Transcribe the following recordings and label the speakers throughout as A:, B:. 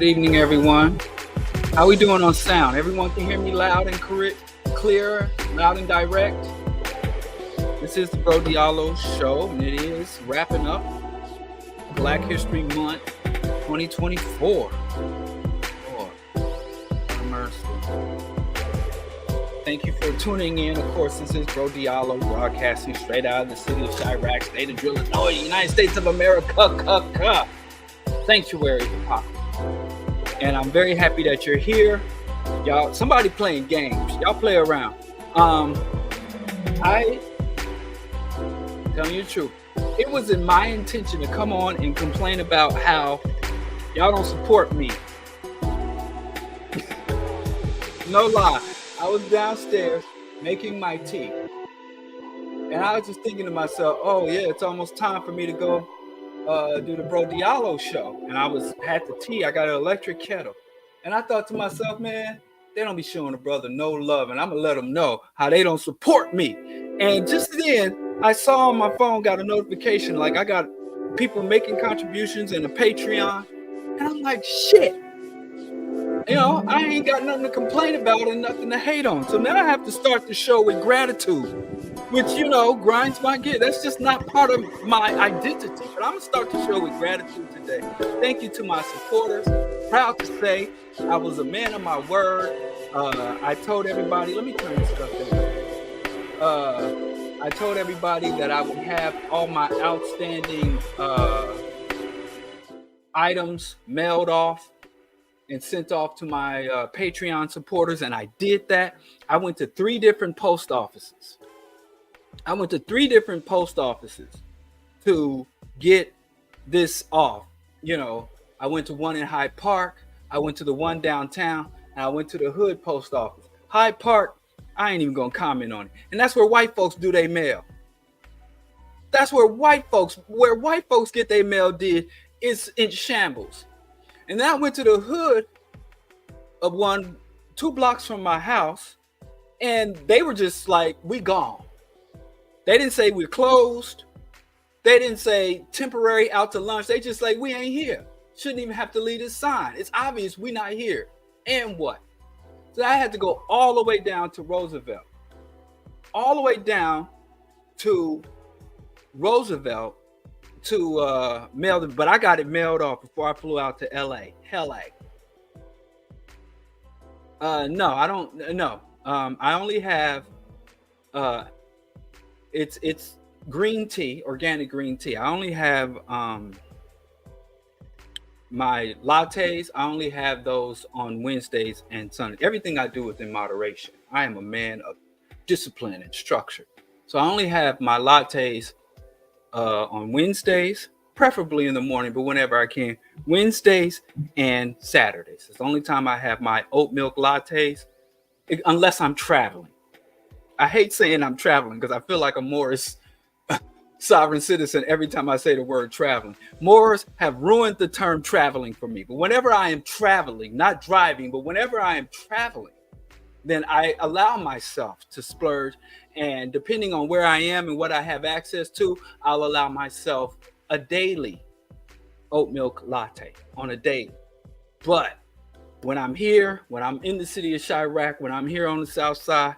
A: Good evening, everyone. How we doing on sound? Everyone can hear me loud and clear, loud and direct. This is the BroDiallo show, and it is wrapping up Black History Month 2024. Lord, have mercy. Thank you for tuning in. Of course, this is BroDiallo broadcasting straight out of the city of Chirac, state of Illinois, United States of America. Sanctuary of Pop. And I'm very happy that you're here. Y'all, somebody playing games. Y'all play around. I telling you the truth. It wasn't my intention to come on and complain about how y'all don't support me. No lie. I was downstairs making my tea. And I was just thinking to myself, oh yeah, it's almost time for me to go do the BroDiallo show. And I had the tea. I got an electric kettle. And I thought to myself, man, they don't be showing a brother no love. And I'm going to let them know how they don't support me. And just then, I saw on my phone, got a notification, like I got people making contributions in a Patreon. And I'm like, shit. You know, I ain't got nothing to complain about and nothing to hate on. So now I have to start the show with gratitude, which, you know, grinds my gear. That's just not part of my identity. But I'm going to start the show with gratitude today. Thank you to my supporters. Proud to say I was a man of my word. I told everybody, let me turn this stuff down. I told everybody that I would have all my outstanding items mailed off and sent off to my Patreon supporters, and I did that. I went to 3 different post offices. To get this off. You know, I went to one in Hyde Park, I went to the one downtown, and I went to the hood post office. Hyde Park, I ain't even gonna comment on it. And that's where white folks do their mail. That's where white folks get their mail did is in shambles. And then I went to the hood of 2 blocks from my house, and they were just like, we gone. They didn't say we're closed. They didn't say temporary out to lunch. They just like, we ain't here. Shouldn't even have to leave this sign. It's obvious we not here. And what? So I had to go all the way down to Roosevelt. To mail it, but I got it mailed off before I flew out to LA. No, I don't. No, I only have. It's green tea, organic green tea. I only have my lattes. I only have those on Wednesdays and Sundays. Everything I do is in moderation. I am a man of discipline and structure, so I only have my lattes on Wednesdays, preferably in the morning, but whenever I can. Wednesdays and Saturdays. It's the only time I have my oat milk lattes, unless I'm traveling. I hate saying I'm traveling because I feel like a Morris sovereign citizen every time I say the word traveling. Moors have ruined the term traveling for me. But whenever I am traveling, not driving, but whenever I am traveling, then I allow myself to splurge. And depending on where I am and what I have access to, I'll allow myself a daily oat milk latte on a daily. But when I'm here, when I'm in the city of Chirac, when I'm here on the South Side,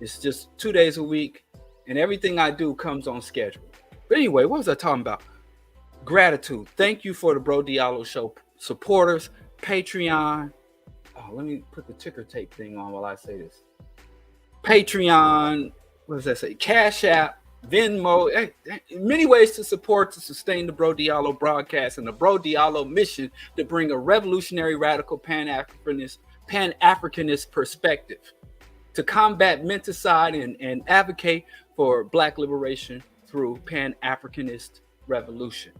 A: it's just 2 days a week, and everything I do comes on schedule. But anyway, what was I talking about? Gratitude. Thank you for the BroDiallo show supporters, Patreon. Oh, let me put the ticker tape thing on while I say this. Patreon, what does that say? CashApp, Venmo, many ways to support, to sustain the BroDiallo broadcast and the BroDiallo mission to bring a revolutionary, radical Pan-Africanist perspective to combat menticide and advocate for Black liberation through Pan-Africanist revolution.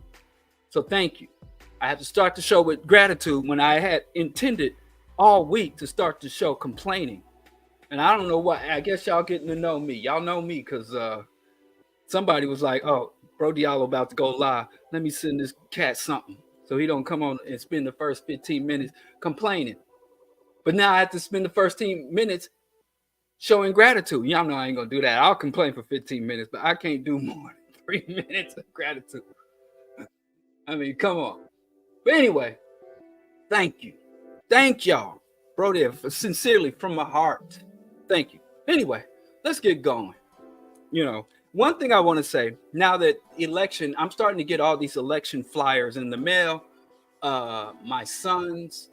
A: So thank you. I have to start the show with gratitude when I had intended all week to start the show complaining. And I don't know why. I guess y'all getting to know me. Y'all know me because somebody was like, oh, BroDiallo about to go live. Let me send this cat something so he don't come on and spend the first 15 minutes complaining. But now I have to spend the first 10 minutes showing gratitude. Y'all know I ain't going to do that. I'll complain for 15 minutes, but I can't do more than 3 minutes of gratitude. I mean, come on. But anyway, Thank you. Thank y'all. Brody, sincerely from my heart. Thank you. Anyway, let's get going. One thing I want to say now that I'm starting to get all these election flyers in the mail. My son's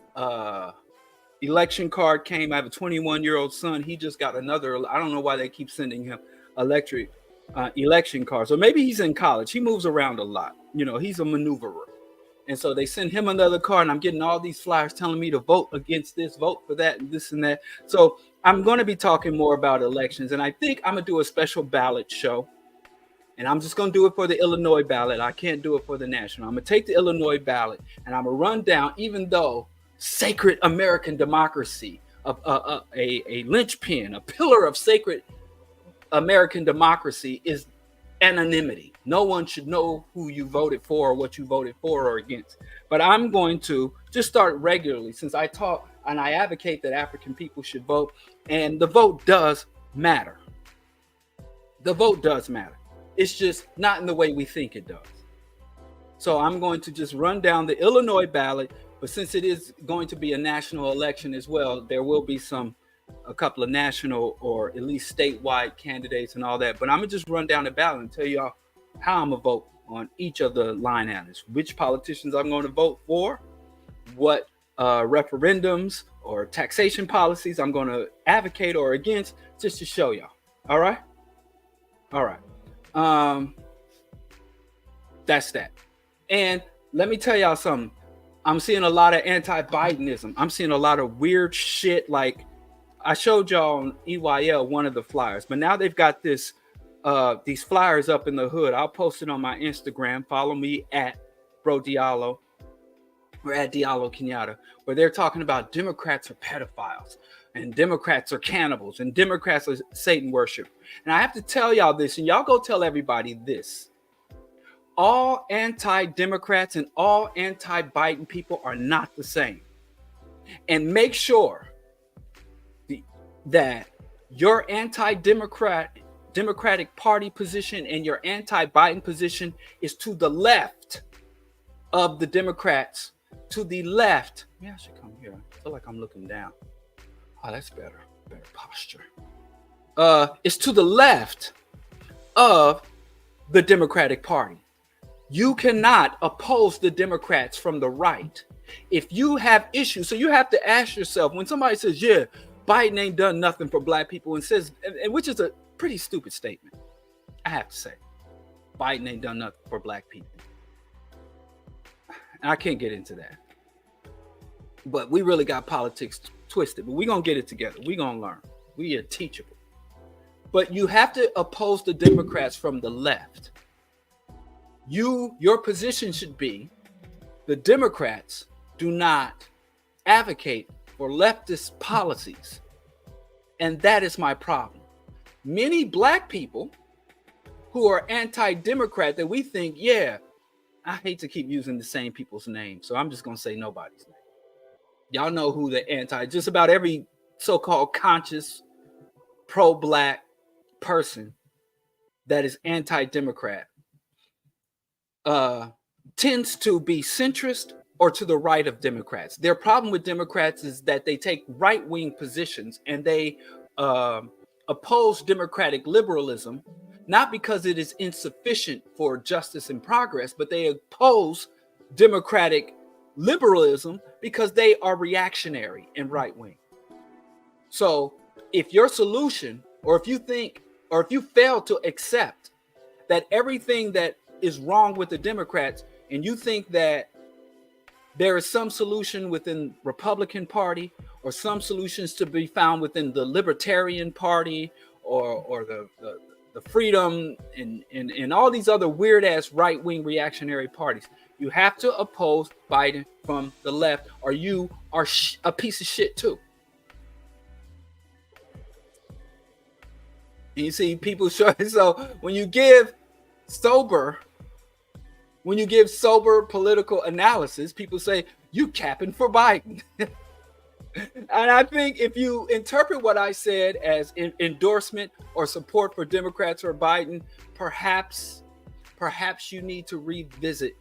A: election card came. I have a 21-year-old son. He just got another. I don't know why they keep sending him electric election cards. Or maybe he's in college. He moves around a lot. He's a maneuverer. And so they send him another card, and I'm getting all these flyers telling me to vote against this, vote for that, and this and that. So I'm going to be talking more about elections, and I think I'm going to do a special ballot show. And I'm just going to do it for the Illinois ballot. I can't do it for the national. I'm going to take the Illinois ballot, and I'm going to run down, even though sacred American democracy, a linchpin, a pillar of sacred American democracy is anonymity. No one should know who you voted for or what you voted for or against. But I'm going to just start regularly, since I talk and I advocate that African people should vote, and the vote does matter. The vote does matter. It's just not in the way we think it does. So I'm going to just run down the Illinois ballot, but since it is going to be a national election as well, there will be a couple of national or at least statewide candidates and all that. But I'm going to just run down the ballot and tell y'all how I'm going to vote on each of the line items, which politicians I'm going to vote for, what referendums or taxation policies I'm going to advocate or against, just to show y'all. All right? All right. That's that. And let me tell y'all something. I'm seeing a lot of anti-Bidenism. I'm seeing a lot of weird shit. Like I showed y'all on EYL one of the flyers, but now they've got these flyers up in the hood. I'll post it on my Instagram. Follow me at BroDiallo or at Diallo Kenyatta, where they're talking about Democrats are pedophiles and Democrats are cannibals and Democrats are Satan worship. And I have to tell y'all this, and y'all go tell everybody this. All anti-Democrats and all anti-Biden people are not the same. And make sure that your Democratic Party position and your anti-Biden position is to the left of the Democrats. To the left. Yeah, I should come here. I feel like I'm looking down. Oh, that's better. Better posture. It's to the left of the Democratic Party. You cannot oppose the Democrats from the right. If you have issues, so you have to ask yourself, when somebody says, yeah, Biden ain't done nothing for black people, and says, and which is a pretty stupid statement, I have to say, Biden ain't done nothing for black people. And I can't get into that. But we really got politics twisted, but we're going to get it together. We're going to learn. We are teachable. But you have to oppose the Democrats from the left. Your position should be the Democrats do not advocate for leftist policies. And that is my problem. Many black people who are anti-Democrat that we think, yeah, I hate to keep using the same people's names, so I'm just going to say nobody's name. Y'all know who the just about every so-called conscious pro-black person that is anti-Democrat tends to be centrist or to the right of Democrats. Their problem with Democrats is that they take right-wing positions and they oppose democratic liberalism, not because it is insufficient for justice and progress, but they oppose democratic liberalism because they are reactionary and right-wing. So if your solution, or if you think, or if you fail to accept that everything that is wrong with the Democrats, and you think that there is some solution within Republican Party or some solutions to be found within the Libertarian Party or the Freedom and all these other weird ass right-wing reactionary parties, you have to oppose Biden from the left, or you are a piece of shit too. And you see people show. So when you give sober political analysis, people say you capping for Biden. And I think if you interpret what I said as endorsement or support for Democrats or Biden, perhaps you need to revisit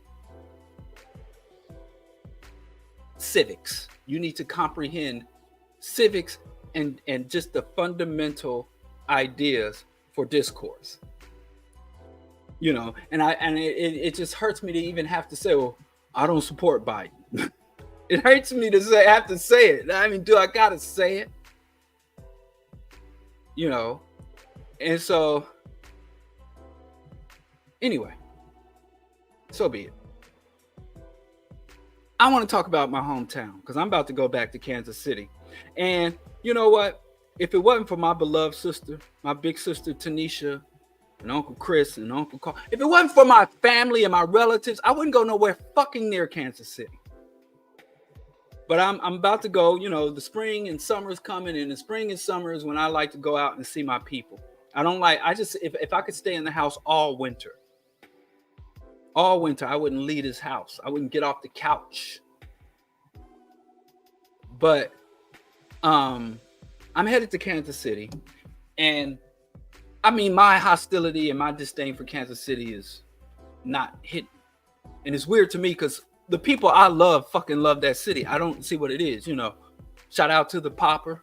A: civics. You need to comprehend civics and just the fundamental ideas for discourse. You know, and it just hurts me to even have to say, well, I don't support Biden. It hurts me to have to say it. I mean, do I gotta say it? You know, and so anyway, so be it. I want to talk about my hometown because I'm about to go back to Kansas City. And you know what? If it wasn't for my beloved sister, my big sister Tanisha, and Uncle Chris and Uncle Carl, if it wasn't for my family and my relatives, I wouldn't go nowhere fucking near Kansas City. But I'm about to go. You know, the spring and summer is coming, and the spring and summer is when I like to go out and see my people. If I could stay in the house all winter, I wouldn't leave this house. I wouldn't get off the couch. But I'm headed to Kansas City, and I mean, my hostility and my disdain for Kansas City is not hidden. And it's weird to me because the people I love fucking love that city. I don't see what it is, you know. Shout out to the Popper,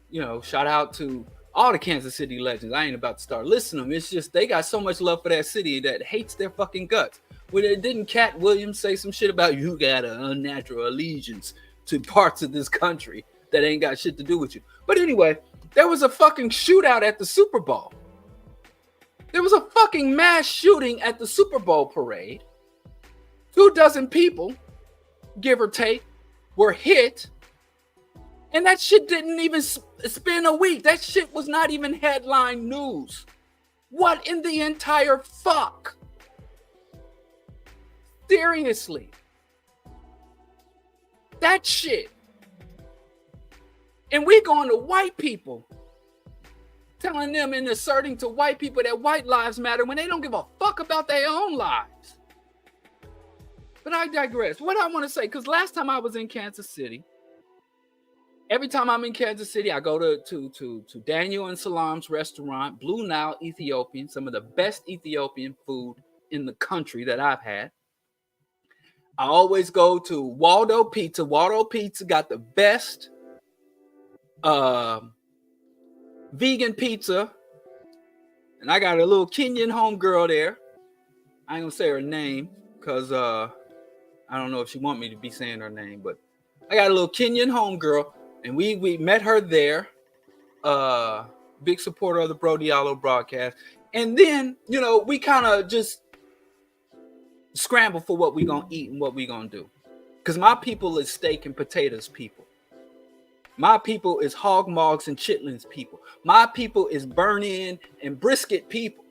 A: you know, shout out to all the Kansas City legends. I ain't about to start listing them. It's just they got so much love for that city that hates their fucking guts. When it didn't Cat Williams say some shit about you got an unnatural allegiance to parts of this country that ain't got shit to do with you. But anyway, there was a fucking shootout at the Super Bowl. There was a fucking mass shooting at the Super Bowl parade. 24 people, give or take, were hit. And that shit didn't even spend a week. That shit was not even headline news. What in the entire fuck? Seriously. That shit. And we going to white people, telling them and asserting to white people that white lives matter when they don't give a fuck about their own lives. But I digress. What I want to say, because last time I was in Kansas City, every time I'm in Kansas City, I go to Daniel and Salam's restaurant, Blue Nile Ethiopian, some of the best Ethiopian food in the country that I've had. I always go to Waldo Pizza. Waldo Pizza got the best vegan pizza. And I got a little Kenyan homegirl there. I ain't gonna say her name because I don't know if she want me to be saying her name, but I got a little Kenyan homegirl, and we met her there. Big supporter of the BroDiallo broadcast. And then, you know, we kind of just scramble for what we gonna eat and what we gonna do. Because my people is steak and potatoes people. My people is hog mogs and chitlins people. My people is burn-in and brisket people.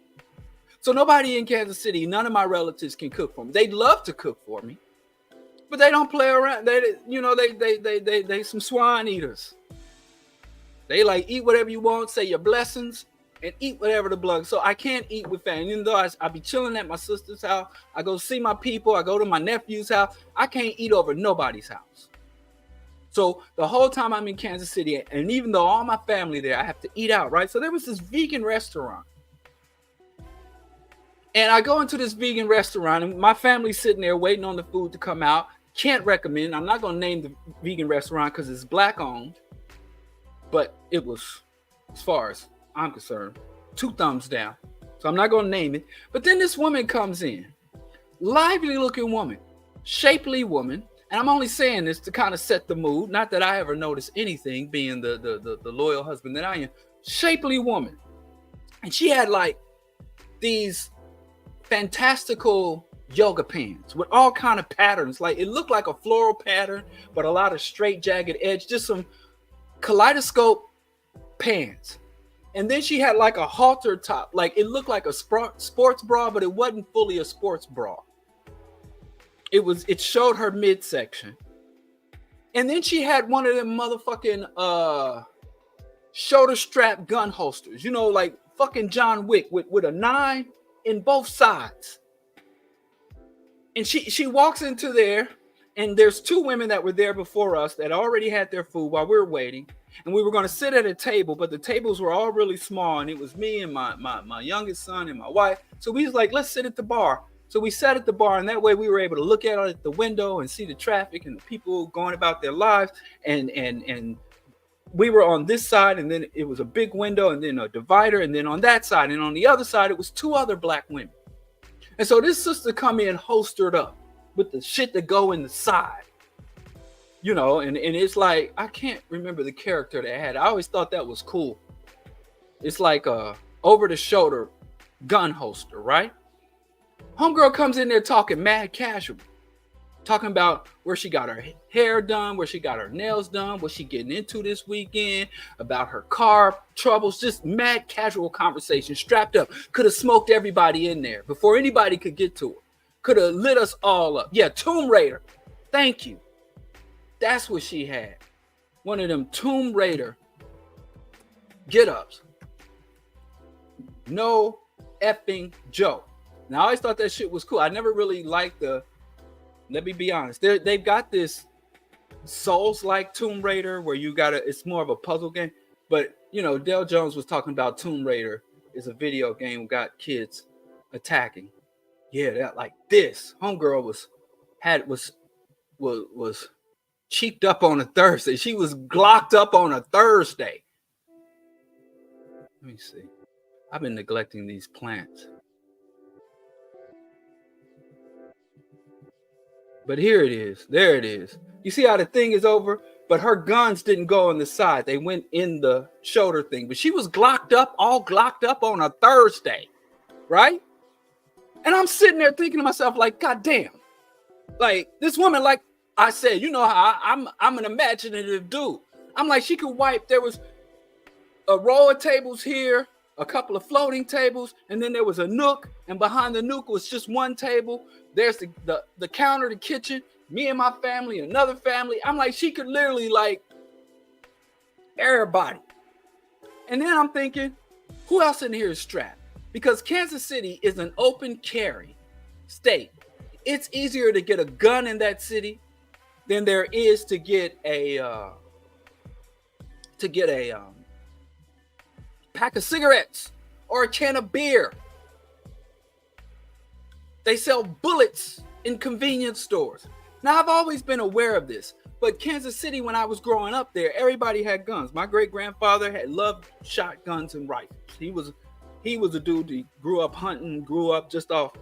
A: So nobody in Kansas City, none of my relatives can cook for me. They'd love to cook for me, but they don't play around. They some swine eaters. They like eat whatever you want, say your blessings, and eat whatever the blood. So I can't eat with family. Even though I be chilling at my sister's house, I go see my people, I go to my nephew's house. I can't eat over nobody's house. So the whole time I'm in Kansas City, and even though all my family there, I have to eat out, right? So there was this vegan restaurant. And I go into this vegan restaurant, and my family's sitting there waiting on the food to come out. Can't recommend. I'm not going to name the vegan restaurant because it's black owned. But it was, as far as I'm concerned, 2 thumbs down. So I'm not going to name it. But then this woman comes in. Lively looking woman. Shapely woman. And I'm only saying this to kind of set the mood. Not that I ever noticed anything, being the loyal husband that I am. Shapely woman. And she had like these fantastical yoga pants with all kind of patterns. Like it looked like a floral pattern, but a lot of straight jagged edge. Just some kaleidoscope pants. And then she had like a halter top. Like it looked like a sports bra, but it wasn't fully a sports bra. It showed her midsection. And then she had one of them motherfucking shoulder strap gun holsters. You know, like fucking John Wick with a 9 in both sides. And she walks into there, and there's 2 women that were there before us that already had their food while we were waiting. And we were going to sit at a table, but the tables were all really small. And it was me and my youngest son and my wife. So we was like, let's sit at the bar. So we sat at the bar, and that way we were able to look out at the window and see the traffic and the people going about their lives. And we were on this side, and then it was a big window, and then a divider, and then on that side, and on the other side, it was two other black women. And so this sister come in holstered up with the shit that go in the side, you know, and it's like, I can't remember the character they had. I always thought that was cool. It's like a over the shoulder gun holster, right? Homegirl comes in there talking mad casual, talking about where she got her hair done, where she got her nails done, what she getting into this weekend, about her car troubles, just mad casual conversation, strapped up. Could have smoked everybody in there before anybody could get to her. Could have lit us all up. Yeah, Tomb Raider. Thank you. That's what she had. One of them Tomb Raider get-ups. No effing joke. Now, I always thought that shit was cool. I never really liked the, let me be honest, they've got this Souls-like Tomb Raider where you gotta, it's more of a puzzle game. But, you know, Dale Jones was talking about Tomb Raider is a video game got kids attacking. Yeah, that like this. Homegirl was cheeked up on a Thursday. She was glocked up on a Thursday. Let me see. I've been neglecting these plants. But here it is. There it is. You see how the thing is over? But her guns didn't go on the side. They went in the shoulder thing. But she was glocked up, all glocked up on a Thursday. Right? And I'm sitting there thinking to myself, like, God damn. Like, this woman, like I said, you know how I'm an imaginative dude. I'm like, she could wipe. There was a row of tables here, a couple of floating tables, and then there was a nook, and behind the nook was just one table. There's the counter, the kitchen, me and my family, another family. I'm like, she could literally like everybody. And then I'm thinking, who else in here is strapped? Because Kansas City is an open carry state. It's easier to get a gun in that city than there is to get a pack of cigarettes or a can of beer. They sell bullets in convenience stores. Now, I've always been aware of this, but Kansas City, when I was growing up there, everybody had guns. My great-grandfather had loved shotguns and rifles. He was a dude that grew up hunting, grew up just off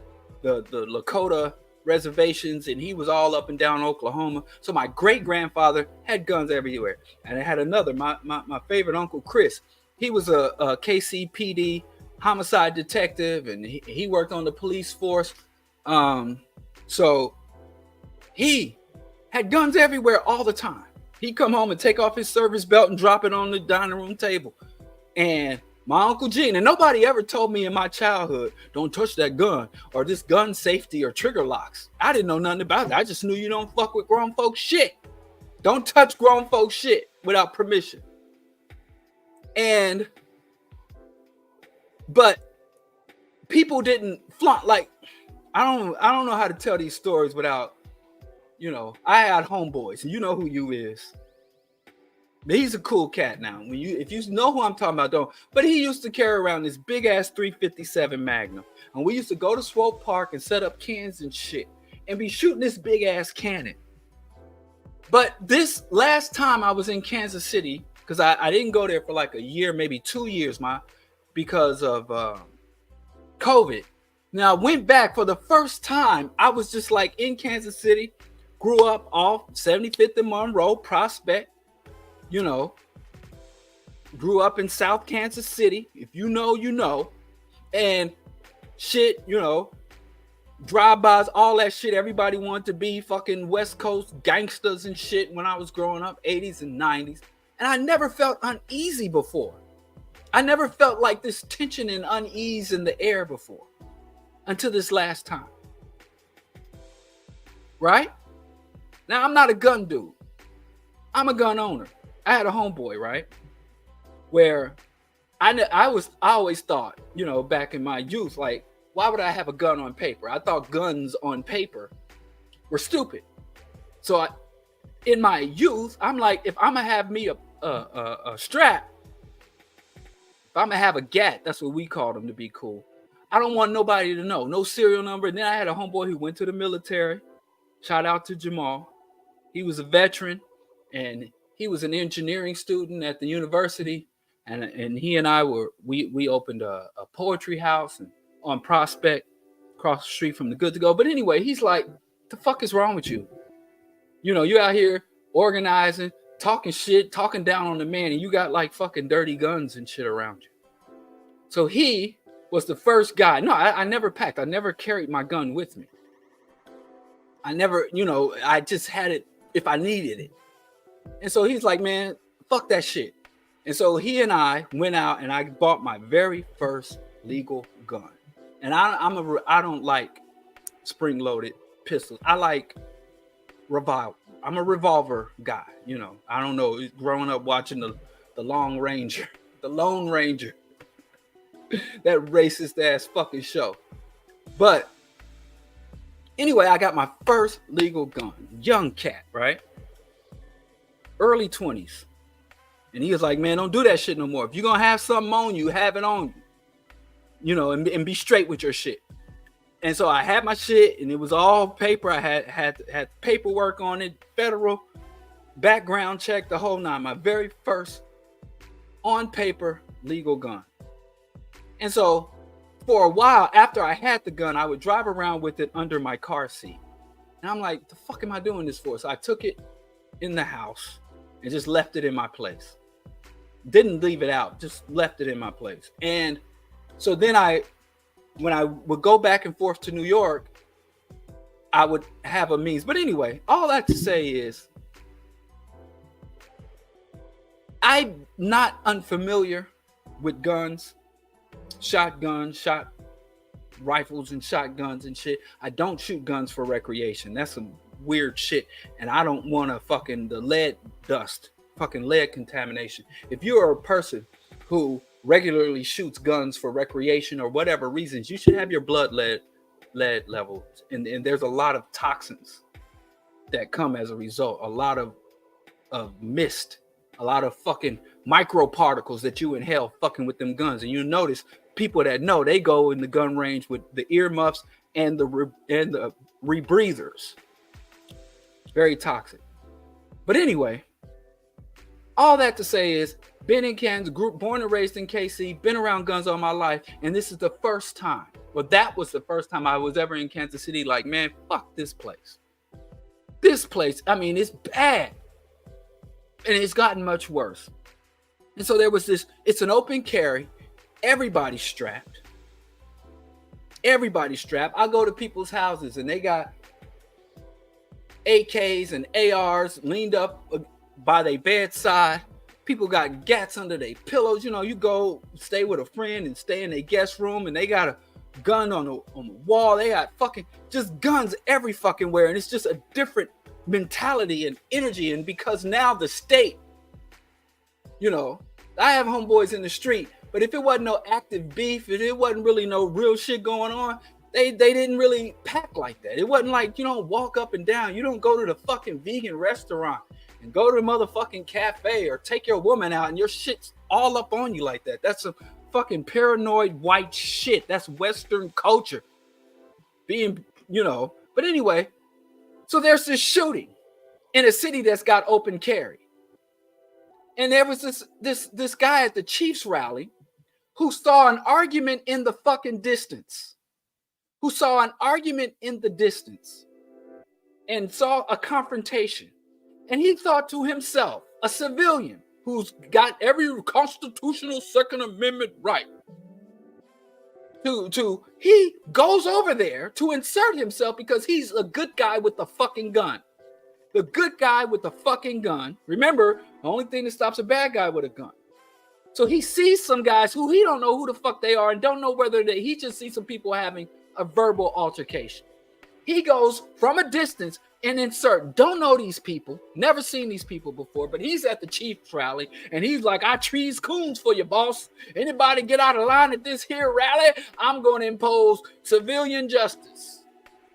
A: the Lakota reservations, and he was all up and down Oklahoma. So my great-grandfather had guns everywhere. And I had another, my favorite Uncle Chris. He was a KCPD homicide detective, and he worked on the police force. So he had guns everywhere all the time. He'd come home and take off his service belt and drop it on the dining room table. And my Uncle Gene, and nobody ever told me in my childhood, don't touch that gun or this gun safety or trigger locks. I didn't know nothing about it. I just knew you don't fuck with grown folks shit. Don't touch grown folks shit without permission. But people didn't flaunt, like, I don't know how to tell these stories without, you know, I had homeboys, and you know who you is. But he's a cool cat now. If you know who I'm talking about, don't. But he used to carry around this big ass 357 Magnum, and we used to go to Swope Park and set up cans and shit, and be shooting this big ass cannon. But this last time I was in Kansas City, because I didn't go there for like a year, maybe 2 years, because of COVID. Now, I went back for the first time. I was just like in Kansas City, grew up off 75th and Monroe, Prospect, you know, grew up in South Kansas City. If you know, you know. And shit, you know, drive-bys, all that shit. Everybody wanted to be fucking West Coast gangsters and shit when I was growing up, 80s and 90s. And I never felt uneasy before. I never felt like this tension and unease in the air before. Until this last time. Right? Now, I'm not a gun dude. I'm a gun owner. I had a homeboy, right? Where I always thought, you know, back in my youth, like, why would I have a gun on paper? I thought guns on paper were stupid. So in my youth, I'm like, if I'm gonna have me a strap, if I'm gonna have a gat, that's what we called them to be cool. I don't want nobody to know. No serial number. And then I had a homeboy who went to the military. Shout out to Jamal. He was a veteran, and he was an engineering student at the university. And he and I we opened a poetry house on Prospect, across the street from the Good to Go. But anyway, he's like, the fuck is wrong with you? You know, you out here organizing, talking shit, talking down on the man, and you got like fucking dirty guns and shit around you. So he was the first guy. No, I never packed. I never carried my gun with me. I never, I just had it if I needed it. And so he's like, man, fuck that shit. And so he and I went out and I bought my very first legal gun. And I don't like spring-loaded pistols. I like revolver. I'm a revolver guy, I don't know. Growing up watching the Lone Ranger, that racist ass fucking show. But anyway, I got my first legal gun. Young cat, right? Early 20s. And he was like, man, don't do that shit no more. If you're going to have something on you, have it on you. And be straight with your shit. And so I had my shit, and it was all paper. I had paperwork on it, federal background check, the whole nine. My very first on paper legal gun. And so for a while after I had the gun, I would drive around with it under my car seat. And I'm like, the fuck am I doing this for? So I took it in the house and just left it in my place. Didn't leave it out, just left it in my place. And so then when I would go back and forth to New York, I would have a means. But anyway, all that to say is, I'm not unfamiliar with guns, shotguns, shot rifles and shotguns and shit. I don't shoot guns for recreation. That's some weird shit. And I don't want to the lead dust, lead contamination. If you are a person who regularly shoots guns for recreation or whatever reasons, you should have your blood lead levels. And there's a lot of toxins that come as a result. A lot of mist, a lot of fucking microparticles that you inhale fucking with them guns. And you notice people that know, they go in the gun range with the earmuffs and the rebreathers. Very toxic. But anyway, all that to say is, been in Kansas, born and raised in KC, been around guns all my life, and this is the first time, that was the first time I was ever in Kansas City, like, man, fuck this place. This place, I mean, it's bad. And it's gotten much worse. And so there was it's an open carry. Everybody's strapped. I go to people's houses and they got AKs and ARs leaned up by their bedside. People got gats under their pillows. You go stay with a friend and stay in their guest room and they got a gun on the wall. They got fucking just guns every fucking where. And it's just a different mentality and energy. And because now the state, I have homeboys in the street, but if it wasn't no active beef, if it wasn't really no real shit going on, they didn't really pack like that. It wasn't like, you don't walk up and down. You don't go to the fucking vegan restaurant and go to the motherfucking cafe or take your woman out and your shit's all up on you like that. That's some fucking paranoid white shit. That's Western culture. But anyway, so there's this shooting in a city that's got open carry. And there was this guy at the Chiefs rally who saw an argument in the fucking distance. And saw a confrontation. And he thought to himself, a civilian who's got every constitutional Second Amendment right, he goes over there to insert himself because he's a good guy with the fucking gun. The good guy with the fucking gun. Remember, the only thing that stops a bad guy with a gun. So he sees some guys who he don't know who the fuck they are and don't know whether he just sees some people having a verbal altercation. He goes from a distance and insert. Don't know these people. Never seen these people before. But he's at the Chiefs rally. And he's like, I trees coons for you, boss. Anybody get out of line at this here rally, I'm going to impose civilian justice.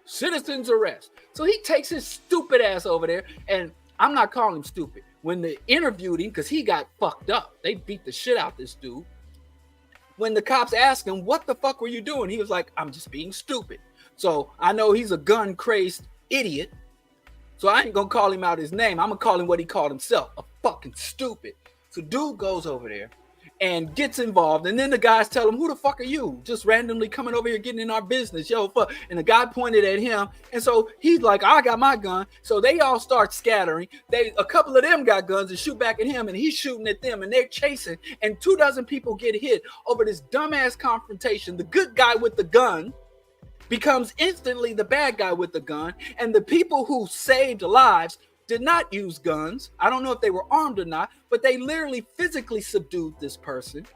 A: Citizens arrest. So he takes his stupid ass over there. And I'm not calling him stupid. When they interviewed him, because he got fucked up. They beat the shit out this dude. when the cops asked him, what the fuck were you doing? He was like, I'm just being stupid. So I know he's a gun crazed idiot. So I ain't gonna call him out his name. I'm gonna call him what he called himself, a fucking stupid. So dude goes over there and gets involved, and then the guys tell him, who the fuck are you? Just randomly coming over here getting in our business, yo, fuck. And the guy pointed at him, and so he's like, I got my gun. So they all start scattering. A couple of them got guns and shoot back at him, and he's shooting at them, and they're chasing, and 24 people get hit over this dumbass confrontation. The good guy with the gun becomes instantly the bad guy with the gun, and the people who saved lives did not use guns. I don't know if they were armed or not, but they literally physically subdued this person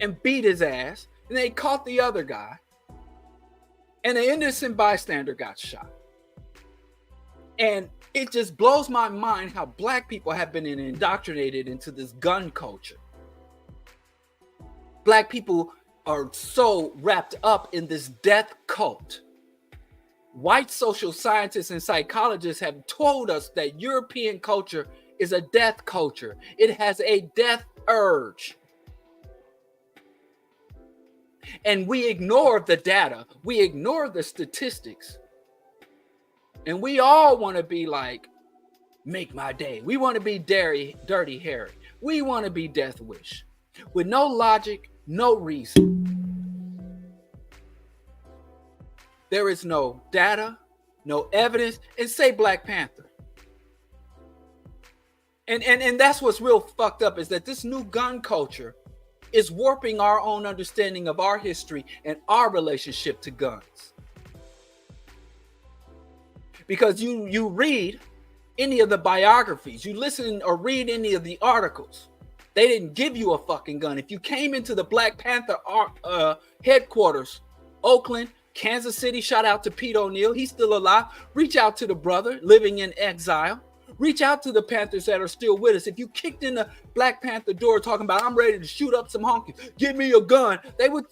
A: and beat his ass, and they caught the other guy, and an innocent bystander got shot. And it just blows my mind how black people have been indoctrinated into this gun culture. Black people are so wrapped up in this death cult. White social scientists and psychologists have told us that European culture is a death culture. It has a death urge. And we ignore the data. We ignore the statistics. And we all want to be like, make my day. We want to be Dirty Harry. We want to be Death Wish. With no logic, no reason. There is no data, no evidence, and say Black Panther. And that's what's real fucked up, is that this new gun culture is warping our own understanding of our history and our relationship to guns. Because you read any of the biographies, you listen or read any of the articles, they didn't give you a fucking gun. If you came into the Black Panther headquarters, Oakland, Kansas City, shout out to Pete O'Neill, he's still alive. Reach out to the brother living in exile. Reach out to the Panthers that are still with us. If you kicked in the Black Panther door talking about, I'm ready to shoot up some honkies, give me a gun, they would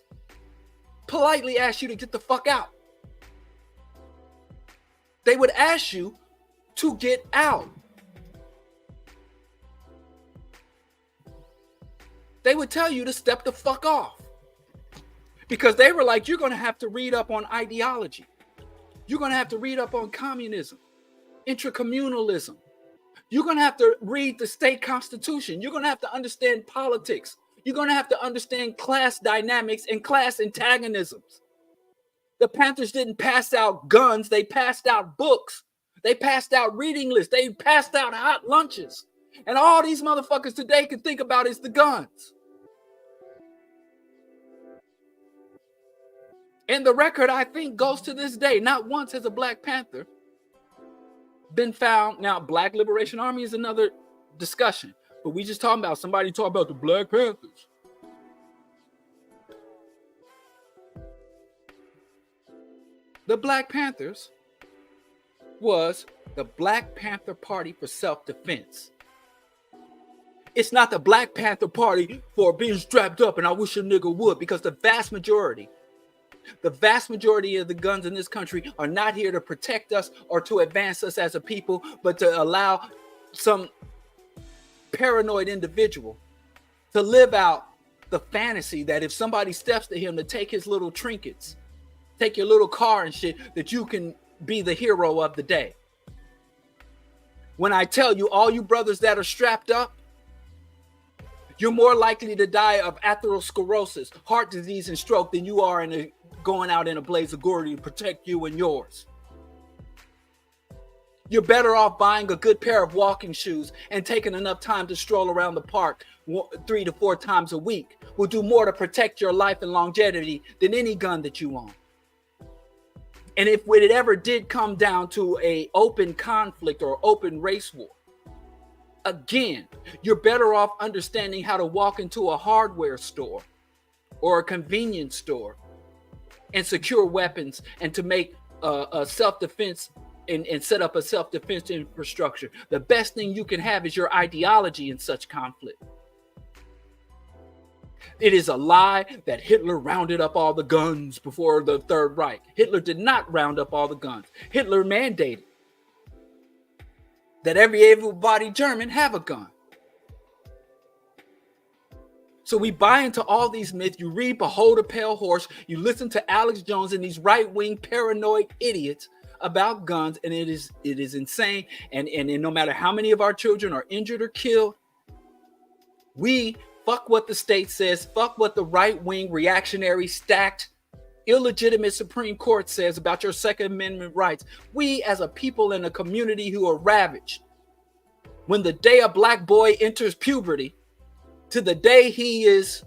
A: politely ask you to get the fuck out. They would ask you to get out. They would tell you to step the fuck off. Because they were like, you're going to have to read up on ideology. You're going to have to read up on communism, intracommunalism. You're going to have to read the state constitution. You're going to have to understand politics. You're going to have to understand class dynamics and class antagonisms. The Panthers didn't pass out guns. They passed out books. They passed out reading lists. They passed out hot lunches. And all these motherfuckers today can think about is the guns. And the record, I think, goes to this day. Not once has a Black Panther been found. Now, Black Liberation Army is another discussion. But we just talking about somebody talking about the Black Panthers. The Black Panthers was the Black Panther Party for self-defense. It's not the Black Panther Party for being strapped up and I wish a nigga would, because the vast majority of the guns in this country are not here to protect us or to advance us as a people, but to allow some paranoid individual to live out the fantasy that if somebody steps to him to take his little trinkets, take your little car and shit, that you can be the hero of the day. When I tell you, all you brothers that are strapped up, you're more likely to die of atherosclerosis, heart disease, and stroke than you are going out in a blaze of glory to protect you and yours. You're better off buying a good pair of walking shoes and taking enough time to stroll around the park 3 to 4 times a week. Will do more to protect your life and longevity than any gun that you own. And if it ever did come down to an open conflict or open race war, again, you're better off understanding how to walk into a hardware store or a convenience store and secure weapons and to make a self-defense and set up a self-defense infrastructure. The best thing you can have is your ideology in such conflict. It is a lie that Hitler rounded up all the guns before the Third Reich. Hitler did not round up all the guns. Hitler mandated that every able-bodied German have a gun. So we buy into all these myths. You read Behold a Pale Horse. You listen to Alex Jones and these right-wing paranoid idiots about guns, and it is insane. And no matter how many of our children are injured or killed, we fuck what the state says, fuck what the right-wing reactionary stacked illegitimate Supreme Court says about your Second Amendment rights. We as a people in a community who are ravaged, when the day a black boy enters puberty to the day he's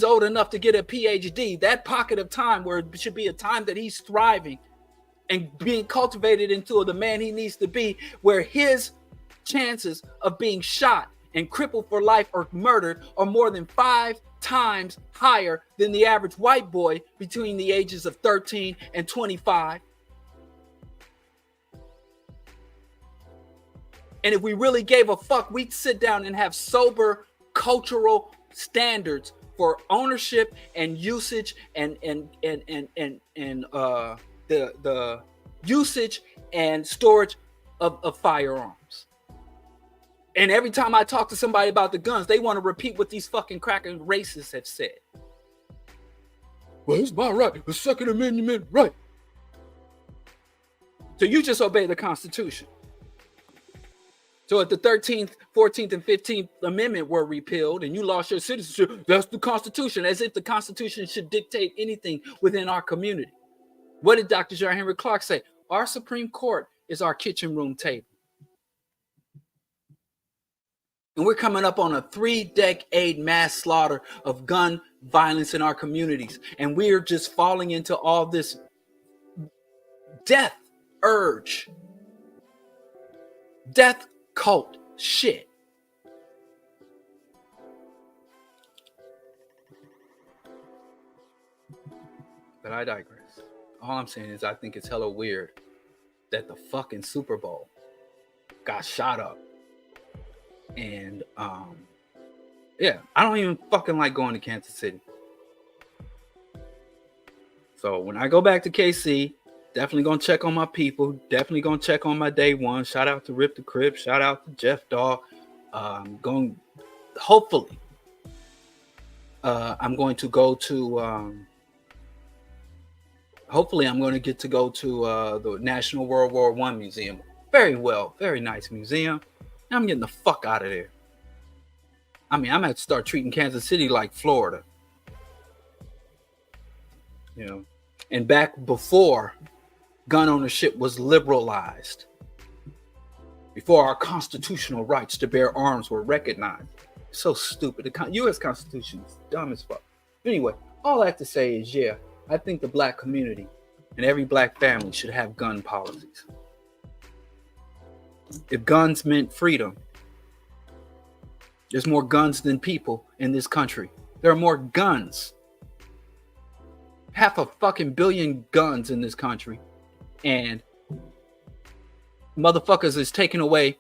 A: old enough to get a PhD, that pocket of time where it should be a time that he's thriving and being cultivated into the man he needs to be, where his chances of being shot and crippled for life or murdered are more than 5 times higher than the average white boy between the ages of 13 and 25. And if we really gave a fuck, we'd sit down and have sober cultural standards for ownership and usage and the usage and storage of firearms. And every time I talk to somebody about the guns, they want to repeat what these fucking cracking racists have said. Well, it's my right, the Second Amendment right. So you just obey the Constitution. So if the 13th, 14th, and 15th Amendment were repealed and you lost your citizenship, that's the Constitution, as if the Constitution should dictate anything within our community. What did Dr. John Henry Clark say? Our Supreme Court is our kitchen room table. And we're coming up on a 3-decade mass slaughter of gun violence in our communities. And we're just falling into all this death urge, death cult shit. But I digress. All I'm saying is I think it's hella weird that the fucking Super Bowl got shot up. And yeah, I don't even fucking like going to Kansas City. So when I go back to KC, definitely gonna check on my people. Definitely gonna check on my day one. Shout out to Rip the Crib. Shout out to Jeff Dawg. Hopefully, I'm going to go to. Hopefully, I'm going to get to go to the National World War I Museum. Very nice museum. I'm getting the fuck out of there. I mean, I'm gonna have to start treating Kansas City like Florida. You know, and back before gun ownership was liberalized, before our constitutional rights to bear arms were recognized. So stupid. The U.S. Constitution is dumb as fuck. Anyway, all I have to say is, yeah, I think the black community and every black family should have gun policies. If guns meant freedom, there's more guns than people in this country. There are more guns. 500 million guns in this country. And motherfuckers is taking away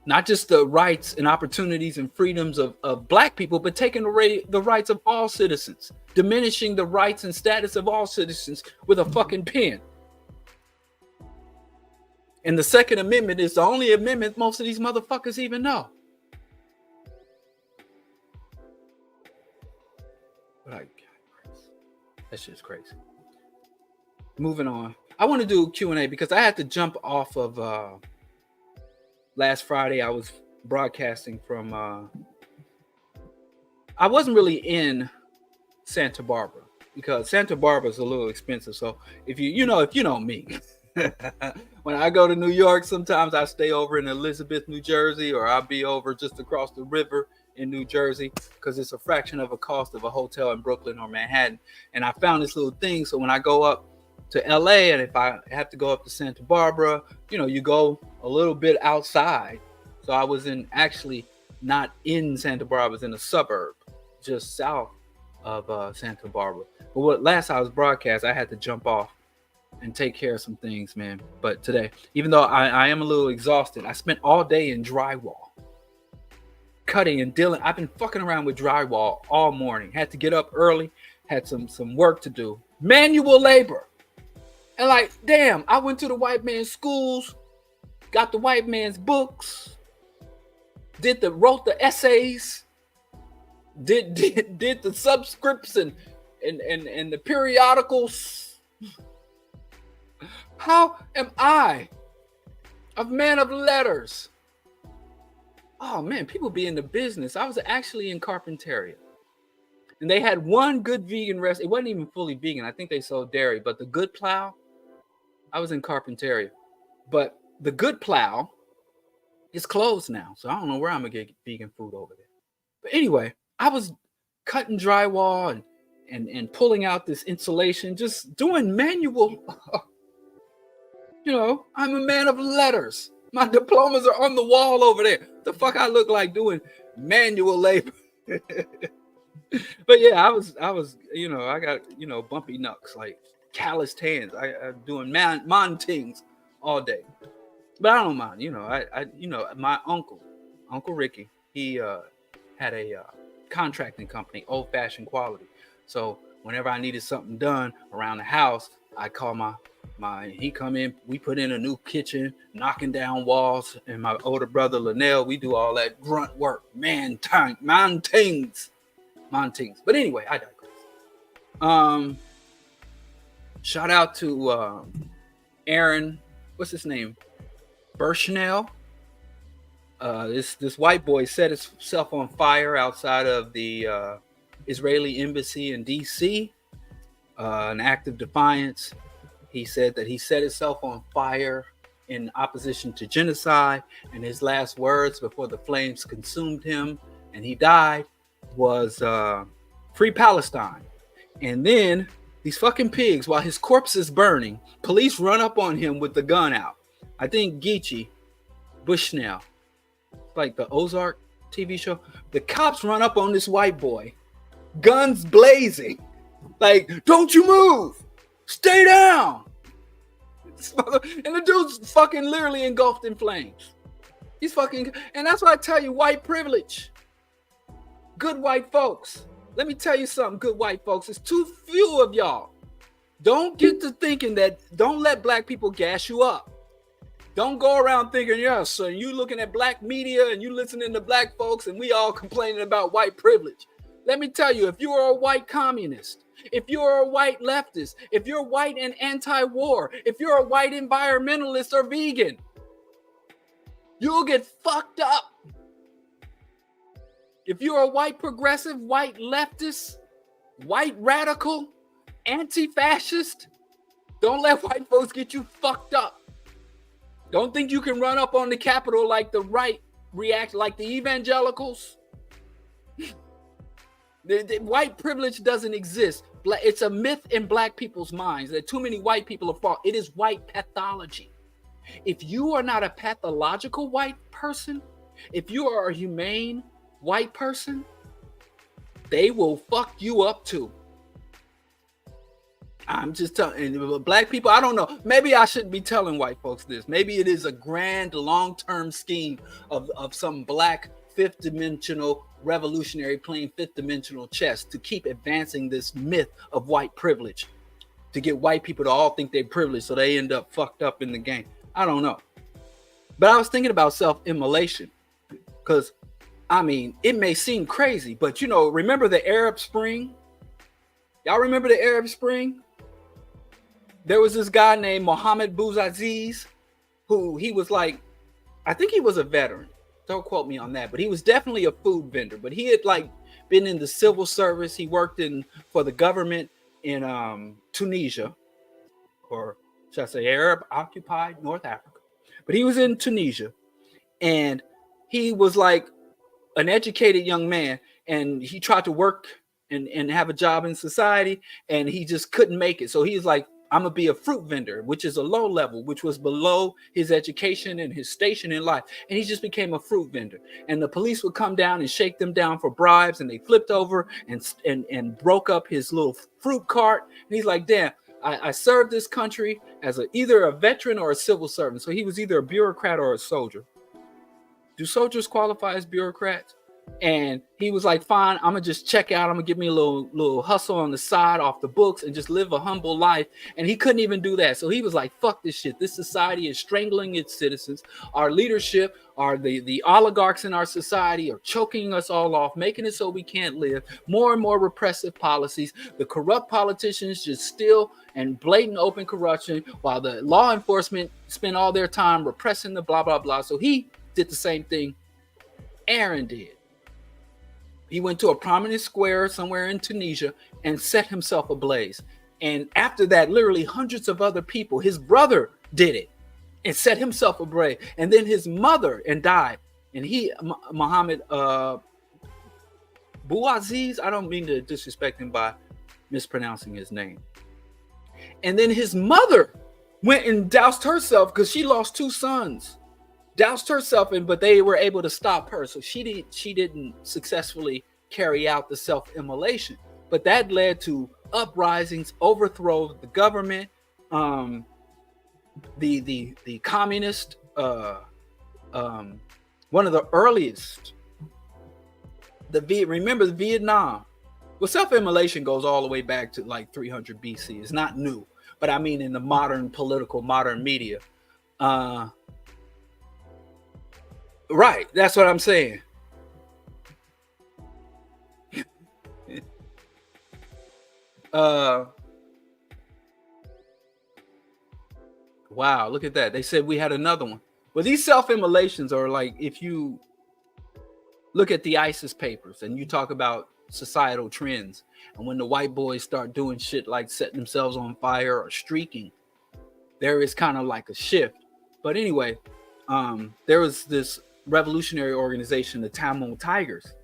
A: not just the rights and opportunities and freedoms of black people, but taking away the rights of all citizens, diminishing the rights and status of all citizens with a fucking pen. And the Second Amendment is the only amendment most of these motherfuckers even know. But that's just crazy. Moving on. I want to do Q&A because I had to jump off of last Friday. I was broadcasting from I wasn't really in Santa Barbara because Santa Barbara is a little expensive. So if you know me, when I go to New York, sometimes I stay over in Elizabeth, New Jersey, or I'll be over just across the river in New Jersey because it's a fraction of a cost of a hotel in Brooklyn or Manhattan. And I found this little thing. So when I go up to LA and if I have to go up to Santa Barbara, you go a little bit outside. So I was actually not in Santa Barbara, I was in a suburb just south of Santa Barbara. But last I was broadcast, I had to jump off and take care of some things, man. But today, even though I am a little exhausted, I spent all day in drywall, cutting and dealing. I've been fucking around with drywall all morning. Had to get up early, had some work to do. Manual labor. And like, damn, I went to the white man's schools, got the white man's books, wrote the essays, did the subscripts and the periodicals. How am I, a man of letters? Oh man, people be in the business. I was actually in Carpinteria, and they had one good vegan restaurant. It wasn't even fully vegan. I think they sold dairy, but the Good Plow. I was in Carpinteria, but the Good Plow is closed now, so I don't know where I'm gonna get vegan food over there. But anyway, I was cutting drywall and pulling out this insulation, just doing manual. I'm a man of letters. My diplomas are on the wall over there. The fuck I look like doing manual labor. But yeah, I was, I got, bumpy knucks, like calloused hands. I'm doing man things all day. But I don't mind, my Uncle Ricky, he had a contracting company, Old Fashioned Quality. So whenever I needed something done around the house, I call he come in, we put in a new kitchen, knocking down walls, and my older brother Linnell, we do all that grunt work, man things. But anyway, I digress. Shout out to Aaron, what's his name? Bushnell. This white boy set himself on fire outside of the Israeli embassy in DC. An act of defiance. He said that he set himself on fire in opposition to genocide, and his last words before the flames consumed him and he died was free Palestine. And then these fucking pigs, while his corpse is burning, police run up on him with the gun out. I think Geechee Bushnell, like the Ozark TV show, the cops run up on this white boy, guns blazing, like, don't you move, stay down. And the dude's fucking literally engulfed in flames. He's fucking, and that's why I tell you, white privilege. Good white folks. Let me tell you something, good white folks. It's too few of y'all. Don't get to thinking that, don't let black people gas you up. Don't go around thinking, yeah, so you looking at black media and you listening to black folks and we all complaining about white privilege. Let me tell you, if you are a white communist, if you're a white leftist, if you're white and anti-war, if you're a white environmentalist or vegan, you'll get fucked up. If you're a white progressive, white leftist, white radical, anti-fascist, don't let white folks get you fucked up. Don't think you can run up on the Capitol like the right react, like the evangelicals. The white privilege doesn't exist. It's a myth in black people's minds that too many white people are fault. It is white pathology. If you are not a pathological white person, if you are a humane white person, they will fuck you up too. I'm just telling black people, I don't know. Maybe I shouldn't be telling white folks this. Maybe it is a grand long-term scheme of some black fifth dimensional revolutionary playing fifth dimensional chess to keep advancing this myth of white privilege, to get white people to all think they're privileged so they end up fucked up in the game. I don't know. But I was thinking about self-immolation because, I mean, it may seem crazy, but remember the Arab Spring? Y'all remember the Arab Spring? There was this guy named Mohammed Bouazizi, who he was like, I think he was a veteran. Don't quote me on that, but he was definitely a food vendor. But he had been in the civil service. He worked for the government in Tunisia, or should I say Arab-occupied North Africa. But he was in Tunisia, and he was like an educated young man, and he tried to work and have a job in society, and he just couldn't make it. So he's like, I'm gonna be a fruit vendor, which is a low level, which was below his education and his station in life. And he just became a fruit vendor. And the police would come down and shake them down for bribes, and they flipped over and broke up his little fruit cart. And he's like, damn, I served this country as either a veteran or a civil servant. So he was either a bureaucrat or a soldier. Do soldiers qualify as bureaucrats? And he was like, fine, I'm gonna just check out. I'm gonna give me a little hustle on the side off the books and just live a humble life. And he couldn't even do that. So he was like, fuck this shit. This society is strangling its citizens. Our leadership, the oligarchs in our society are choking us all off, making it so we can't live. More and more repressive policies. The corrupt politicians just steal and blatant open corruption while the law enforcement spend all their time repressing the blah, blah, blah. So he did the same thing Aaron did. He went to a prominent square somewhere in Tunisia and set himself ablaze. And after that, literally hundreds of other people, his brother did it and set himself ablaze. And then his mother and died. And he, Muhammad Bouaziz, I don't mean to disrespect him by mispronouncing his name. And then his mother went and doused herself because she lost 2 sons. Doused herself, but they were able to stop her. So she didn't successfully carry out the self-immolation. But that led to uprisings, overthrow of the government, the communist, one of the earliest. Remember Vietnam. Well, self-immolation goes all the way back to like 300 BC. It's not new, but I mean in the modern media. Right, that's what I'm saying. Wow, look at that. They said we had another one. Well, these self-immolations are like, if you look at the ISIS papers and you talk about societal trends, and when the white boys start doing shit like setting themselves on fire or streaking, there is kind of like a shift. But anyway, there was this revolutionary organization, the Tamil Tigers,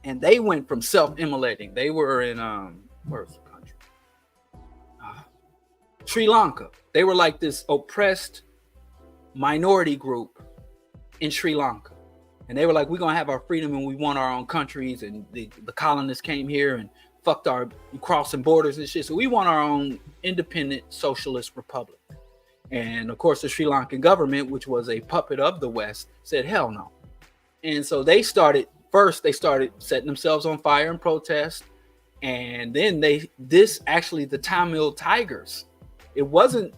A: and they went from self-immolating. They were in where's the country? Sri Lanka. They were like this oppressed minority group in Sri Lanka, and they were like, we're gonna have our freedom and we want our own countries, and the colonists came here and fucked our crossing borders and shit, so we want our own independent socialist republic. And of course, the Sri Lankan government, which was a puppet of the West, said, hell no. And so they started setting themselves on fire in protest. And then the Tamil Tigers, it wasn't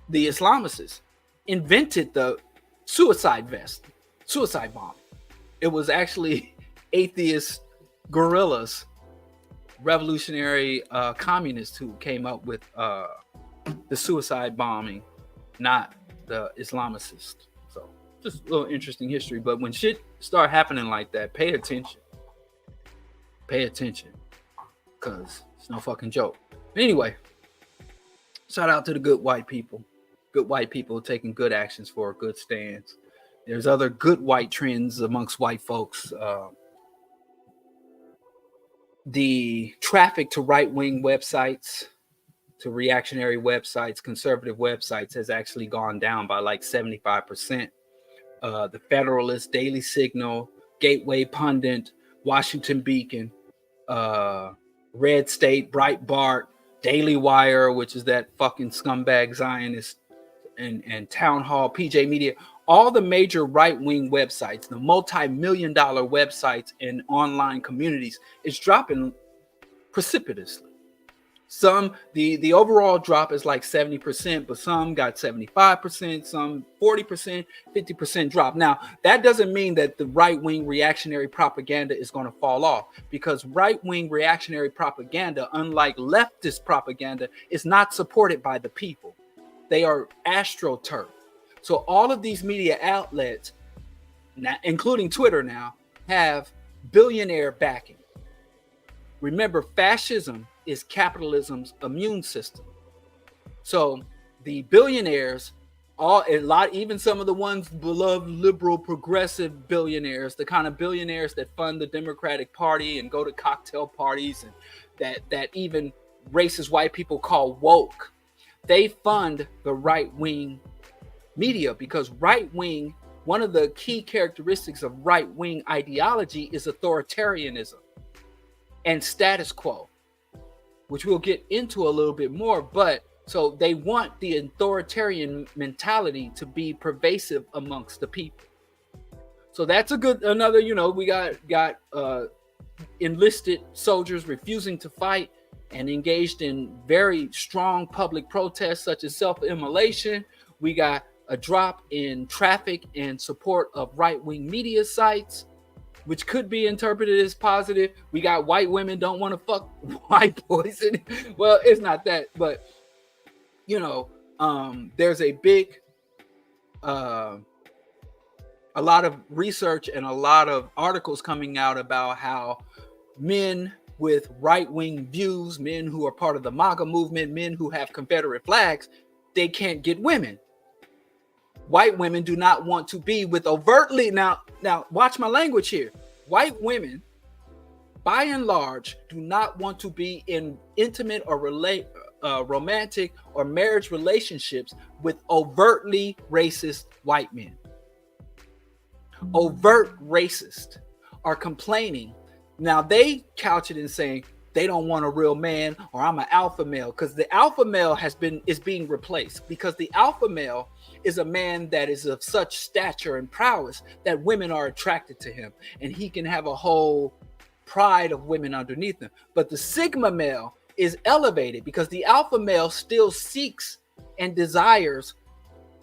A: the Islamists, invented the suicide bomb. It was actually atheist guerrillas, revolutionary communists who came up with the suicide bombing, not the Islamicists. So just a little interesting history. But when shit start happening like that, pay attention, because it's no fucking joke. But anyway, shout out to the good white people taking good actions for a good stance. There's other good white trends amongst white folks. The traffic to right-wing websites, to reactionary websites, conservative websites, has actually gone down by like 75%. The Federalist, Daily Signal, Gateway Pundit, Washington Beacon, Red State, Breitbart, Daily Wire, which is that fucking scumbag Zionist, and Town Hall, PJ Media, all the major right-wing websites, the multi-million-dollar websites and online communities, is dropping precipitously. Some, the overall drop is like 70%, but some got 75%, some 40%, 50% drop. Now, that doesn't mean that the right-wing reactionary propaganda is going to fall off, because right-wing reactionary propaganda, unlike leftist propaganda, is not supported by the people. They are astroturf. So all of these media outlets, including Twitter now, have billionaire backing. Remember, fascism is capitalism's immune system. So the billionaires, even some of the ones beloved liberal progressive billionaires, the kind of billionaires that fund the Democratic Party and go to cocktail parties, and that even racist white people call woke, they fund the right-wing media, because right-wing, one of the key characteristics of right-wing ideology is authoritarianism and status quo, which we'll get into a little bit more. But so they want the authoritarian mentality to be pervasive amongst the people. So that's another, we got enlisted soldiers refusing to fight and engaged in very strong public protests such as self-immolation. We got a drop in traffic and support of right-wing media sites, which could be interpreted as positive. We got white women don't want to fuck white boys. Well, it's not that, but there's a big a lot of research and a lot of articles coming out about how men with right-wing views, men who are part of the MAGA movement, men who have Confederate flags, they can't get women. White women do not want to be with overtly, now watch my language here. White women, by and large, do not want to be in intimate or romantic or marriage relationships with overtly racist white men. Overt racist are complaining. Now they couch it in saying they don't want a real man, or I'm an alpha male, because the alpha male is being replaced, because the alpha male is a man that is of such stature and prowess that women are attracted to him, and he can have a whole pride of women underneath him. But the sigma male is elevated because the alpha male still seeks and desires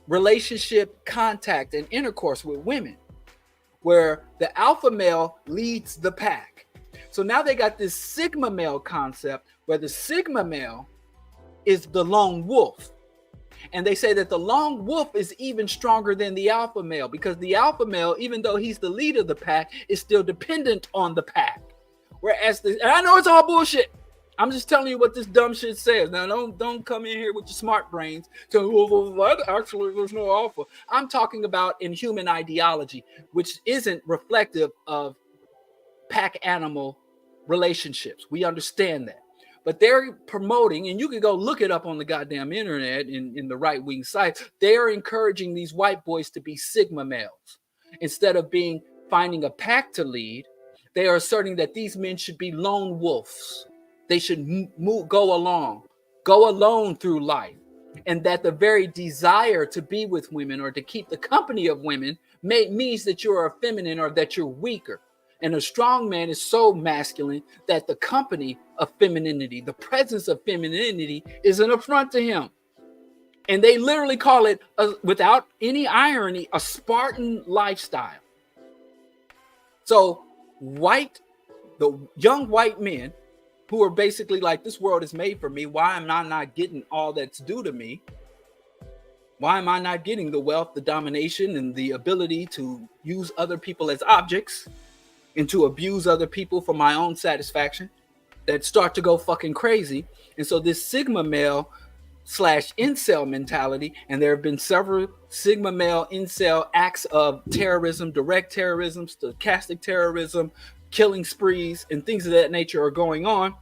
A: relationship, contact, and intercourse with women, where the alpha male leads the pack. So now they got this sigma male concept where the sigma male is the lone wolf. And they say that the lone wolf is even stronger than the alpha male, because the alpha male, even though he's the leader of the pack, is still dependent on the pack. Whereas and I know it's all bullshit. I'm just telling you what this dumb shit says. Now, don't come in here with your smart brains to, well, actually, there's no alpha. I'm talking about in human ideology, which isn't reflective of pack animal relationships. We understand that. But they're promoting, and you can go look it up on the goddamn internet in the right-wing sites, they're encouraging these white boys to be sigma males. Instead of finding a pack to lead, they are asserting that these men should be lone wolves. They should go alone through life. And that the very desire to be with women or to keep the company of women means that you're effeminate or that you're weaker. And a strong man is so masculine that the company of femininity, the presence of femininity, is an affront to him. And they literally call it, without any irony, a Spartan lifestyle. So the young white men who are basically like, this world is made for me. Why am I not getting all that's due to me? Why am I not getting the wealth, the domination, and the ability to use other people as objects and to abuse other people for my own satisfaction? That start to go fucking crazy. And so this sigma male / incel mentality, and there have been several sigma male incel acts of terrorism, direct terrorism, stochastic terrorism, killing sprees, and things of that nature are going on.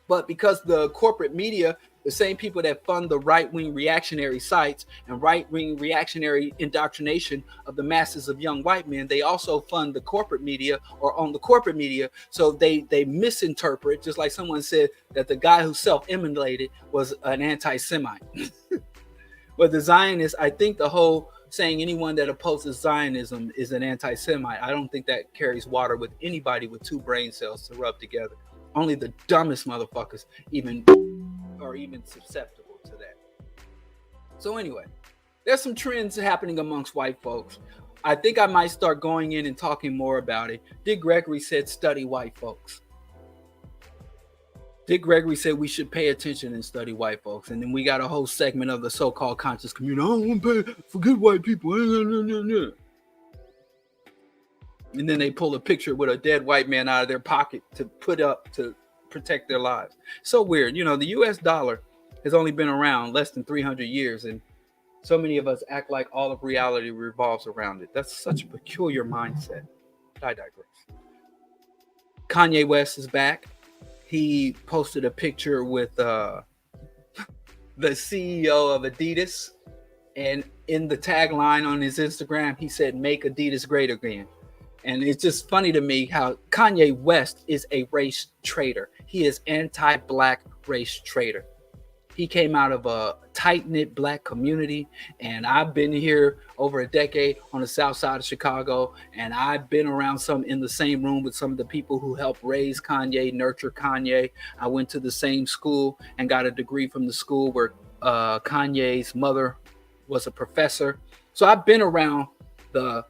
A: But because the corporate media, the same people that fund the right-wing reactionary sites and right-wing reactionary indoctrination of the masses of young white men, they also fund the corporate media or own the corporate media. So they misinterpret, just like someone said that the guy who self-immolated was an anti-Semite. But the Zionists, I think the whole saying anyone that opposes Zionism is an anti-Semite, I don't think that carries water with anybody with two brain cells to rub together. Only the dumbest motherfuckers are even susceptible to that. So anyway, there's some trends happening amongst white folks. I think I might start going in and talking more about it. Dick Gregory said, study white folks. Dick Gregory said we should pay attention and study white folks. And then we got a whole segment of the so-called conscious community. I don't want to pay for good white people. And then they pull a picture with a dead white man out of their pocket to put up to protect their lives. So weird. The US dollar has only been around less than 300 years. And so many of us act like all of reality revolves around it. That's such a peculiar mindset. I digress. Kanye West is back. He posted a picture with the CEO of Adidas. And in the tagline on his Instagram, he said, "Make Adidas great again." And it's just funny to me how Kanye West is a race traitor. He is anti-black race traitor. He came out of a tight-knit black community, and I've been here over a decade on the south side of Chicago, and I've been around some in the same room with some of the people who helped raise Kanye, nurture Kanye. I went to the same school and got a degree from the school where Kanye's mother was a professor. So I've been around the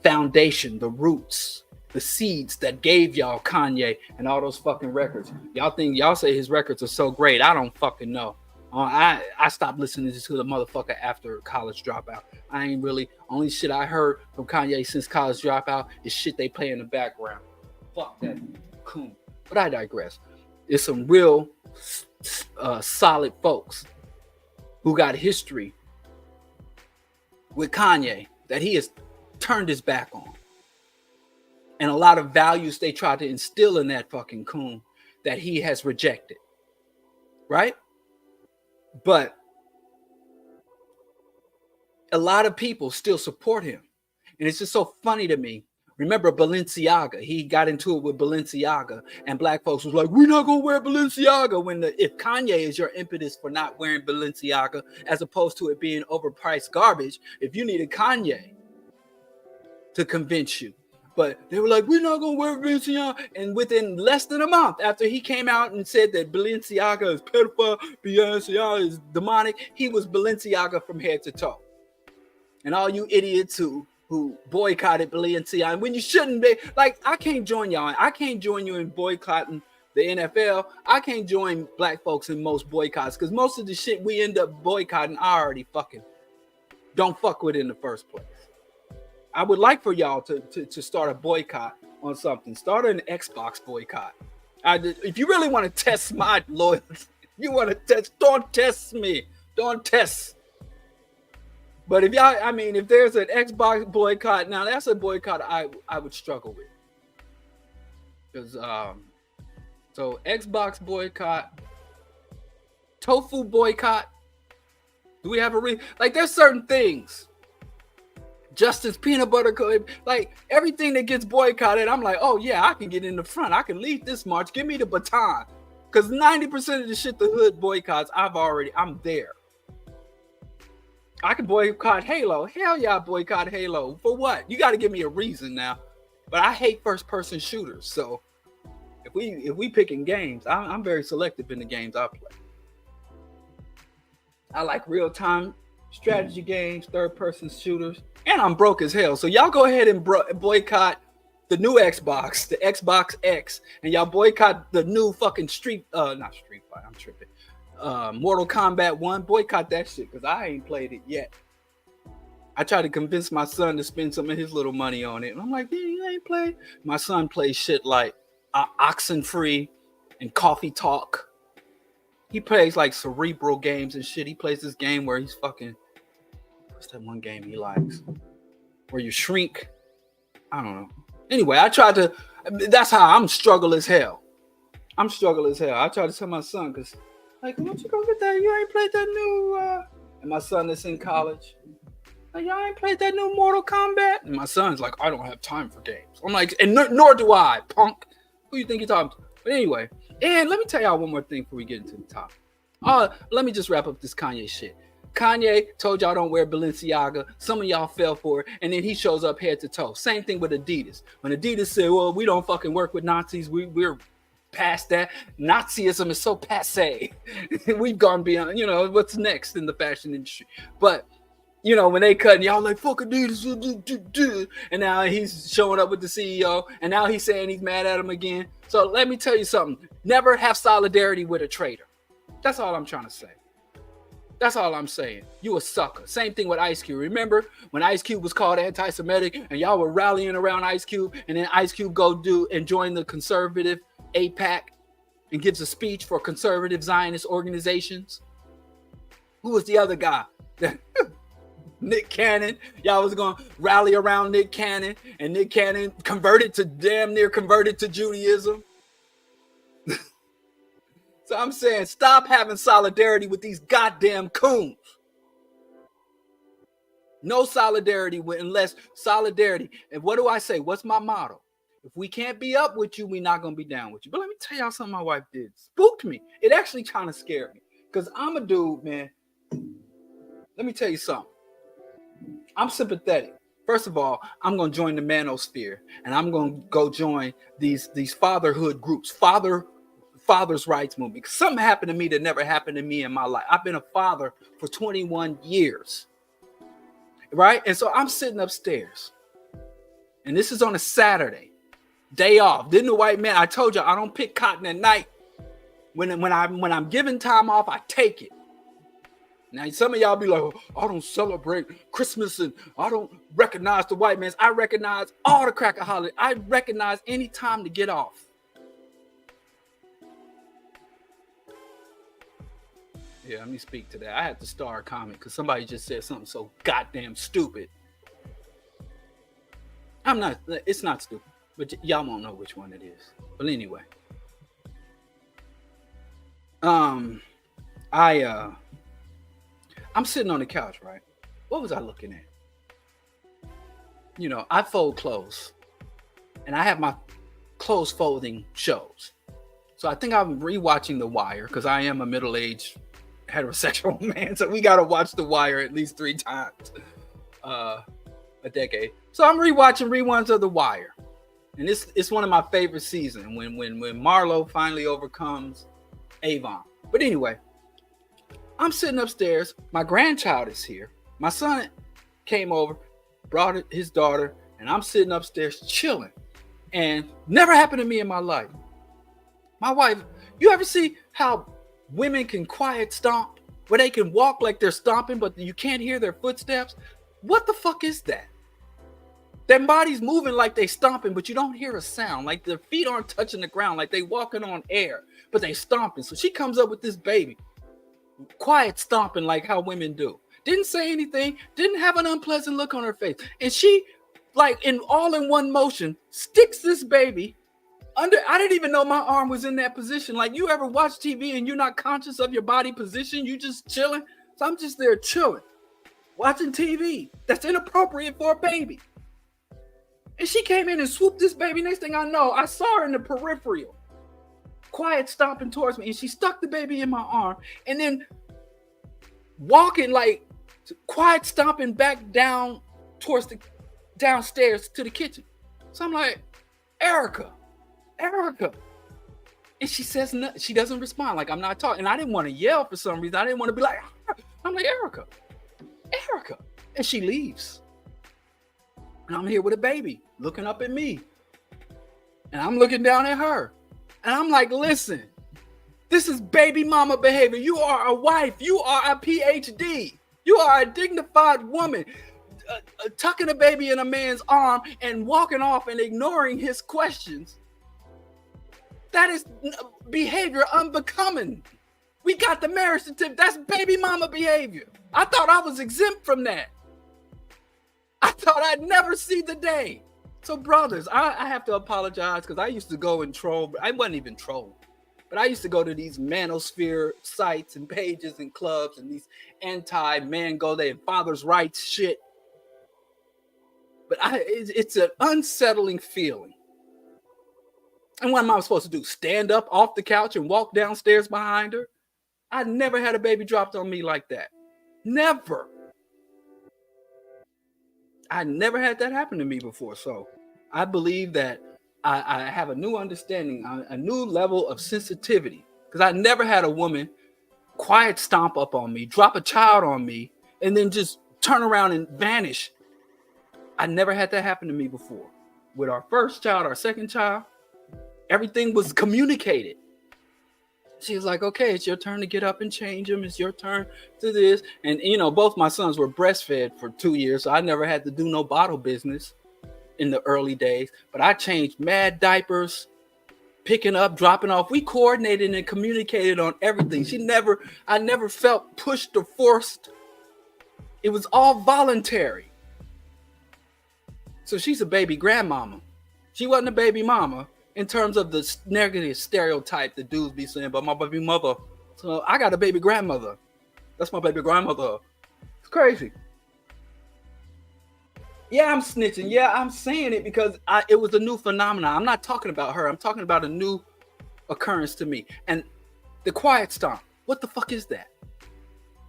A: foundation, the roots, the seeds that gave y'all Kanye and all those fucking records. Y'all say his records are so great. I don't fucking know. I stopped listening to the motherfucker after College Dropout. I ain't really, only shit I heard from Kanye since College Dropout is shit they play in the background. Fuck that coon. But I digress. There's some real solid folks who got history with Kanye that he has turned his back on. And a lot of values they tried to instill in that fucking coon that he has rejected. Right? But a lot of people still support him. And it's just so funny to me. Remember Balenciaga? He got into it with Balenciaga, and black folks was like, we're not going to wear Balenciaga. If Kanye is your impetus for not wearing Balenciaga, as opposed to it being overpriced garbage, if you needed Kanye to convince you. But they were like, we're not going to wear Balenciaga. And within less than a month after he came out and said that Balenciaga is pedophile, Balenciaga is demonic, he was Balenciaga from head to toe. And all you idiots who boycotted Balenciaga, and when you shouldn't be, like, I can't join y'all. I can't join you in boycotting the NFL. I can't join black folks in most boycotts because most of the shit we end up boycotting, I already fucking don't fuck with in the first place. I would like for y'all to start a boycott on something. Start an Xbox boycott. If you really want to test my loyalty, you want to test, don't test me. Don't test. But if y'all, I mean, if there's an Xbox boycott, now that's a boycott I would struggle with. Because, so Xbox boycott, tofu boycott. Do we have like there's certain things. Justin's peanut butter cup, like everything that gets boycotted, I'm like, oh yeah, I can get in the front. I can lead this march. Give me the baton. Because 90% of the shit the hood boycotts, I'm there. I can boycott Halo. Hell yeah, I boycott Halo. For what? You got to give me a reason now. But I hate first-person shooters. So if we picking games, I'm very selective in the games I play. I like real-time strategy games, third-person shooters, and I'm broke as hell. So y'all go ahead and boycott the new Xbox, the Xbox X, and y'all boycott the new fucking not Street Fighter, I'm tripping. Mortal Kombat 1, boycott that shit because I ain't played it yet. I tried to convince my son to spend some of his little money on it, and I'm like, you ain't played. My son plays shit like Oxenfree and Coffee Talk. He plays like cerebral games and shit. He plays this game where he's fucking, what's that one game he likes? Where you shrink. I don't know. Anyway, that's how I'm struggle as hell. I try to tell my son, because, like, why don't you go get that? You ain't played that new, and my son is in college. Like, y'all ain't played that new Mortal Kombat? And my son's like, I don't have time for games. I'm like, and nor do I, punk. Who you think you're talking to? But anyway, and let me tell y'all one more thing before we get into the top. Let me just wrap up this Kanye shit. Kanye told y'all don't wear Balenciaga. Some of y'all fell for it, and then he shows up head to toe. Same thing with Adidas. When Adidas said, well, we don't fucking work with Nazis, we're past that. Nazism is so passe. We've gone beyond, what's next in the fashion industry. But, when they cut, and y'all like, fuck Adidas, and now he's showing up with the CEO, and now he's saying he's mad at him again. So let me tell you something. Never have solidarity with a traitor. That's all I'm trying to say. That's all I'm saying. You a sucker. Same thing with Ice Cube. Remember when Ice Cube was called anti-Semitic and y'all were rallying around Ice Cube, and then Ice Cube go do and join the conservative AIPAC and gives a speech for conservative Zionist organizations? Who was the other guy? Nick Cannon. Y'all was going to rally around Nick Cannon, and Nick Cannon damn near converted to Judaism. So I'm saying, stop having solidarity with these goddamn coons. No solidarity unless solidarity. And what do I say? What's my motto? If we can't be up with you, we're not going to be down with you. But let me tell y'all something my wife did. Spooked me. It actually kind of scared me. Because I'm a dude, man. Let me tell you something. I'm sympathetic. First of all, I'm going to join the manosphere, and I'm going to go join these fatherhood groups, father's rights movement. Because something happened to me that never happened to me in my life. I've been a father for 21 years, right? And so I'm sitting upstairs, and this is on a Saturday, day off. Didn't the white man? I told you I don't pick cotton at night. When I'm given time off, I take it. Now, some of y'all be like, oh, I don't celebrate Christmas and I don't recognize the white man's. I recognize all the cracker holidays. I recognize any time to get off. Yeah, let me speak to that. I had to start a comment because somebody just said something so goddamn stupid. It's not stupid, but y'all won't know which one it is. But anyway. I'm sitting on the couch, right? What was I looking at? You know, I fold clothes, and I have my clothes folding shows. So I think I'm rewatching The Wire because I am a middle-aged heterosexual man. So we got to watch The Wire at least 3 times a decade. So I'm rewatching reruns of The Wire, and it's one of my favorite seasons when Marlo finally overcomes Avon. But anyway. I'm sitting upstairs. My grandchild is here. My son came over, brought his daughter, and I'm sitting upstairs chilling. And never happened to me in my life. My wife, you ever see how women can quiet stomp? Where they can walk like they're stomping, but you can't hear their footsteps? What the fuck is that? Their body's moving like they stomping, but you don't hear a sound. Like their feet aren't touching the ground, like they walking on air, but they stomping. So she comes up with this baby. Quiet stomping like how women do. Didn't say anything, didn't have an unpleasant look on her face. And she, like in one motion, sticks this baby under. I didn't even know my arm was in that position. Like, you ever watch TV and you're not conscious of your body position? You just chilling. So I'm just there chilling, watching TV. That's inappropriate for a baby. And she came in and swooped this baby. Next thing I know, I saw her in the peripheral. Quiet stomping towards me, and she stuck the baby in my arm and then walking like quiet stomping back down towards the downstairs to the kitchen. So I'm like, Erica. And she says nothing. She doesn't respond. Like, I'm not talking. And I didn't want to yell for some reason. I didn't want to be like, I'm like, Erica. And she leaves. And I'm here with a baby looking up at me. And I'm looking down at her. And I'm like, listen, this is baby mama behavior. You are a wife. You are a PhD. You are a dignified woman. Tucking a baby in a man's arm and walking off and ignoring his questions. That is behavior unbecoming. We got the marriage certificate. That's baby mama behavior. I thought I was exempt from that. I thought I'd never see the day. So brothers, I have to apologize because I used to go and troll. I wasn't even trolling, but I used to go to these manosphere sites and pages and clubs and these anti-man go there and father's rights shit. But it's an unsettling feeling. And what am I supposed to do? Stand up off the couch and walk downstairs behind her? I never had a baby dropped on me like that. Never. I never had that happen to me before. So I believe that I have a new understanding, a new level of sensitivity, because I never had a woman quiet stomp up on me, drop a child on me, and then just turn around and vanish. I never had that happen to me before. With our first child, our second child, everything was communicated. She was like, okay, it's your turn to get up and change him. It's your turn to this. And, you know, both my sons were breastfed for 2 years, so I never had to do no bottle business in the early days. But I changed mad diapers, picking up, dropping off. We coordinated and communicated on everything. I never felt pushed or forced. It was all voluntary. So she's a baby grandmama. She wasn't a baby mama. In terms of the negative stereotype the dudes be saying about my baby mother. So I got a baby grandmother. That's my baby grandmother. It's crazy. Yeah, I'm snitching. Yeah, I'm saying it because it was a new phenomenon. I'm not talking about her. I'm talking about a new occurrence to me. And the quiet stomp. What the fuck is that?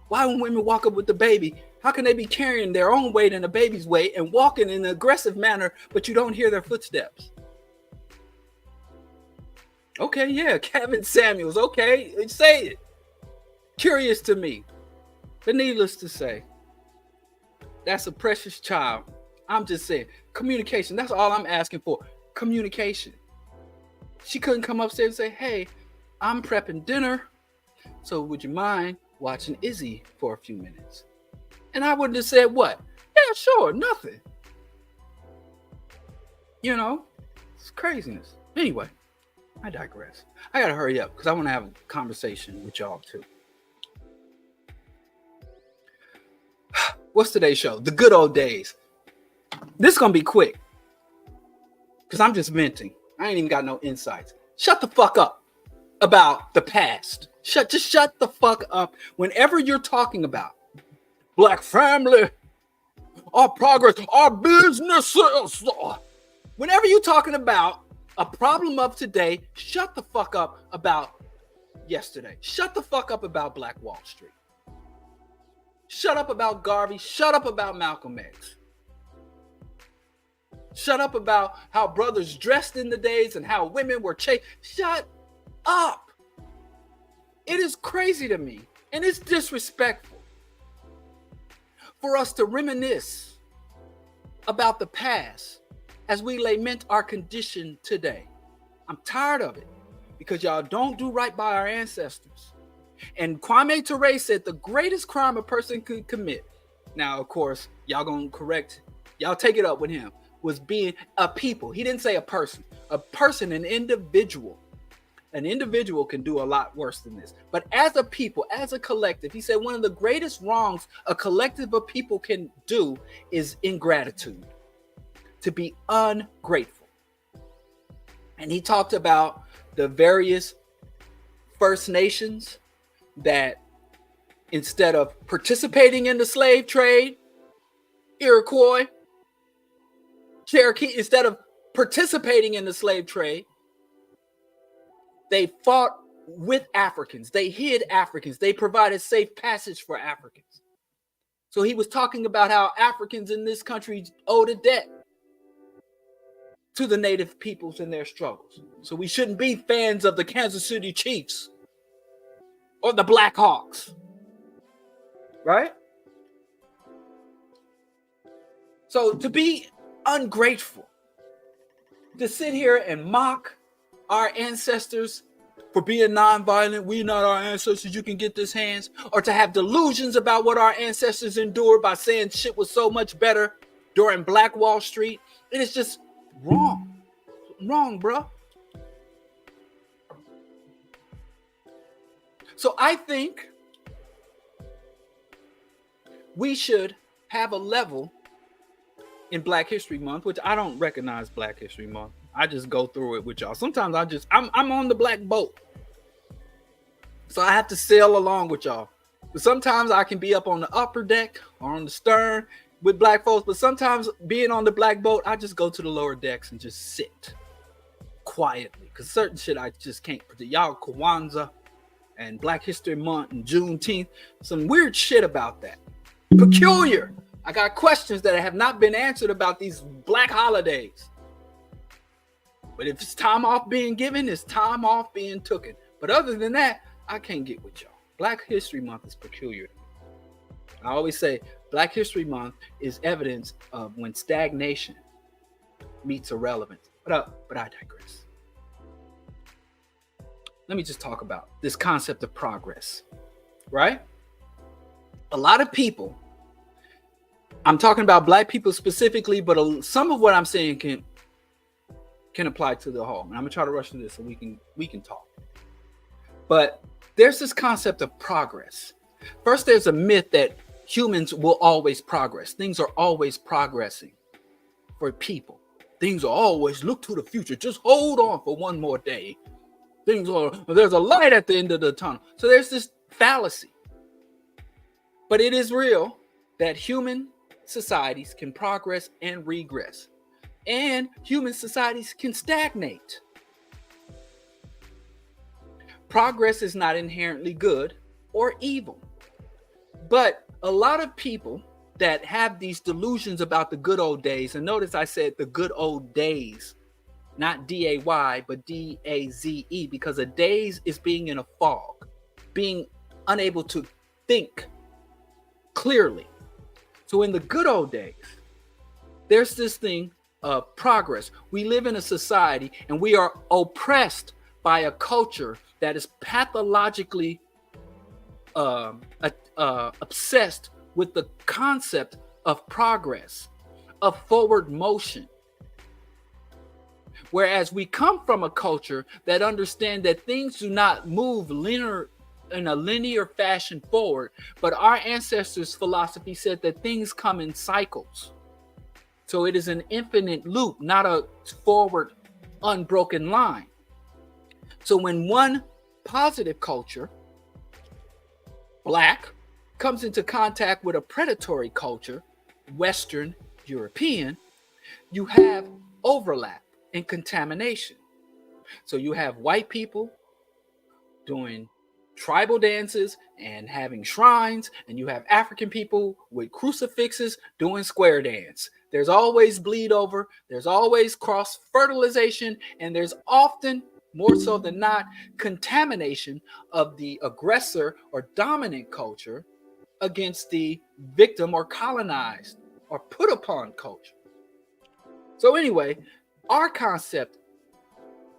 A: Why when women walk up with the baby, how can they be carrying their own weight and the baby's weight and walking in an aggressive manner, but you don't hear their footsteps? Okay, yeah, Kevin Samuels. Okay, say it. Curious to me. But needless to say, that's a precious child. I'm just saying, communication. That's all I'm asking for. Communication. She couldn't come upstairs and say, hey, I'm prepping dinner, so would you mind watching Izzy for a few minutes? And I wouldn't have said what? Yeah, sure, nothing. You know, it's craziness. Anyway, I digress. I gotta hurry up because I want to have a conversation with y'all too. What's today's show? The Good Old Daze. This is gonna be quick because I'm just venting. I ain't even got no insights. Shut the fuck up about the past. Just shut the fuck up whenever you're talking about Black family, our progress, our businesses. Whenever you're talking about a problem of today, shut the fuck up about yesterday. Shut the fuck up about Black Wall Street. Shut up about Garvey. Shut up about Malcolm X. Shut up about how brothers dressed in the days and how women were chased. Shut up. It is crazy to me, and it's disrespectful for us to reminisce about the past as we lament our condition today. I'm tired of it because y'all don't do right by our ancestors. And Kwame Ture said the greatest crime a person could commit, now, of course, y'all gonna correct, y'all take it up with him, was being a people. He didn't say a person. A person, an individual. An individual can do a lot worse than this. But as a people, as a collective, he said one of the greatest wrongs a collective of people can do is ingratitude. To be ungrateful. And he talked about the various First Nations that instead of participating in the slave trade, Iroquois, Cherokee, instead of participating in the slave trade, they fought with Africans. They hid Africans. They provided safe passage for Africans. So he was talking about how Africans in this country owed a debt to the native peoples in their struggles. So we shouldn't be fans of the Kansas City Chiefs or the Blackhawks. Right? So to be ungrateful, to sit here and mock our ancestors for being nonviolent, we not our ancestors, you can get this hands, or to have delusions about what our ancestors endured by saying shit was so much better during Black Wall Street, it is just wrong. Wrong, bro. So I think we should have a level in Black History Month, which I don't recognize Black History Month. I just go through it with y'all. Sometimes I'm on the black boat. So I have to sail along with y'all. But sometimes I can be up on the upper deck or on the stern with black folks. But sometimes being on the black boat, I just go to the lower decks and just sit quietly. Because certain shit I just can't predict. Y'all Kwanzaa and Black History Month and Juneteenth. Some weird shit about that. Peculiar. I got questions that have not been answered about these black holidays. But if it's time off being given, it's time off being taken. But other than that, I can't get with y'all. Black History Month is peculiar. I always say Black History Month is evidence of when stagnation meets irrelevance. But I digress. Let me just talk about this concept of progress, right? A lot of people, I'm talking about black people specifically, but some of what I'm saying can apply to the whole. And I'm gonna try to rush through this so we can talk. But there's this concept of progress. First, there's a myth that humans will always progress. Things are always progressing for people. Things are always look to the future. Just hold on for one more day. There's a light at the end of the tunnel. So there's this fallacy. But it is real that human societies can progress and regress. And human societies can stagnate. Progress is not inherently good, or evil. But a lot of people that have these delusions about the good old days, and notice I said the good old days, not D-A-Y, but D-A-Z-E, because a daze is being in a fog, being unable to think clearly. So in the good old days, there's this thing of progress. We live in a society and we are oppressed by a culture that is pathologically obsessed with the concept of progress, of forward motion. Whereas we come from a culture that understands that things do not move in a linear fashion forward, but our ancestors' philosophy said that things come in cycles. So it is an infinite loop, not a forward, unbroken line. So when one positive culture, Black, comes into contact with a predatory culture, Western European, you have overlap and contamination. So you have white people doing tribal dances and having shrines, and you have African people with crucifixes doing square dance. There's always bleed over, there's always cross fertilization, and there's often, more so than not, contamination of the aggressor or dominant culture against the victim or colonized or put upon culture. So anyway, our concept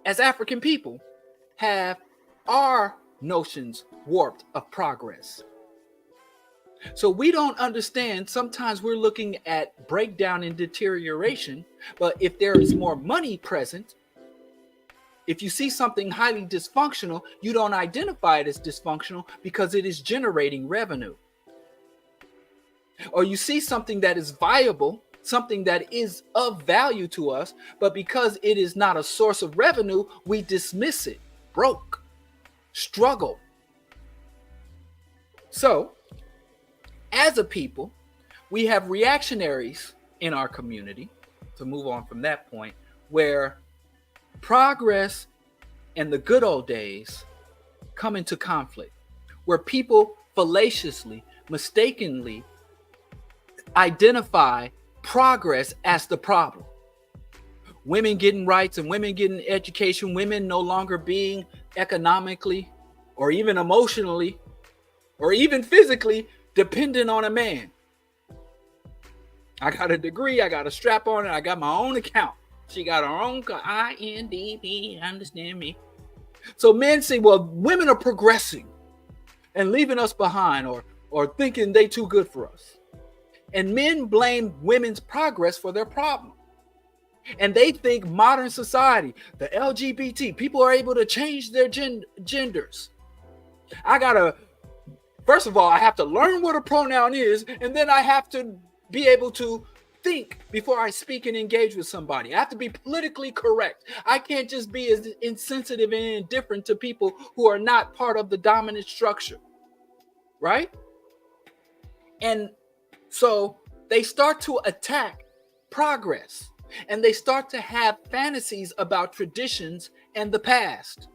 A: as African people have our notions warped of progress. So we don't understand. Sometimes we're looking at breakdown and deterioration, but if there is more money present, if you see something highly dysfunctional, you don't identify it as dysfunctional because it is generating revenue. Or you see something that is viable, something that is of value to us, but because it is not a source of revenue, we dismiss it. Broke. Struggle. So, as a people, we have reactionaries in our community, to move on from that point, where progress and the good old days come into conflict, where people fallaciously, mistakenly identify progress as the problem. Women getting rights and women getting education, women no longer being economically or even emotionally or even physically dependent on a man. I got a degree, I got a strap on it, I got my own account. She got her own INDP, understand me. So men say, well, women are progressing and leaving us behind or thinking they too good for us. And men blame women's progress for their problem. And they think modern society, the LGBT, people are able to change their genders. First of all, I have to learn what a pronoun is, and then I have to be able to think before I speak and engage with somebody. I have to be politically correct. I can't just be as insensitive and indifferent to people who are not part of the dominant structure, right? And so they start to attack progress, and they start to have fantasies about traditions and the past.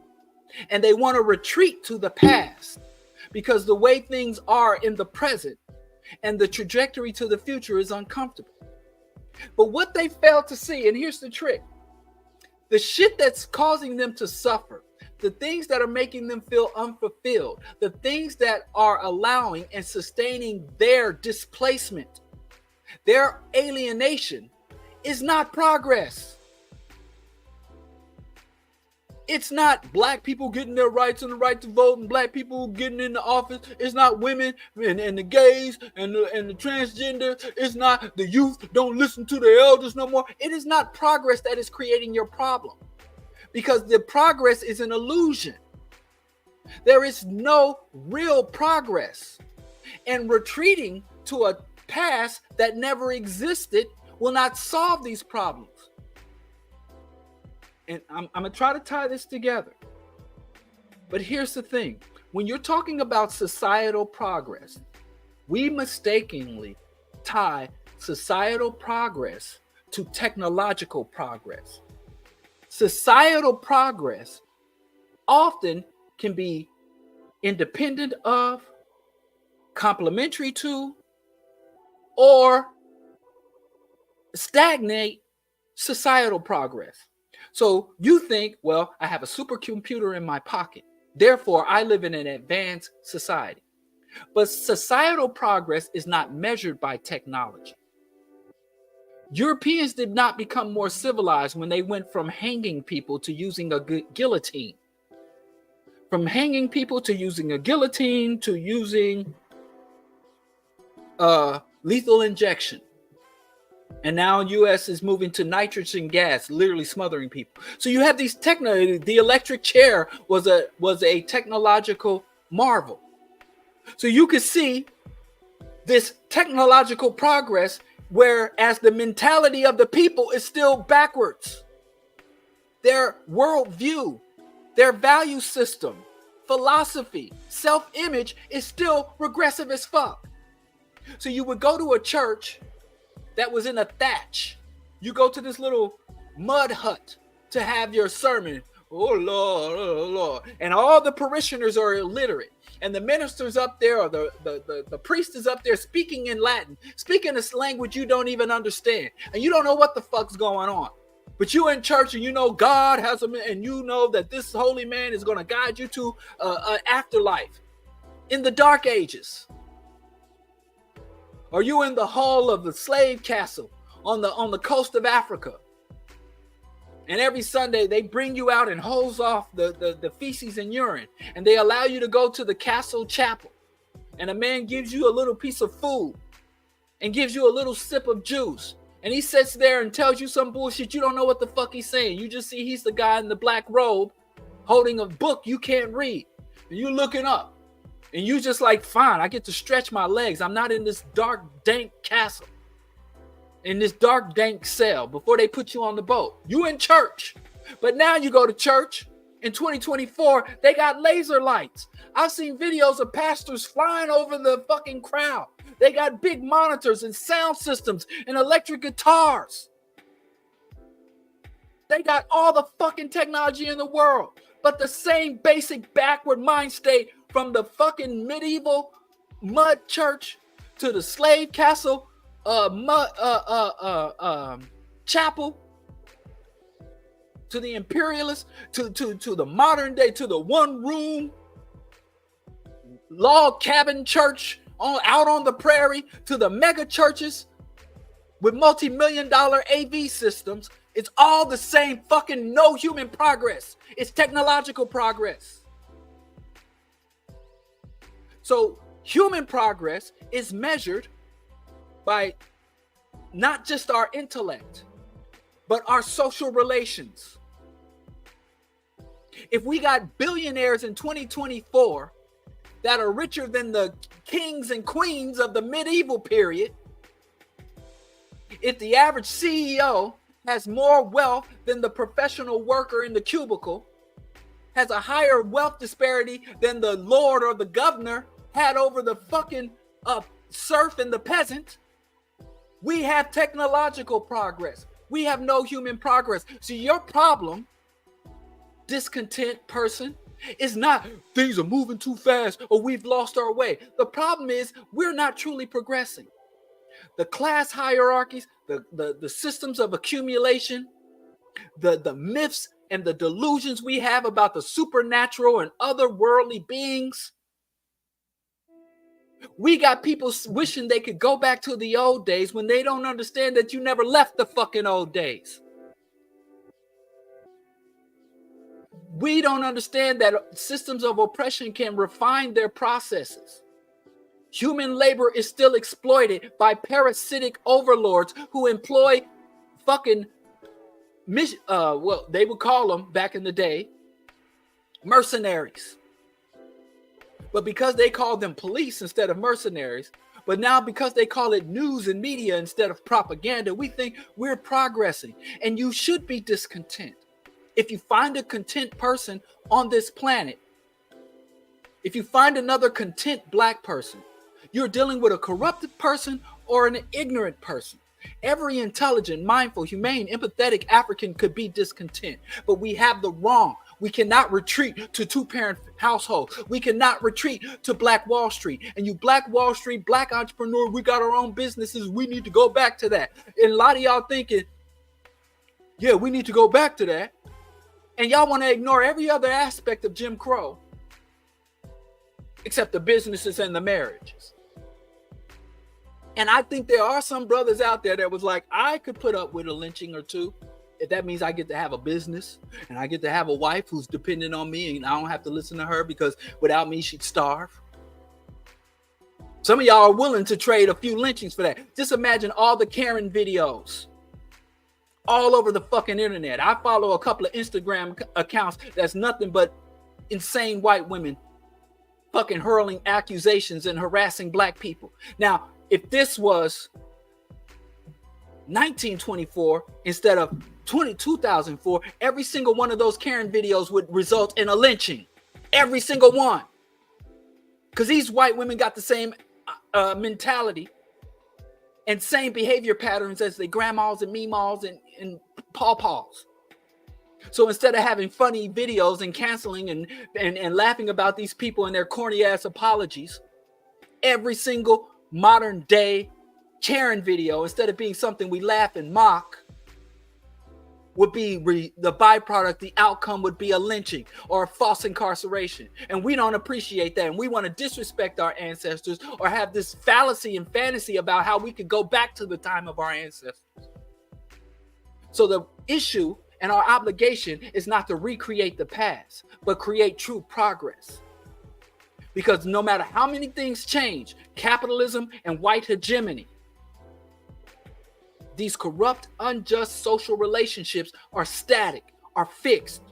A: And they want to retreat to the past because the way things are in the present and the trajectory to the future is uncomfortable. But what they fail to see, and here's the trick, the shit that's causing them to suffer, the things that are making them feel unfulfilled, the things that are allowing and sustaining their displacement, their alienation, is not progress. It's not black people getting their rights and the right to vote and black people getting in the office. It's not women and the gays and the transgender. It's not the youth don't listen to their elders no more. It is not progress that is creating your problem, because the progress is an illusion. There is no real progress. And retreating to a past that never existed will not solve these problems. And I'm going to try to tie this together. But here's the thing. When you're talking about societal progress, we mistakenly tie societal progress to technological progress. Societal progress often can be independent of complementary to, or stagnate societal progress. So you think, well, I have a supercomputer in my pocket, therefore I live in an advanced society. But societal progress is not measured by technology. Europeans did not become more civilized when they went from hanging people to using a guillotine. From hanging people to using a guillotine to using lethal injection. And now US is moving to nitrogen gas, literally smothering people. So you have these the electric chair was a technological marvel. So you could see this technological progress, whereas the mentality of the people is still backwards. Their worldview, their value system, philosophy, self-image is still regressive as fuck. So you would go to a church that was in a thatch. You go to this little mud hut to have your sermon. Oh Lord, oh Lord. And all the parishioners are illiterate. And the minister's up there, or the priest is up there speaking in Latin, speaking this language you don't even understand. And you don't know what the fuck's going on. But you in church and you know God has a, and you know that this holy man is going to guide you to an afterlife in the dark ages. Or you in the hall of the slave castle on the coast of Africa. And every Sunday they bring you out and hose off the feces and urine. And they allow you to go to the castle chapel. And a man gives you a little piece of food and gives you a little sip of juice. And he sits there and tells you some bullshit. You don't know what the fuck he's saying. You just see he's the guy in the black robe holding a book you can't read. And you're looking up. And you just like, fine, I get to stretch my legs. I'm not in this dark, dank castle. In this dark, dank cell before they put you on the boat. You in church. But now you go to church in 2024, they got laser lights. I've seen videos of pastors flying over the fucking crowd. They got big monitors and sound systems and electric guitars. They got all the fucking technology in the world. But the same basic backward mind state from the fucking medieval mud church to the slave castle chapel, to the imperialists, to the modern day, to the one room log cabin church out on the prairie, to the mega churches with multi-million-dollar AV systems. It's all the same fucking no human progress. It's technological progress. So human progress is measured by not just our intellect, but our social relations. If we got billionaires in 2024 that are richer than the kings and queens of the medieval period, if the average CEO has more wealth than the professional worker in the cubicle, has a higher wealth disparity than the lord or the governor had over the fucking serf and the peasant, we have technological progress. We have no human progress. So your problem, discontent person, is not things are moving too fast or we've lost our way. The problem is we're not truly progressing. The class hierarchies, the systems of accumulation, the myths and the delusions we have about the supernatural and otherworldly beings. We got people wishing they could go back to the old days when they don't understand that you never left the fucking old days. We don't understand that systems of oppression can refine their processes. Human labor is still exploited by parasitic overlords who employ fucking, they would call them back in the day, mercenaries. But because they called them police instead of mercenaries, but now because they call it news and media instead of propaganda, we think we're progressing. And you should be discontent. If you find a content person on this planet, if you find another content black person, you're dealing with a corrupted person or an ignorant person. Every intelligent, mindful, humane, empathetic African could be discontent, but we have the wrong. We cannot retreat to two-parent households. We cannot retreat to Black Wall Street. And you Black Wall Street, Black entrepreneur, we got our own businesses. We need to go back to that. And a lot of y'all thinking, yeah, we need to go back to that. And y'all want to ignore every other aspect of Jim Crow except the businesses and the marriages. And I think there are some brothers out there that was like, I could put up with a lynching or two if that means I get to have a business and I get to have a wife who's dependent on me and I don't have to listen to her because without me, she'd starve. Some of y'all are willing to trade a few lynchings for that. Just imagine all the Karen videos all over the fucking internet. I follow a couple of Instagram accounts that's nothing but insane white women fucking hurling accusations and harassing black people. Now, if this was 1924 instead of 2004, every single one of those Karen videos would result in a lynching. Every single one. Because these white women got the same mentality and same behavior patterns as their grandmas and meemaws and pawpaws. So instead of having funny videos and canceling and laughing about these people and their corny ass apologies, every single modern day Karen video, instead of being something we laugh and mock, would be the byproduct, the outcome would be a lynching or a false incarceration. And we don't appreciate that. And we want to disrespect our ancestors or have this fallacy and fantasy about how we could go back to the time of our ancestors. So the issue and our obligation is not to recreate the past, but create true progress. Because no matter how many things change, capitalism and white hegemony, these corrupt, unjust social relationships are static, are fixed.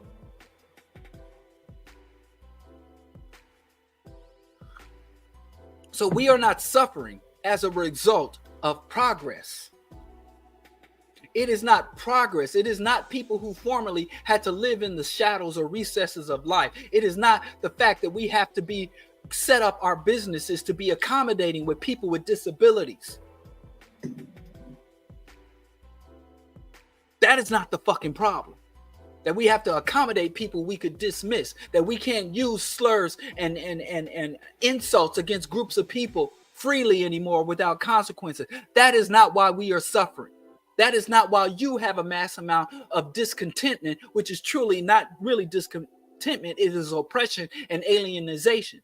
A: So we are not suffering as a result of progress. It is not progress. It is not people who formerly had to live in the shadows or recesses of life. It is not the fact that we have to be set up our businesses to be accommodating with people with disabilities. That is not the fucking problem. That we have to accommodate people we could dismiss. That we can't use slurs and insults against groups of people freely anymore without consequences. That is not why we are suffering. That is not why you have a mass amount of discontentment, which is truly not really discontentment. It is oppression and alienization.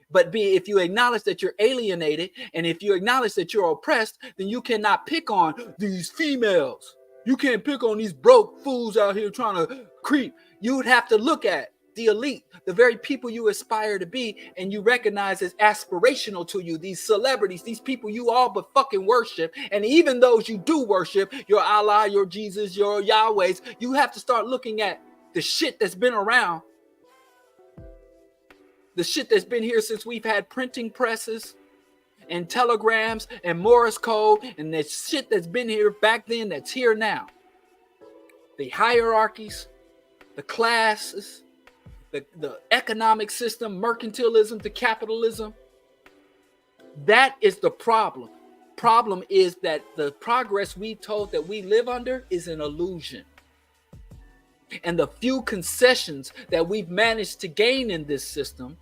A: But if you acknowledge that you're alienated and if you acknowledge that you're oppressed, then you cannot pick on these females. You can't pick on these broke fools out here trying to creep. You would have to look at the elite, the very people you aspire to be, and you recognize as aspirational to you, these celebrities, these people you all but fucking worship. And even those you do worship, your Allah, your Jesus, your Yahwehs, you have to start looking at the shit that's been around. The shit that's been here since we've had printing presses and telegrams and Morse code, and that shit that's been here back then that's here now. The hierarchies, the classes, the economic system, mercantilism to capitalism. That is the problem. Problem is that the progress we told that we live under is an illusion. And the few concessions that we've managed to gain in this system,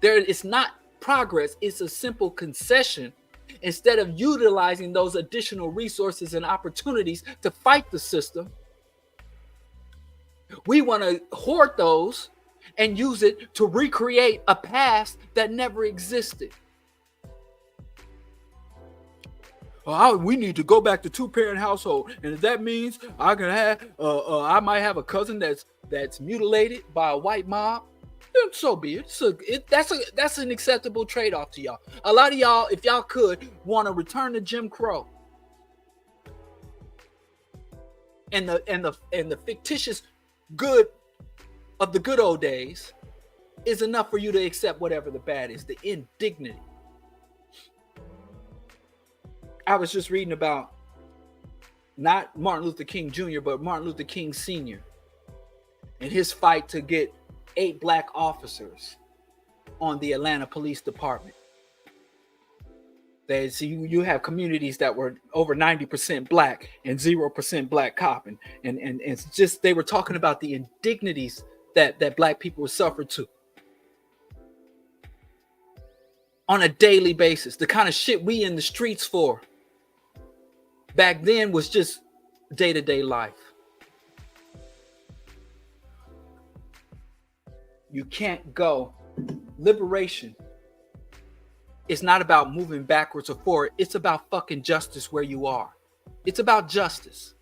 A: it's not progress, it's a simple concession. Instead of utilizing those additional resources and opportunities to fight the system, we want to hoard those and use it to recreate a past that never existed. We need to go back to two-parent household, and if that means I might have a cousin that's mutilated by a white mob, then so be it. That's an acceptable trade-off to y'all. A lot of y'all, if y'all could, want to return to Jim Crow and the fictitious good of the good old days is enough for you to accept whatever the bad is, the indignity. I was just reading about not Martin Luther King Jr., but Martin Luther King Sr. and his fight to get 8 black officers on the Atlanta Police Department. So you have communities that were over 90% black and 0% black cop, and it's just they were talking about the indignities that black people were suffered to on a daily basis. The kind of shit we in the streets for back then was just day-to-day life. You can't go. Liberation is not about moving backwards or forward. It's about fucking justice where you are. It's about justice.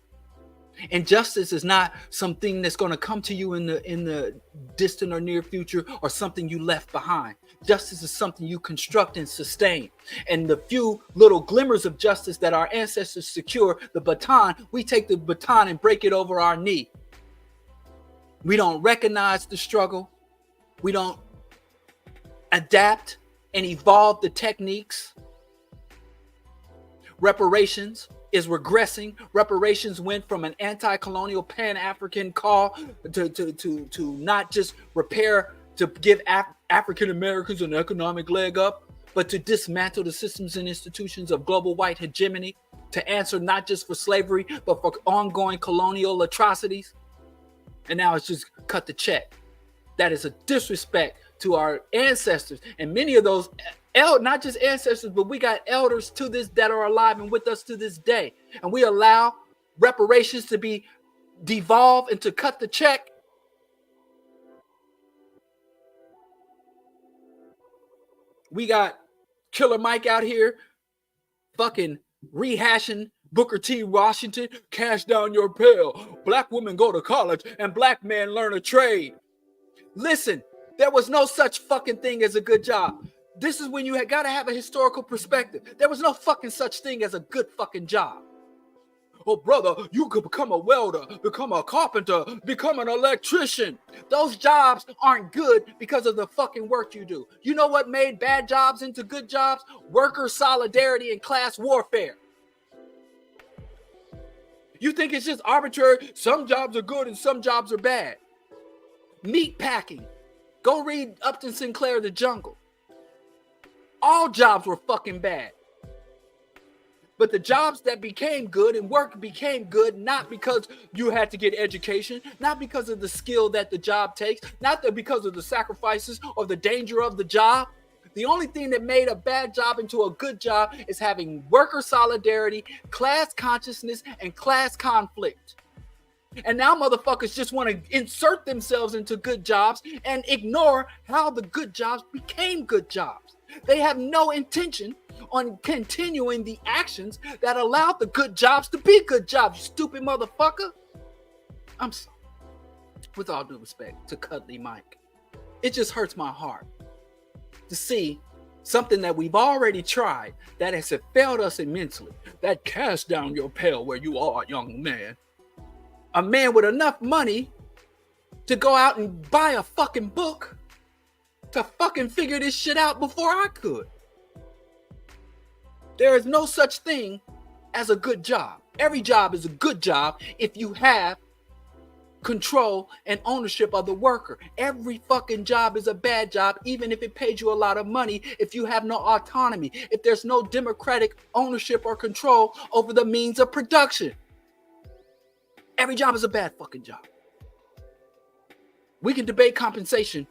A: And justice is not something that's going to come to you in the distant or near future, or something you left behind. Justice is something you construct and sustain. And the few little glimmers of justice that our ancestors secure, the baton, we take the baton and break it over our knee. We don't recognize the struggle. We don't adapt and evolve the techniques. Reparations is regressing. Reparations went from an anti-colonial pan-African call to not just repair, to give African Americans an economic leg up, but to dismantle the systems and institutions of global white hegemony, to answer not just for slavery, but for ongoing colonial atrocities. And now it's just cut the check. That is a disrespect to our ancestors. And many of those, not just ancestors, but we got elders to this that are alive and with us to this day. And we allow reparations to be devolved and to cut the check. We got Killer Mike out here fucking rehashing Booker T. Washington, cash down your pail. Black women go to college and black men learn a trade. Listen, there was no such fucking thing as a good job. This is when you got to have a historical perspective. There was no fucking such thing as a good fucking job. Oh, brother, you could become a welder, become a carpenter, become an electrician. Those jobs aren't good because of the fucking work you do. You know what made bad jobs into good jobs? Worker solidarity and class warfare. You think it's just arbitrary? Some jobs are good and some jobs are bad. Meat packing. Go read Upton Sinclair, The Jungle. All jobs were fucking bad. But the jobs that became good and work became good, not because you had to get education, not because of the skill that the job takes, not because of the sacrifices or the danger of the job. The only thing that made a bad job into a good job is having worker solidarity, class consciousness, and class conflict. And now motherfuckers just want to insert themselves into good jobs and ignore how the good jobs became good jobs. They have no intention on continuing the actions that allowed the good jobs to be good jobs, you stupid motherfucker. I'm sorry. With all due respect to Cuddly Mike, it just hurts my heart to see something that we've already tried that has failed us immensely. That cast down your pail where you are, young man. A man with enough money to go out and buy a fucking book to fucking figure this shit out before I could. There is no such thing as a good job. Every job is a good job if you have control and ownership of the worker. Every fucking job is a bad job, even if it pays you a lot of money, if you have no autonomy, if there's no democratic ownership or control over the means of production. Every job is a bad fucking job. We can debate compensation,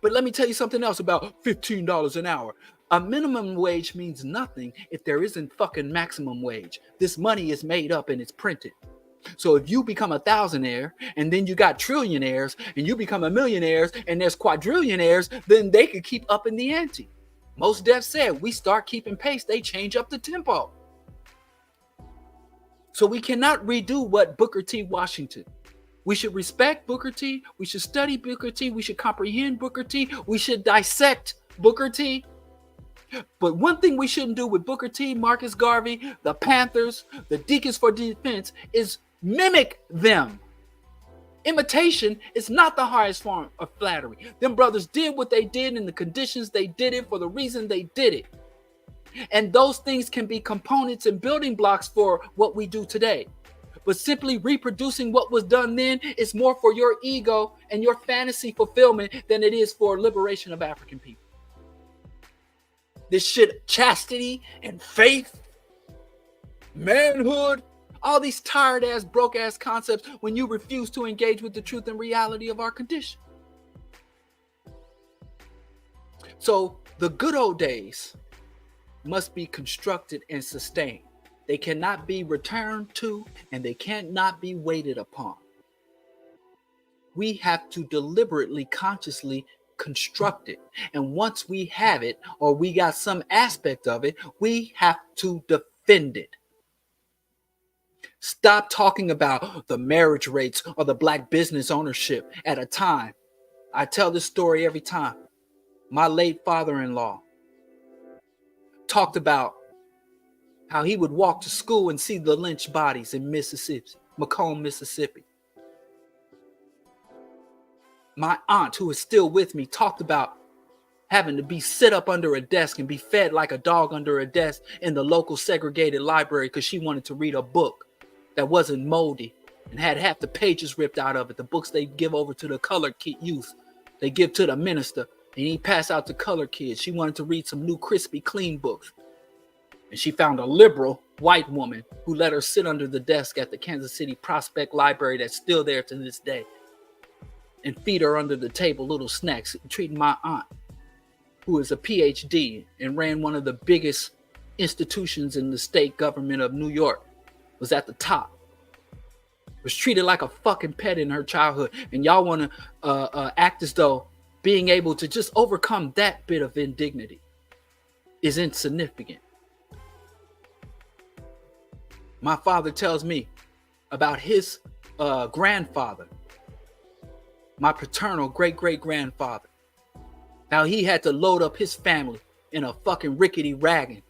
A: but let me tell you something else about $15 an hour. A minimum wage means nothing if there isn't fucking maximum wage. This money is made up and it's printed. So if you become a thousandaire and then you got trillionaires and you become a millionaire and there's quadrillionaires, then they could keep up in the ante. Most Def said we start keeping pace, they change up the tempo. So we cannot redo what Booker T. Washington. We should respect Booker T. We should study Booker T. We should comprehend Booker T. We should dissect Booker T. But one thing we shouldn't do with Booker T, Marcus Garvey, the Panthers, the Deacons for Defense is mimic them. Imitation is not the highest form of flattery. Them brothers did what they did in the conditions they did it for the reason they did it. And those things can be components and building blocks for what we do today. But simply reproducing what was done then is more for your ego and your fantasy fulfillment than it is for liberation of African people. This shit, chastity and faith, manhood, all these tired ass, broke ass concepts when you refuse to engage with the truth and reality of our condition. So the good old days must be constructed and sustained. They cannot be returned to, and they cannot be waited upon. We have to deliberately, consciously construct it. And once we have it, or we got some aspect of it, we have to defend it. Stop talking about the marriage rates or the black business ownership at a time. I tell this story every time. My late father-in-law talked about how he would walk to school and see the lynch bodies in Mississippi, Macomb, Mississippi. My aunt, who is still with me, talked about having to be sit up under a desk and be fed like a dog under a desk in the local segregated library because she wanted to read a book that wasn't moldy and had half the pages ripped out of it. The books they give over to the colored youth, they give to the minister, and he pass out to colored kids. She wanted to read some new crispy clean books. And she found a liberal white woman who let her sit under the desk at the Kansas City Prospect Library that's still there to this day and feed her under the table little snacks, treating my aunt, who is a PhD and ran one of the biggest institutions in the state government of New York, was at the top, was treated like a fucking pet in her childhood. And y'all want to act as though being able to just overcome that bit of indignity is insignificant. My father tells me about his grandfather, my paternal great-great-grandfather, how he had to load up his family in a fucking rickety wagon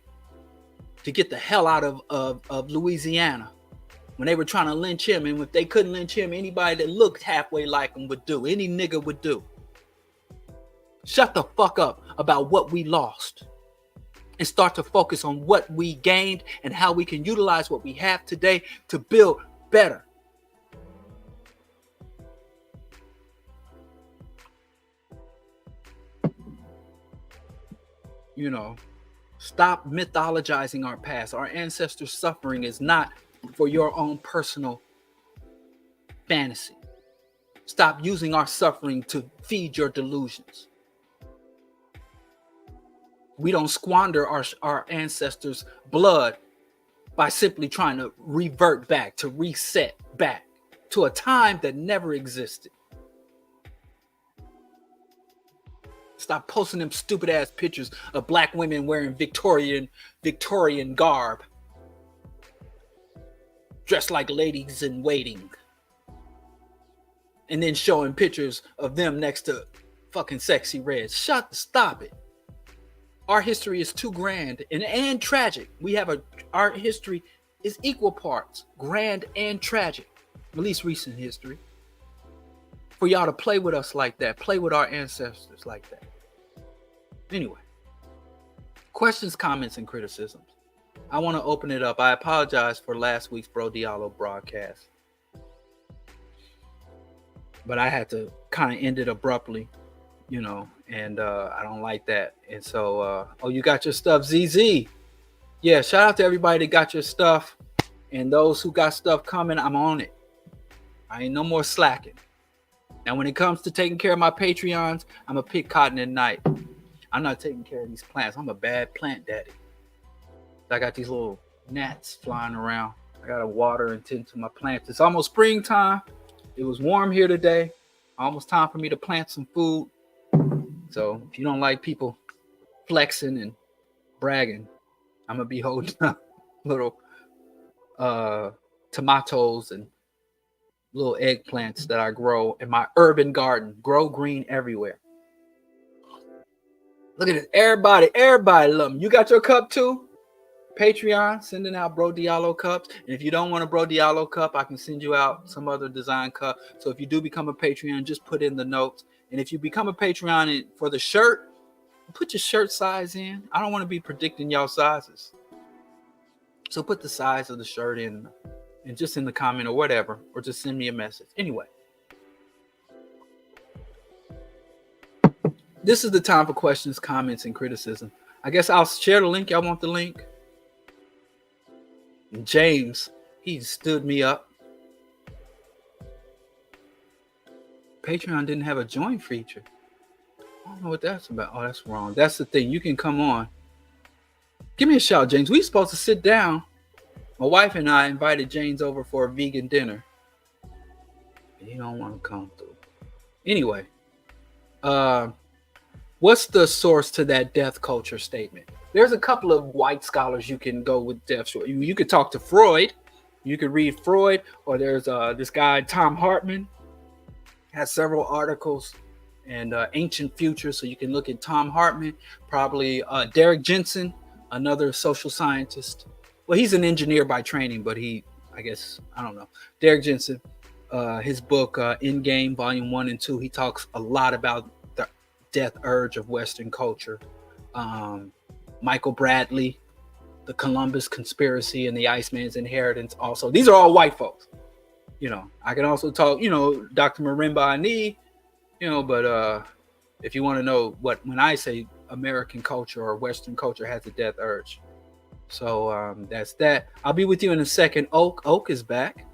A: to get the hell out of Louisiana when they were trying to lynch him. And if they couldn't lynch him, anybody that looked halfway like him would do. Any nigga would do. Shut the fuck up about what we lost and start to focus on what we gained and how we can utilize what we have today to build better. You know, stop mythologizing our past. Our ancestors' suffering is not for your own personal fantasy. Stop using our suffering to feed your delusions. We don't squander our ancestors' blood by simply trying to revert back, to reset back to a time that never existed. Stop posting them stupid ass pictures of black women wearing Victorian garb, dressed like ladies in waiting, and then showing pictures of them next to fucking Sexy Red. Stop it. Our history is too grand and tragic. Our history is equal parts grand and tragic, at least recent history, for y'all to play with us like that, play with our ancestors like that. Anyway, questions, comments, and criticisms. I want to open it up. I apologize for last week's BroDiallo broadcast, but I had to kind of end it abruptly, you know, and I don't like that. And so, oh, you got your stuff, ZZ. Yeah, shout out to everybody that got your stuff, and those who got stuff coming, I'm on it. I ain't no more slacking. Now, when it comes to taking care of my Patreons, I'm a pick cotton at night. I'm not taking care of these plants. I'm a bad plant daddy. I got these little gnats flying around. I got to water and tend to my plants. It's almost springtime. It was warm here today. Almost time for me to plant some food. So if you don't like people flexing and bragging, I'm going to be holding up little tomatoes and little eggplants that I grow in my urban garden. Grow green everywhere. Look at this. Everybody love them. You got your cup too? Patreon, sending out BroDiallo cups. And if you don't want a BroDiallo cup, I can send you out some other design cup. So if you do become a Patreon, just put in the notes. And if you become a Patreon for the shirt, put your shirt size in. I don't want to be predicting y'all sizes. So put the size of the shirt in and just in the comment or whatever, or just send me a message. Anyway, this is the time for questions, comments, and criticism. I guess I'll share the link. Y'all want the link? And James, he stood me up. Patreon didn't have a join feature. I don't know what that's about. Oh, that's wrong. That's the thing. You can come on. Give me a shout, James. We supposed to sit down. My wife and I invited James over for a vegan dinner. He don't want to come through. Anyway, what's the source to that death culture statement? There's a couple of white scholars you can go with death. You could talk to Freud. You could read Freud, or there's this guy, Tom Hartman, has several articles and Ancient Future. So you can look at Tom Hartman, probably Derek Jensen, another social scientist. Well, he's an engineer by training, but I don't know. Derek Jensen, his book, In Game, Volume 1 and 2, he talks a lot about the death urge of Western culture. Michael Bradley, the Columbus Conspiracy and the Iceman's Inheritance. Also, these are all white folks. I can also talk, Dr. Marimba Ani, but if you want to know when I say American culture or Western culture has a death urge. So that's that. I'll be with you in a second. Oak is back.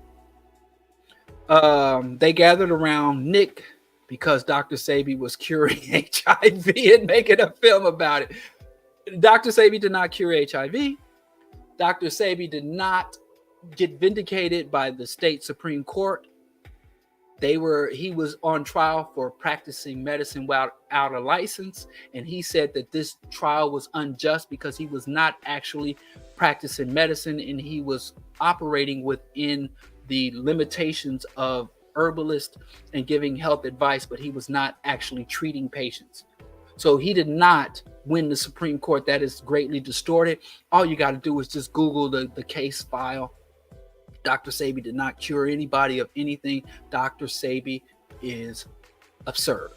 A: They gathered around Nick because Dr. Sebi was curing HIV and making a film about it. Dr. Sebi did not cure HIV. Dr. Sebi did not get vindicated by the state Supreme Court. He was on trial for practicing medicine without a license, and he said that this trial was unjust because he was not actually practicing medicine and he was operating within the limitations of herbalist and giving health advice, but he was not actually treating patients. So he did not win the Supreme Court. That is greatly distorted. All you got to do is just Google the case file. Dr. Sebi did not cure anybody of anything. Dr. Sebi is absurd.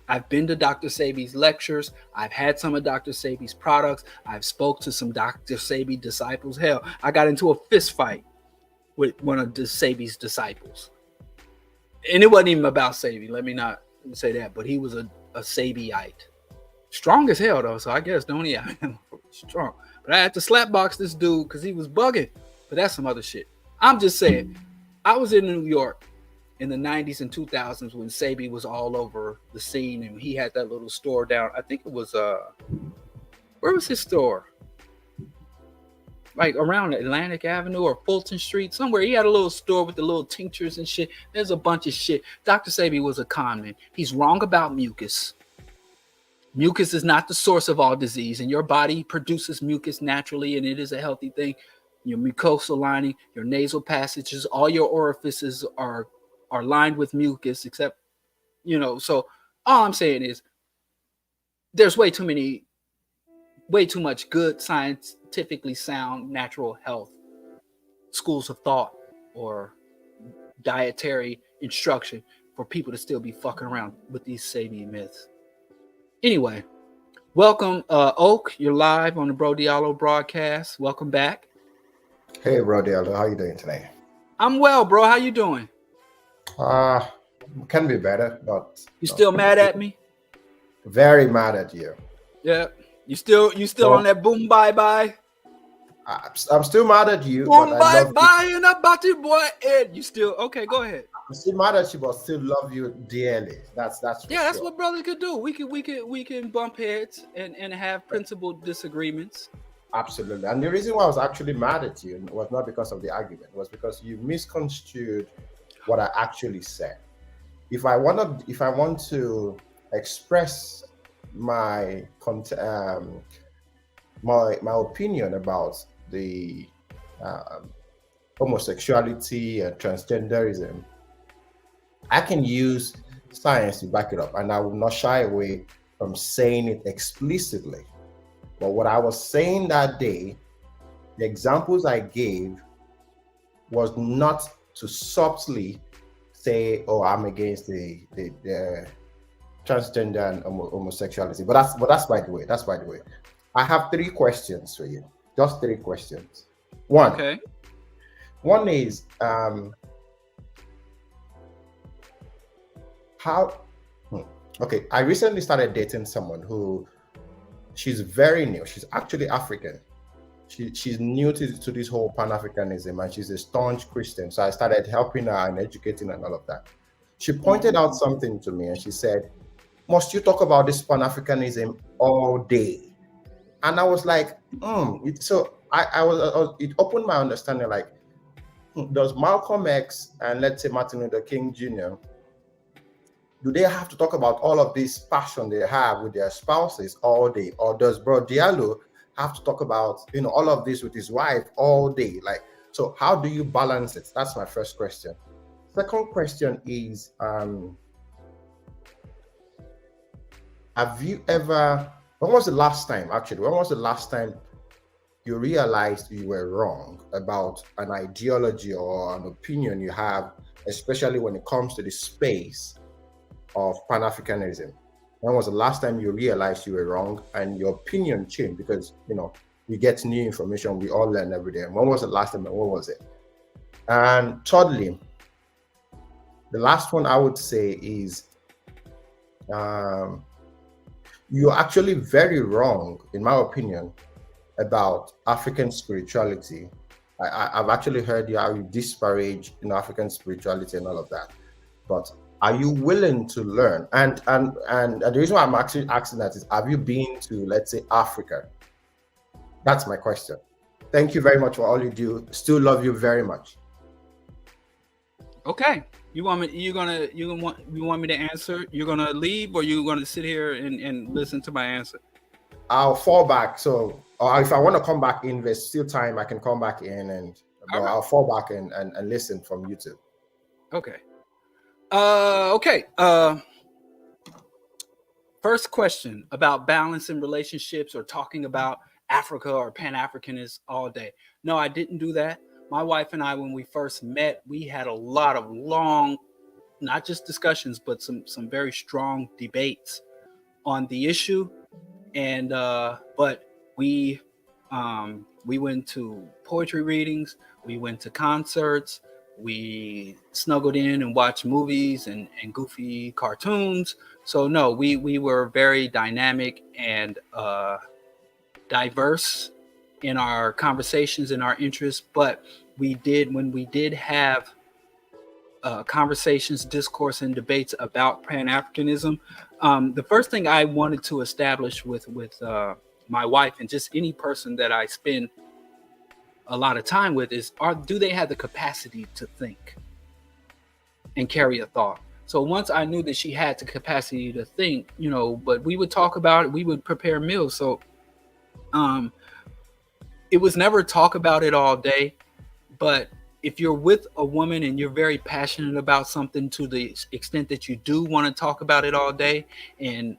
A: I've been to Dr. Sebi's lectures. I've had some of Dr. Sebi's products. I've spoke to some Dr. Sebi disciples. Hell, I got into a fist fight with one of Sebi's disciples. And it wasn't even about Sebi. Let me not say that. But he was a Sebiite. Strong as hell, though. So I guess don't he? Strong. But I had to slapbox this dude because he was bugging. But that's some other shit. I'm just saying, I was in New York in the 90s and 2000s when Sebi was all over the scene, and he had that little store down. I think it was, where was his store? Like around Atlantic Avenue or Fulton Street, somewhere. He had a little store with the little tinctures and shit. There's a bunch of shit. Dr. Sebi was a con man. He's wrong about mucus. Mucus is not the source of all disease, and your body produces mucus naturally, and it is a healthy thing. Your mucosal lining, your nasal passages, all your orifices are lined with mucus, except, so all I'm saying is there's way too much good, scientifically sound, natural health schools of thought or dietary instruction for people to still be fucking around with these Sebi myths. Anyway, welcome, Oak. You're live on the BroDiallo broadcast. Welcome back.
B: Hey, BroDiallo, how you doing today?
A: I'm well, bro. How you doing?
B: Can be better, but
A: you still mad at me?
B: Very mad at you.
A: Yeah, you still on that boom bye bye?
B: I'm still mad at you.
A: Boom bye bye and about you, boy. Ed, you still okay? Go ahead.
B: I'm still mad at you, but still love you dearly. That's
A: yeah. That's what brothers could do. We can bump heads and have principled disagreements.
B: Absolutely. And the reason why I was actually mad at you was not because of the argument, was because you misconstrued what I actually said. If I want to express my opinion about the homosexuality and transgenderism, I can use science to back it up, and I will not shy away from saying it explicitly. But what I was saying that day, the examples I gave was not to subtly say, "Oh, I'm against the transgender and homosexuality." But that's by the way. That's by the way. I have 3 questions for you. Just 3 questions. One.
A: Okay.
B: One is how. Okay, I recently started dating someone who she's very new. She's actually African. She's new to this whole Pan-Africanism, and she's a staunch Christian. So I started helping her and educating her and all of that. She pointed out something to me, and she said, "Must you talk about this Pan-Africanism all day?" And I was like, so it opened my understanding. Like, does Malcolm X and let's say Martin Luther King Jr., do they have to talk about all of this passion they have with their spouses all day, or does BroDiallo have to talk about all of this with his wife all day? Like, so how do you balance it? That's my first question. Second question is, have you ever? When was the last time? Actually, when was the last time you realized you were wrong about an ideology or an opinion you have, especially when it comes to the space of Pan-Africanism? When was the last time you realized you were wrong and your opinion changed? Because we get new information, we all learn every day. And when was the last time and what was it? And thirdly, the last one I would say is you're actually very wrong, in my opinion, about African spirituality. I've actually heard how you disparage African spirituality and all of that. But are you willing to learn? And the reason why I'm actually asking that is, have you been to, let's say, Africa? That's my question. Thank you very much for all you do. Still love you very much.
A: Okay. You want me to answer? You're gonna leave, or you gonna sit here and listen to my answer?
B: I'll fall back. So if I want to come back in, there's still time. I can come back in, but I'll fall back and listen from YouTube.
A: Okay. Okay. First question about balance in relationships or talking about Africa or Pan-Africanists all day. No, I didn't do that. My wife and I, when we first met, we had a lot of long, not just discussions, but some very strong debates on the issue. And but we went to poetry readings, we went to concerts, we snuggled in and watched movies and goofy cartoons. So no, we were very dynamic and diverse in our conversations and our interests. But when we did have conversations, discourse, and debates about Pan-Africanism, the first thing I wanted to establish with my wife and just any person that I spend a lot of time with is, do they have the capacity to think and carry a thought? So once I knew that she had the capacity to think, but we would talk about it, we would prepare meals. So it was never talk about it all day, but if you're with a woman and you're very passionate about something to the extent that you do want to talk about it all day, and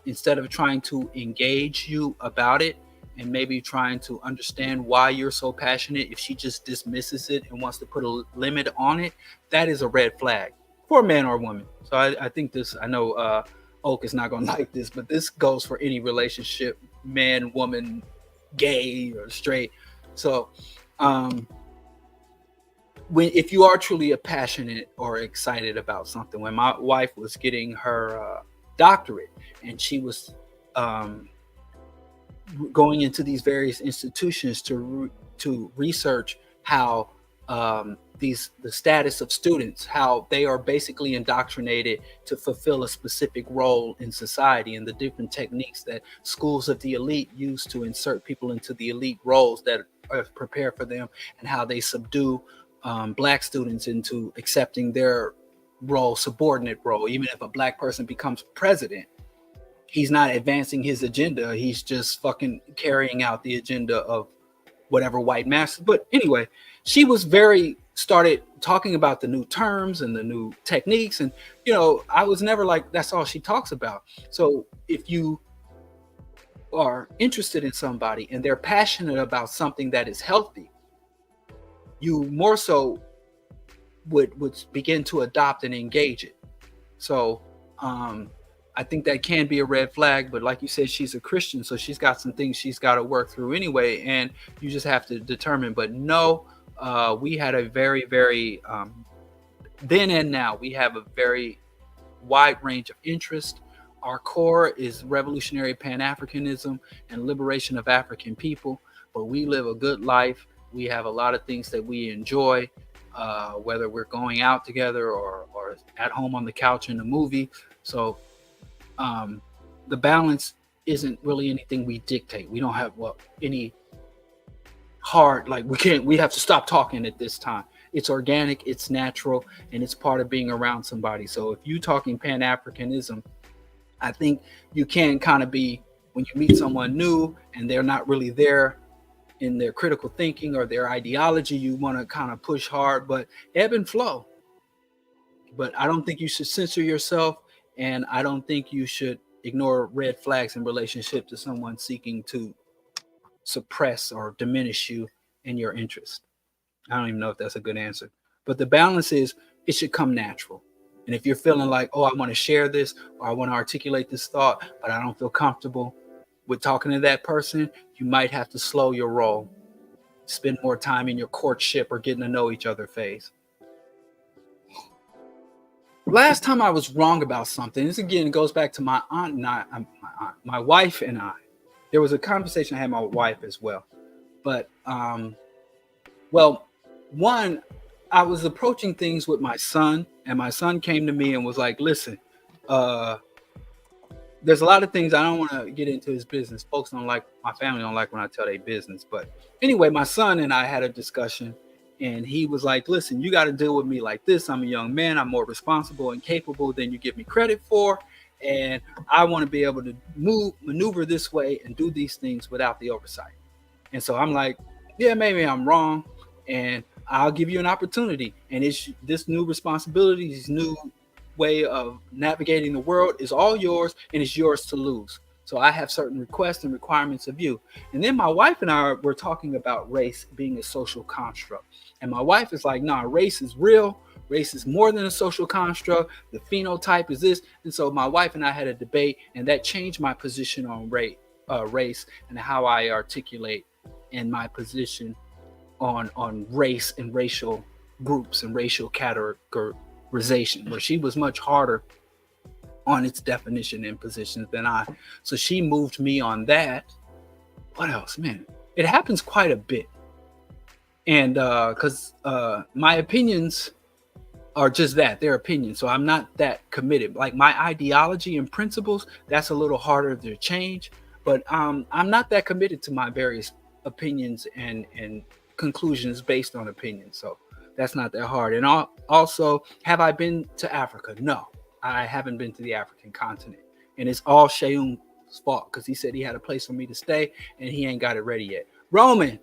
A: instead of trying to engage you about it and maybe trying to understand why you're so passionate, if she just dismisses it and wants to put a limit on it, that is a red flag for a man or a woman. So I think this, I know Oak is not going to like this, but this goes for any relationship, man, woman, gay or straight. So if you are truly passionate or excited about something, when my wife was getting her doctorate and she was going into these various institutions to research how the status of students, how they are basically indoctrinated to fulfill a specific role in society, and the different techniques that schools of the elite use to insert people into the elite roles that are prepared for them, and how they subdue Black students into accepting their role, subordinate role. Even if a Black person becomes president, he's not advancing his agenda. He's just fucking carrying out the agenda of whatever white master. But anyway, she was started talking about the new terms and the new techniques. And, I was never like, that's all she talks about. So if you are interested in somebody and they're passionate about something that is healthy, you more so would begin to adopt and engage it. So I think that can be a red flag, but like you said, she's a Christian, so she's got some things she's got to work through anyway, and you just have to determine. But no, we had a very, very, then and now, we have a very wide range of interest. our core is revolutionary Pan-Africanism and liberation of African people, but we live a good life. We have a lot of things that we enjoy, whether we're going out together or at home on the couch in the movie. So um, the balance isn't really anything we dictate. We don't have any hard, like we have to stop talking at this time. It's organic, it's natural, and it's part of being around somebody. So if you talking Pan-Africanism, I think you can kind of be, when you meet someone new and they're not really there in their critical thinking or their ideology, you want to kind of push hard, but ebb and flow. But I don't think you should censor yourself, and I don't think you should ignore red flags in relationship to someone seeking to suppress or diminish you and your interest. I don't even know if that's a good answer. But the balance is, it should come natural. And if you're feeling like, oh, I want to share this or I want to articulate this thought, but I don't feel comfortable with talking to that person, you might have to slow your roll, spend more time in your courtship or getting to know each other phase. Last time I was wrong about something, this again goes back to my aunt and my wife and I. There was a conversation I had with my wife as well. But, well, one, I was approaching things with my son, and my son came to me and was like, listen, there's a lot of things I don't want to get into his business. Folks don't like, my family don't like when I tell their business. But anyway, my son and I had a discussion, and he was like, listen, you got to deal with me like this. I'm a young man. I'm more responsible and capable than you give me credit for. And I want to be able to maneuver this way and do these things without the oversight. And so I'm like, yeah, maybe I'm wrong. And I'll give you an opportunity. And it's this new responsibility, this new way of navigating the world is all yours, and it's yours to lose. So I have certain requests and requirements of you. And then my wife and I were talking about race being a social construct. And my wife is like, nah, race is real. Race is more than a social construct. The phenotype is this. And so my wife and I had a debate, and that changed my position on race and how I articulate in my position on race and racial groups and racial categorization, where she was much harder on its definition and positions than I. So she moved me on that. What else, man? It happens quite a bit. And because my opinions are just that, they're opinions. So I'm not that committed. Like my ideology and principles, that's a little harder to change. But I'm not that committed to my various opinions and conclusions based on opinions. So that's not that hard. And also, have I been to Africa? No, I haven't been to the African continent. And it's all Sheum's fault, because he said he had a place for me to stay and he ain't got it ready yet. Roman.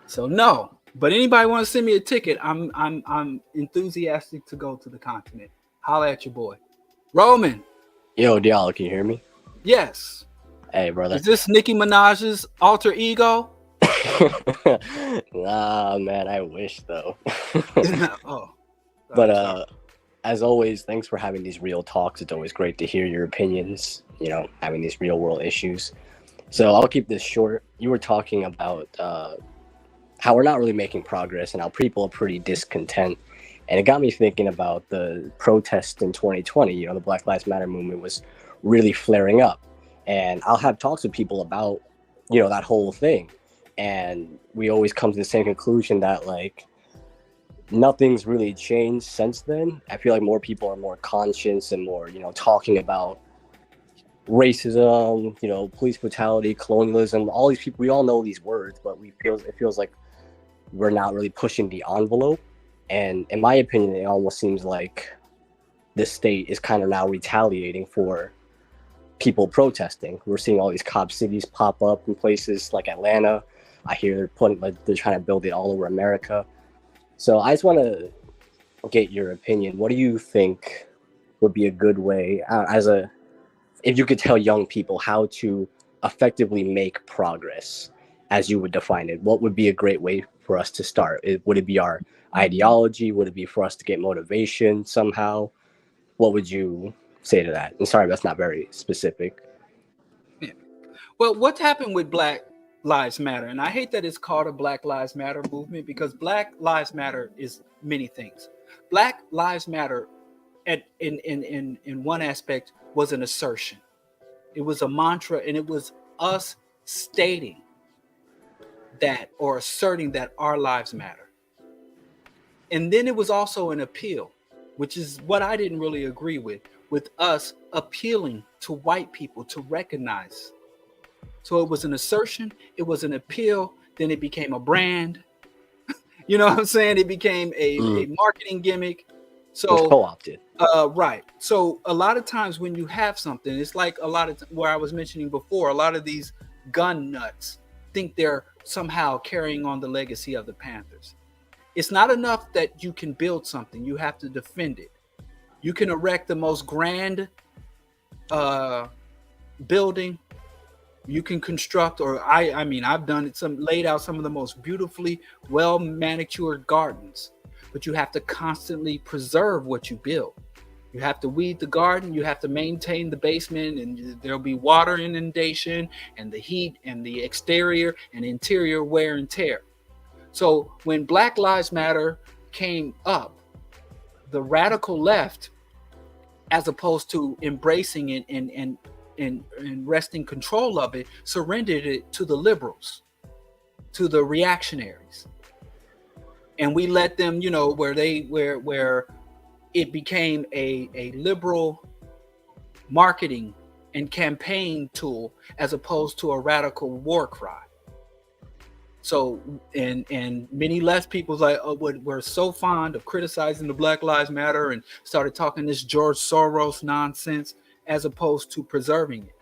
A: So no. But anybody want to send me a ticket? I'm enthusiastic to go to the continent. Holla at your boy. Roman.
C: Yo, Diallo, can you hear me?
A: Yes.
C: Hey, brother.
A: Is this Nicki Minaj's alter ego?
C: Nah, man, I wish though.
A: Oh.
C: But as always, thanks for having these real talks. It's always great to hear your opinions, you know, having these real world issues. So I'll keep this short. You were talking about how we're not really making progress and how people are pretty discontent. And it got me thinking about the protests in 2020. You know, the Black Lives Matter movement was really flaring up. And I'll have talks with people about, you know, that whole thing. And we always come to the same conclusion that, like, nothing's really changed since then. I feel like more people are more conscious and more, you know, talking about racism, you know, police brutality, colonialism, all these people. We all know these words, but it feels like we're not really pushing the envelope. And in my opinion, it almost seems like the state is kind of now retaliating for people protesting. We're seeing all these cop cities pop up in places like Atlanta. I hear they're trying to build it all over America. So I just want to get your opinion. What do you think would be a good way, if you could tell young people how to effectively make progress, as you would define it? What would be a great way for us to start? Would it be our ideology? Would it be for us to get motivation somehow? What would you say to that? And sorry, that's not very specific.
A: Yeah. Well, what's happened with Black Lives Matter, and I hate that it's called a Black Lives Matter movement, because Black Lives Matter is many things. Black Lives Matter in one aspect was an assertion. It was a mantra, and it was us stating that or asserting that our lives matter. And then it was also an appeal, which is what I didn't really agree with us appealing to white people to recognize. So it was an assertion, it was an appeal, then it became a brand. You know what I'm saying? It became a marketing gimmick. So
C: it was co-opted.
A: Right. So a lot of times when you have something, it's like a lot of where I was mentioning before, a lot of these gun nuts think they're somehow carrying on the legacy of the Panthers. It's not enough that you can build something. You have to defend it. You can erect the most grand building. You can construct, or I mean, I've done it, laid out some of the most beautifully well manicured gardens, but you have to constantly preserve what you build. You have to weed the garden, you have to maintain the basement, and there'll be water inundation and the heat and the exterior and interior wear and tear. So when Black Lives Matter came up, the radical left, as opposed to embracing it and wresting control of it, surrendered it to the liberals, to the reactionaries. And we let them, you know, where it became a liberal marketing and campaign tool as opposed to a radical war cry. So, and many less people were so fond of criticizing the Black Lives Matter and started talking this George Soros nonsense as opposed to preserving it.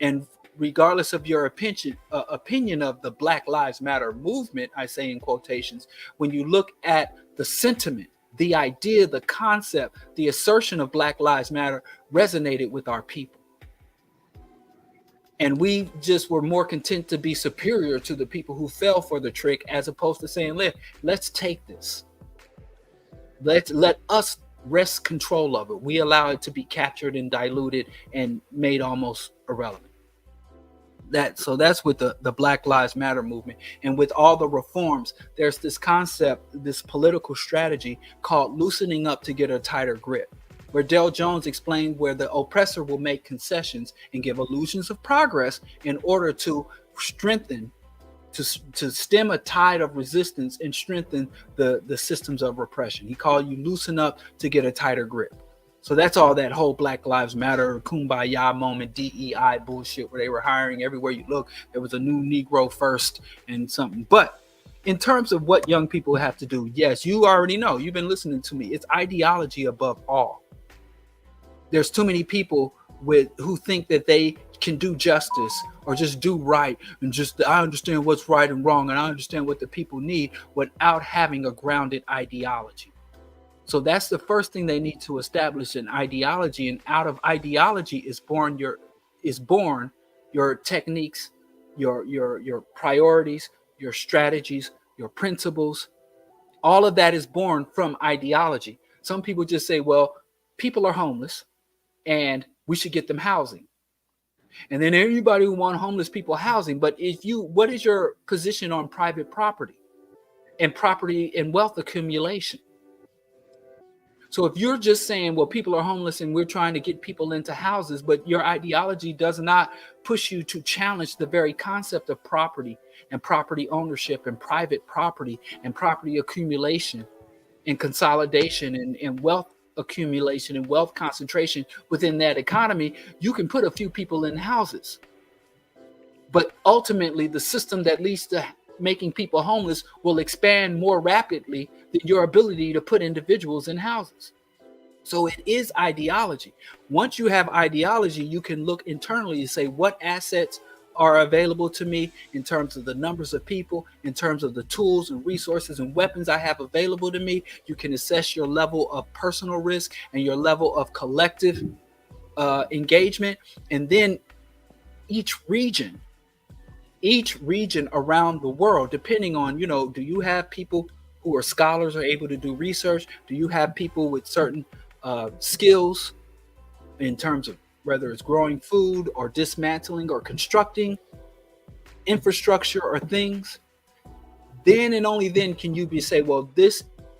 A: And regardless of your opinion of the Black Lives Matter movement, I say in quotations, when you look at the sentiment, the idea, the concept, the assertion of Black Lives Matter resonated with our people. And we just were more content to be superior to the people who fell for the trick, as opposed to saying, let's take this. Let us wrest control of it. We allow it to be captured and diluted and made almost irrelevant. So that's with the Black Lives Matter movement. And with all the reforms, there's this concept, this political strategy called loosening up to get a tighter grip, where Dale Jones explained where the oppressor will make concessions and give illusions of progress in order to strengthen, to stem a tide of resistance and strengthen the systems of repression. He called you loosen up to get a tighter grip. So that's all that whole Black Lives Matter, kumbaya moment, DEI bullshit, where they were hiring everywhere you look. There was a new Negro first and something. But in terms of what young people have to do, yes, you already know. You've been listening to me. It's ideology above all. There's too many people who think that they can do justice or just do right and just I understand what's right and wrong and I understand what the people need without having a grounded ideology. So that's the first thing they need to establish, an ideology, and out of ideology is born your techniques, your priorities, your strategies, your principles. All of that is born from ideology. Some people just say, well, people are homeless and we should get them housing. And then everybody who want homeless people housing. But what is your position on private property and wealth accumulation? So if you're just saying, well, people are homeless and we're trying to get people into houses, but your ideology does not push you to challenge the very concept of property and property ownership and private property and property accumulation and consolidation and wealth accumulation and wealth concentration within that economy, you can put a few people in houses. But ultimately, the system that leads to making people homeless will expand more rapidly than your ability to put individuals in houses. So it is ideology. Once you have ideology, you can look internally and say, what assets are available to me in terms of the numbers of people, in terms of the tools and resources and weapons I have available to me. You can assess your level of personal risk and your level of collective engagement. And then each region around the world, depending on, do you have people who are scholars or able to do research? Do you have people with certain skills in terms of whether it's growing food or dismantling or constructing infrastructure or things? Then and only then can you say, well,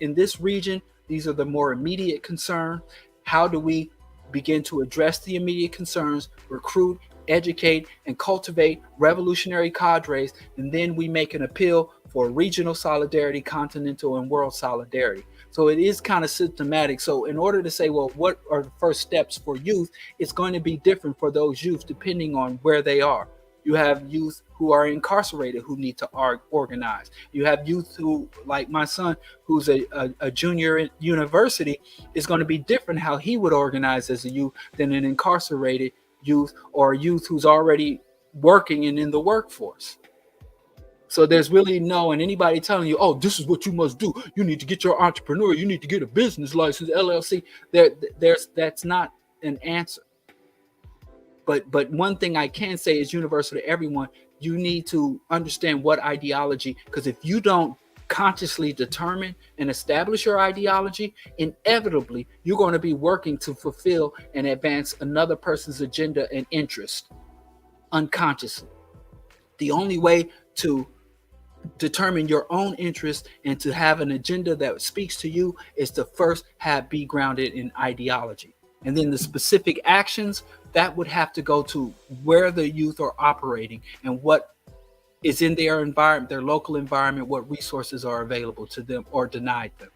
A: in this region, these are the more immediate concern. How do we begin to address the immediate concerns, recruit, educate, and cultivate revolutionary cadres, and then we make an appeal for regional solidarity, continental, and world solidarity. So it is kind of systematic. So in order to say, well, what are the first steps for youth, it's going to be different for those youth depending on where they are. You have youth who are incarcerated who need to organize. You have youth who, like my son, who's a junior in university, is going to be different how he would organize as a youth than an incarcerated youth or a youth who's already working and in the workforce. So there's really no, and anybody telling you, oh, this is what you must do. You need to get your entrepreneur. You need to get a business license, LLC. That's not an answer. But one thing I can say is universal to everyone. You need to understand what ideology, because if you don't consciously determine and establish your ideology, inevitably you're going to be working to fulfill and advance another person's agenda and interest unconsciously. The only way to determine your own interest and to have an agenda that speaks to you is to first be grounded in ideology. And then the specific actions that would have to go to where the youth are operating and what is in their environment, their local environment, what resources are available to them or denied them.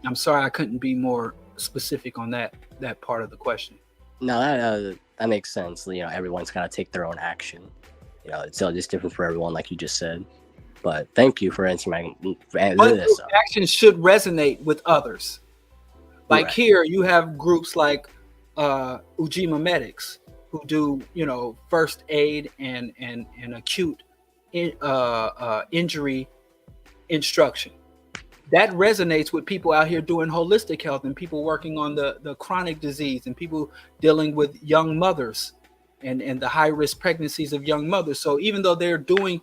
A: I'm sorry I couldn't be more specific on that part of the question.
C: No, that makes sense. You know, everyone's got to take their own action. You know, it's just different for everyone, like you just said. But thank you for answering this.
A: Actions should resonate with others. Like here, you have groups like Ujima Medics who do, you know, first aid and acute injury instruction. That resonates with people out here doing holistic health and people working on the chronic disease and people dealing with young mothers and the high risk pregnancies of young mothers. So even though they're doing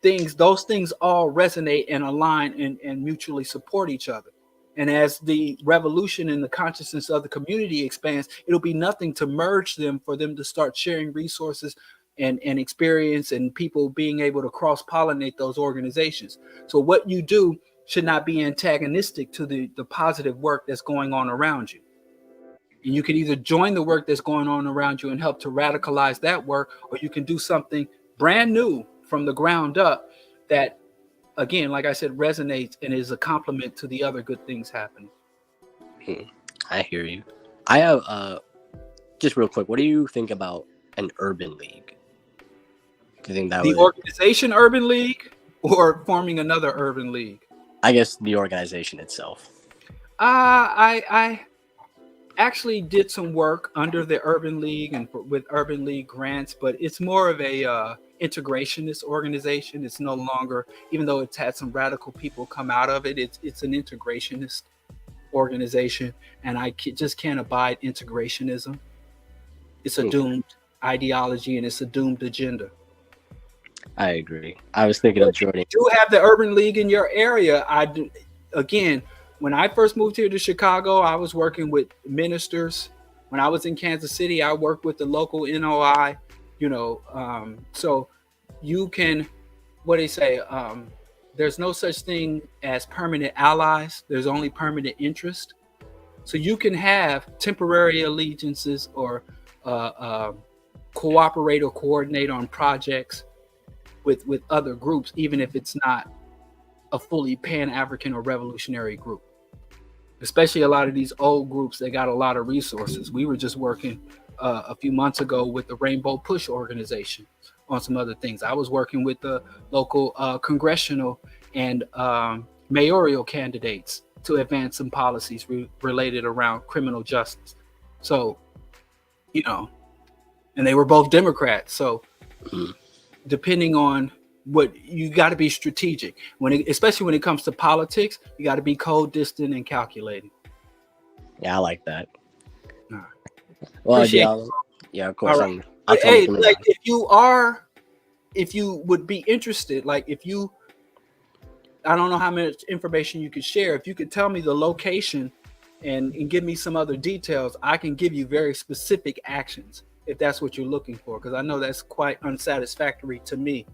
A: things, those things all resonate and align and mutually support each other. And as the revolution and the consciousness of the community expands, it'll be nothing to merge them for them to start sharing resources and experience and people being able to cross-pollinate those organizations. So what you do should not be antagonistic to the positive work that's going on around you. And you can either join the work that's going on around you and help to radicalize that work, or you can do something brand new from the ground up that, again, like I said, resonates and is a complement to the other good things happening.
C: I hear you. I have just real quick, what do you think about an urban league? Do you think that
A: the organization urban league or forming another urban league?
C: I guess the organization itself.
A: I actually did some work under the urban league and with urban league grants, but it's more of a integrationist organization. It's no longer, even though it's had some radical people come out of it, it's an integrationist organization, and I just can't abide integrationism. It's a doomed ideology and it's a doomed agenda.
C: I agree. I was thinking of joining.
A: You have the urban league in your area. I do. Again, when I first moved here to Chicago, I was working with ministers. When I was in Kansas City, I worked with the local NOI. You know, so you can, what they say, there's no such thing as permanent allies. There's only permanent interest. So you can have temporary allegiances or cooperate or coordinate on projects with other groups, even if it's not a fully Pan-African or revolutionary group. Especially a lot of these old groups that got a lot of resources. We were just working a few months ago with the Rainbow Push organization on some other things. I was working with the local congressional and mayoral candidates to advance some policies related around criminal justice. So, you know, and they were both Democrats. So depending on what, you got to be strategic especially when it comes to politics. You got to be cold, distant, and calculating.
C: Yeah, I like that.
A: All right.
C: Well, yeah, of course.
A: Right. Hey, like if you would be interested, like I don't know how much information you could share. If you could tell me the location and give me some other details, I can give you very specific actions if that's what you're looking for, because I know that's quite unsatisfactory to me.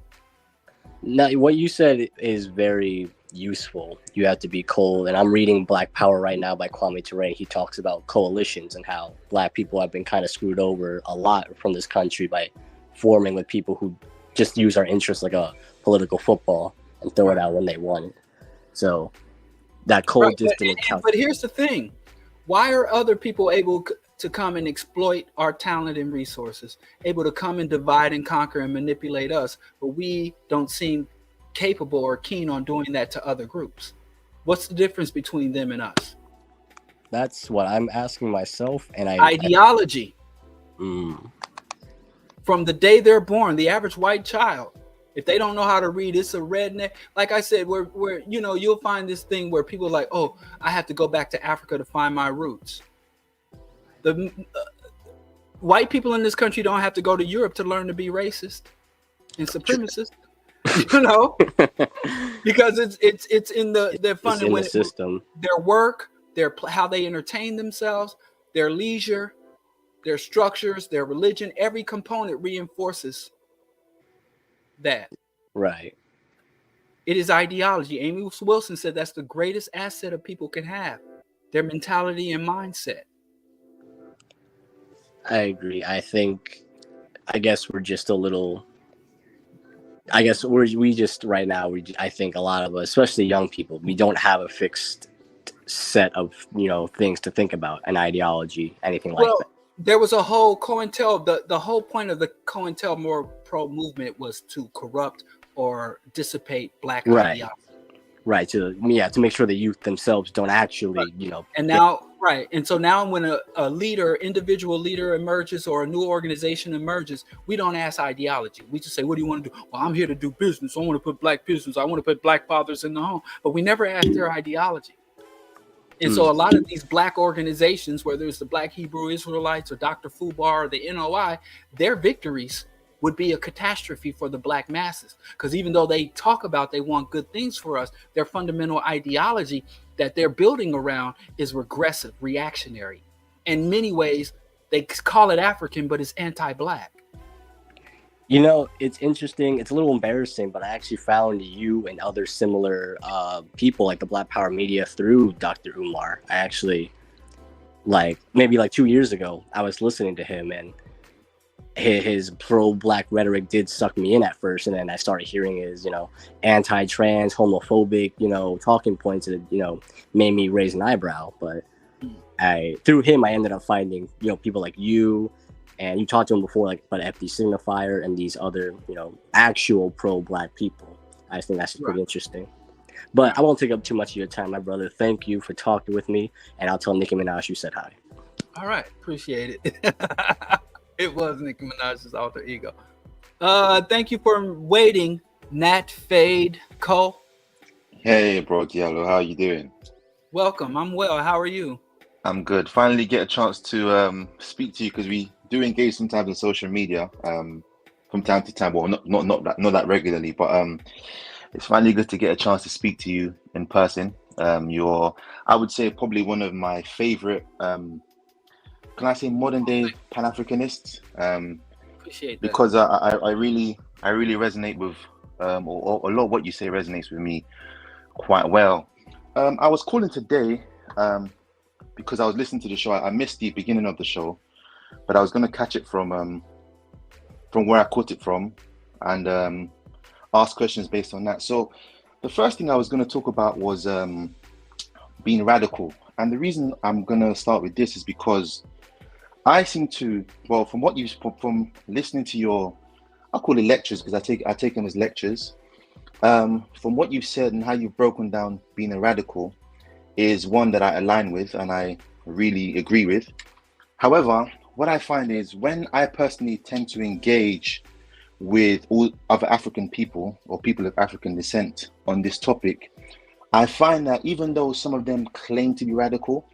C: No, what you said is very useful. You have to be cold. And I'm reading Black Power right now by Kwame Ture. He talks about coalitions and how Black people have been kind of screwed over a lot from this country by forming with people who just use our interests like a political football and throw it out when they want it. So that cold distant.
A: But here's the thing. Why are other people able to come and exploit our talent and resources, able to come and divide and conquer and manipulate us, but we don't seem capable or keen on doing that to other groups? What's the difference between them and us?
C: That's what I'm asking myself. And
A: ideology. From the day they're born, the average white child, if they don't know how to read, it's a redneck. Like I said, where you know, you'll find this thing where people are like, oh, I have to go back to Africa to find my roots. The white people in this country don't have to go to Europe to learn to be racist and supremacist, you know, because it's in their fundamental system, their work, how they entertain themselves, their leisure, their structures, their religion. Every component reinforces that.
C: Right.
A: It is ideology. Amy Wilson said that's the greatest asset a people can have, their mentality and mindset.
C: I agree. I guess we're just a little. I guess we just right now. I think a lot of us, especially young people, we don't have a fixed set of things to think about, an ideology, anything like that.
A: There was a whole the whole point of the COINTELPRO movement was to corrupt or dissipate Black ideology.
C: Right, to make sure the youth themselves don't actually,
A: And now, and so now when a individual leader emerges or a new organization emerges, we don't ask ideology. We just say, what do you want to do? Well, I'm here to do business. I want to put Black business. I want to put Black fathers in the home. But we never ask their ideology. And so a lot of these Black organizations, whether it's the Black Hebrew Israelites or Dr. Fubar or the NOI, their victories would be a catastrophe for the Black masses. Because even though they talk about they want good things for us, their fundamental ideology that they're building around is regressive, reactionary. In many ways, they call it African, but it's anti-Black.
C: It's interesting. It's a little embarrassing, but I actually found you and other similar people like the Black Power Media through Dr. Umar. I actually, maybe 2 years ago, I was listening to him, and his pro-Black rhetoric did suck me in at first, and then I started hearing his, anti-trans, homophobic, talking points that, made me raise an eyebrow. But through him, I ended up finding, people like you, and you talked to him before, about FD Signifier and these other, actual pro-Black people. I think that's pretty interesting. But I won't take up too much of your time, my brother. Thank you for talking with me, and I'll tell Nicki Minaj you said hi.
A: All right, appreciate it. It was Nicki Minaj's alter ego. Thank you for waiting, Nat Fade Cole.
D: Hey, BroDiallo, how you doing?
A: Welcome. I'm well. How are you?
D: I'm good. Finally get a chance to speak to you, because we do engage sometimes on social media from time to time. Well, not that regularly, but it's finally good to get a chance to speak to you in person. You're, I would say, probably one of my favorite. Can I say modern day Pan-Africanists?
A: Appreciate that.
D: Because I really resonate with or a lot of what you say resonates with me quite well. I was calling today because I was listening to the show. I missed the beginning of the show, but I was going to catch it from where I caught it from and ask questions based on that. So the first thing I was going to talk about was being radical. And the reason I'm going to start with this is because I seem to, from listening to your, I'll call it lectures, because I take them as lectures. From what you've said and how you've broken down being a radical is one that I align with and I really agree with. However, what I find is when I personally tend to engage with all other African people or people of African descent on this topic, I find that even though some of them claim to be radical,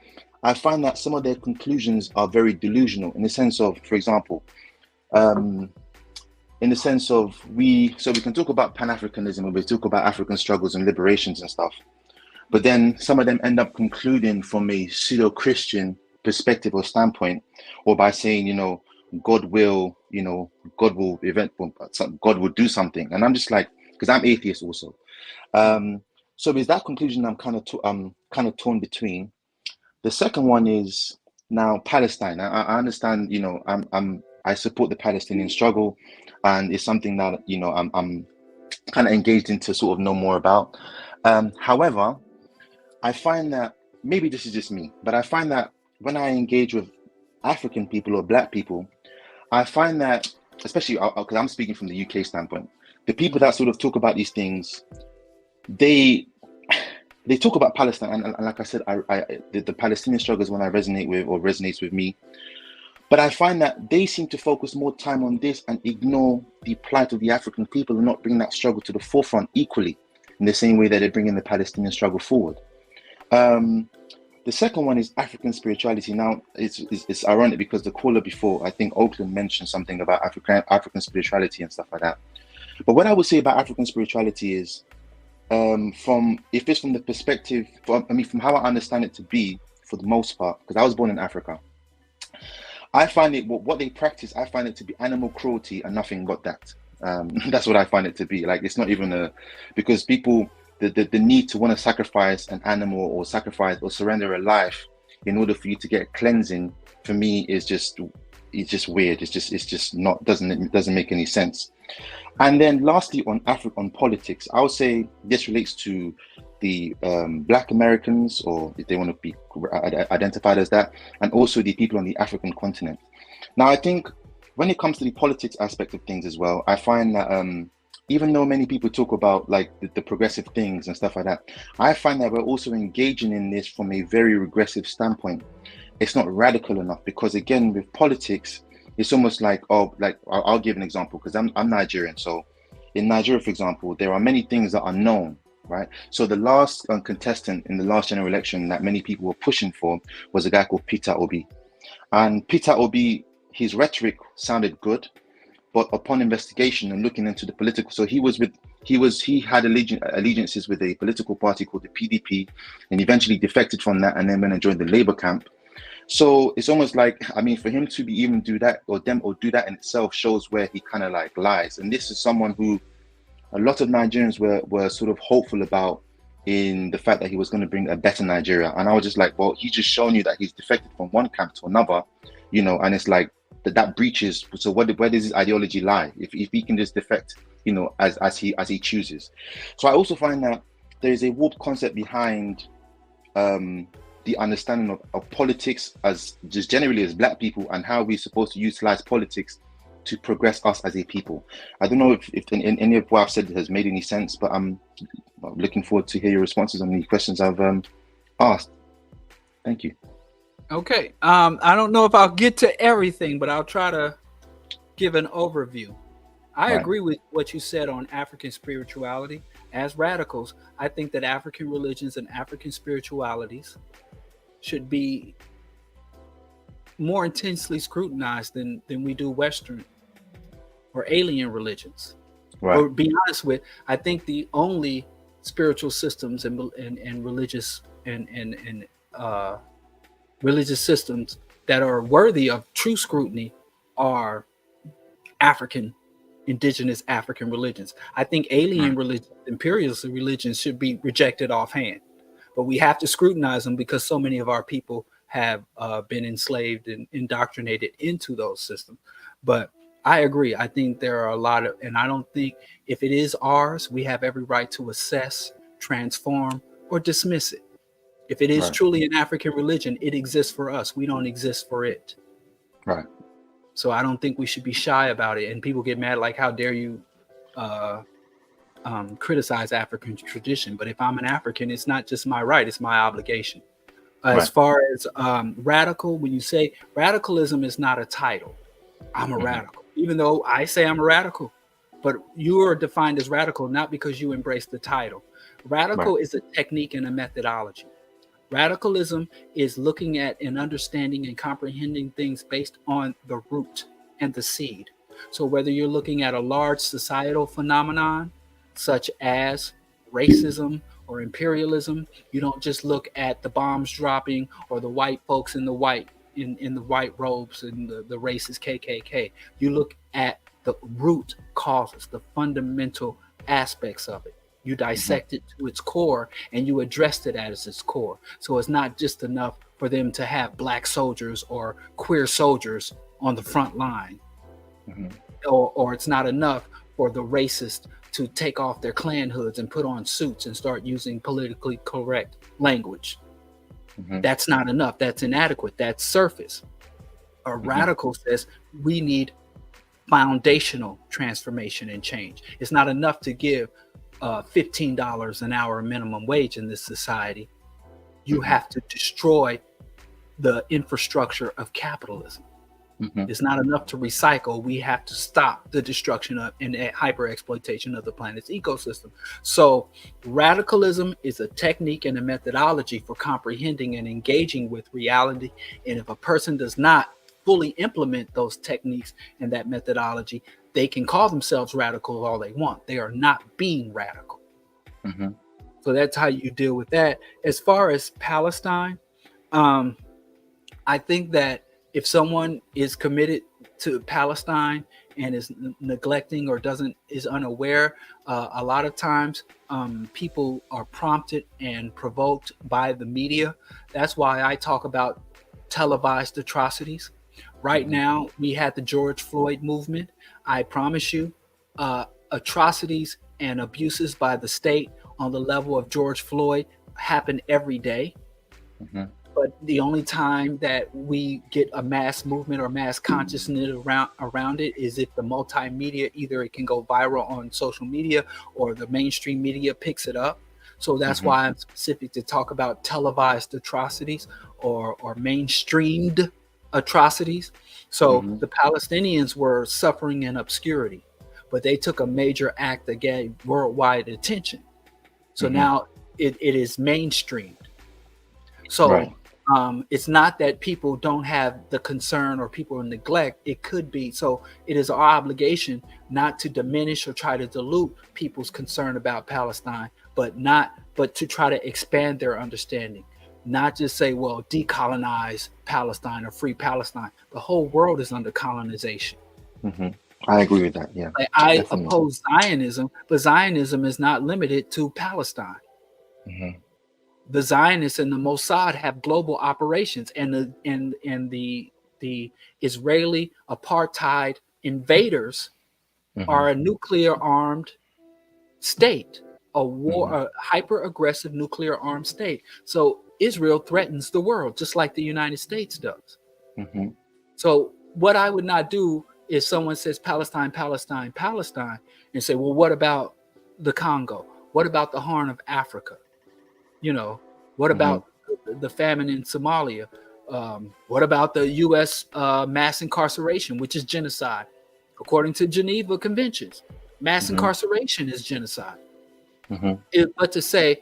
D: I find that some of their conclusions are very delusional in the sense of, for example, in the sense of we can talk about Pan-Africanism and we talk about African struggles and liberations and stuff, but then some of them end up concluding from a pseudo-Christian perspective or standpoint, or by saying, God will do something. And I'm just like, because I'm atheist also. So with that conclusion, I'm kind of torn between. The second one is now Palestine. I understand, I support the Palestinian struggle, and it's something that I'm kind of engaged into sort of know more about. However, I find that maybe this is just me, but I find that when I engage with African people or Black people, I find that, especially because I'm speaking from the UK standpoint, the people that sort of talk about these things, they talk about Palestine, and like I said, the Palestinian struggle is one I resonate with or resonates with me. But I find that they seem to focus more time on this and ignore the plight of the African people and not bring that struggle to the forefront equally, in the same way that they're bringing the Palestinian struggle forward. The second one is African spirituality. Now, it's ironic because the caller before, I think Oakland mentioned something about African spirituality and stuff like that. But what I would say about African spirituality is, from the perspective, from how I understand it to be, for the most part, because I was born in Africa, I find it, what they practice, I find it to be animal cruelty and nothing but that. That's what I find it to be. Like, it's not even because people, the need to want to sacrifice an animal or sacrifice or surrender a life in order for you to get cleansing, for me, is just weird. It's just not, it doesn't make any sense. And then lastly, on politics, I would say this relates to the Black Americans, or if they want to be identified as that, and also the people on the African continent. Now, I think when it comes to the politics aspect of things as well, I find that even though many people talk about like the progressive things and stuff like that, I find that we're also engaging in this from a very regressive standpoint. It's not radical enough, because again, with politics, it's almost like, I'll give an example, because I'm Nigerian. So in Nigeria, for example, there are many things that are known, right? So the last contestant in the last general election that many people were pushing for was a guy called Peter Obi. And Peter Obi, his rhetoric sounded good, but upon investigation and looking into the political, so he had allegiances with a political party called the PDP, and eventually defected from that, and then went and joined the Labour camp. So it's almost like, I mean, for him to even do that, or do that in itself, shows where he kind of like lies. And this is someone who a lot of Nigerians were sort of hopeful about, in the fact that he was going to bring a better Nigeria. And I was just like, well, he's just shown you that he's defected from one camp to another, and it's like that breaches. So where does his ideology lie? If he can just defect, as he chooses. So I also find that there is a warped concept behind the understanding of politics as just generally as Black people, and how we're supposed to utilize politics to progress us as a people. I don't know if any of what I've said has made any sense, but I'm looking forward to hear your responses on the questions I've asked. Thank you.
A: Okay. I don't know if I'll get to everything, but I'll try to give an overview. I agree with what you said on African spirituality. As radicals, I think that African religions and African spiritualities should be more intensely scrutinized than we do Western or alien religions.
D: Right.
A: Or be honest with, I think the only spiritual systems and religious and religious systems that are worthy of true scrutiny are indigenous African religions. I think alien religions, imperialist religions, should be rejected offhand, but we have to scrutinize them because so many of our people have been enslaved and indoctrinated into those systems. But I agree. I think there are a lot of, and I don't think if it is ours, we have every right to assess, transform, or dismiss it. If it is truly an African religion, it exists for us. We don't exist for it.
D: Right.
A: So I don't think we should be shy about it. And people get mad, like, how dare you criticize African tradition? But if I'm an African, it's not just my right, it's my obligation. As far as radical, when you say radicalism is not a title, I'm a radical. Even though I say I'm a radical, but you are defined as radical not because you embrace the title. Radical is a technique and a methodology. Radicalism is looking at and understanding and comprehending things based on the root and the seed. So whether you're looking at a large societal phenomenon, such as racism or imperialism, you don't just look at the bombs dropping or the white folks in the white robes and the racist KKK. You look at the root causes, the fundamental aspects of it. You dissect it to its core and you addressed it as its core. So it's not just enough for them to have black soldiers or queer soldiers on the front line, or it's not enough for the racist to take off their Klan hoods and put on suits and start using politically correct language. That's not enough. That's inadequate. That's surface. A radical says we need foundational transformation and change. It's not enough to give $15 an hour minimum wage in this society. You have to destroy the infrastructure of capitalism. It's not enough to recycle. We have to stop the destruction of and hyper exploitation of the planet's ecosystem. So radicalism is a technique and a methodology for comprehending and engaging with reality. And if a person does not fully implement those techniques and that methodology, they can call themselves radical all they want. They are not being radical. So that's how you deal with that. As far as Palestine, I think that if someone is committed to Palestine and is neglecting or is unaware, a lot of times people are prompted and provoked by the media. That's why I talk about televised atrocities. Right now, we had the George Floyd movement. I promise you, atrocities and abuses by the state on the level of George Floyd happen every day. But the only time that we get a mass movement or mass consciousness around it is if the multimedia, either it can go viral on social media or the mainstream media picks it up. So that's why I'm specific to talk about televised atrocities or mainstreamed atrocities. So the Palestinians were suffering in obscurity, but they took a major act that gave worldwide attention. So now it is mainstreamed. So it's not that people don't have the concern or people neglect. It could be. So it is our obligation not to diminish or try to dilute people's concern about Palestine, but to try to expand their understanding. Not just say, well, decolonize Palestine or free Palestine. The whole world is under colonization.
D: I agree with that. Yeah,
A: like, I oppose Zionism, but Zionism is not limited to Palestine. The Zionists and the Mossad have global operations, and the Israeli apartheid invaders are a nuclear armed state, a hyper aggressive nuclear armed state. So Israel threatens the world just like the United States does. So what I would not do is someone says Palestine, Palestine, Palestine, and say, well, what about the Congo? What about the Horn of Africa? You know, what about the famine in Somalia? What about the U.S. Mass incarceration, which is genocide? According to Geneva Conventions, mass incarceration is genocide. But to say,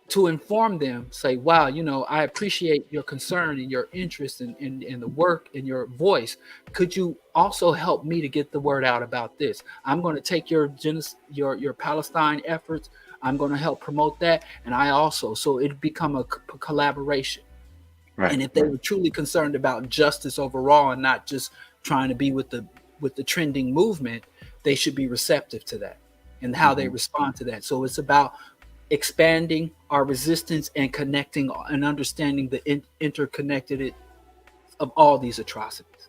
A: to inform them, say, wow, you know, I appreciate your concern and your interest in the work and your voice. Could you also help me to get the word out about this? I'm going to take your Palestine efforts. I'm going to help promote that. And I also, so it become a collaboration. And if they were truly concerned about justice overall and not just trying to be with the trending movement, they should be receptive to that and how they respond to that. So it's about expanding our resistance and connecting and understanding the interconnected of all these atrocities.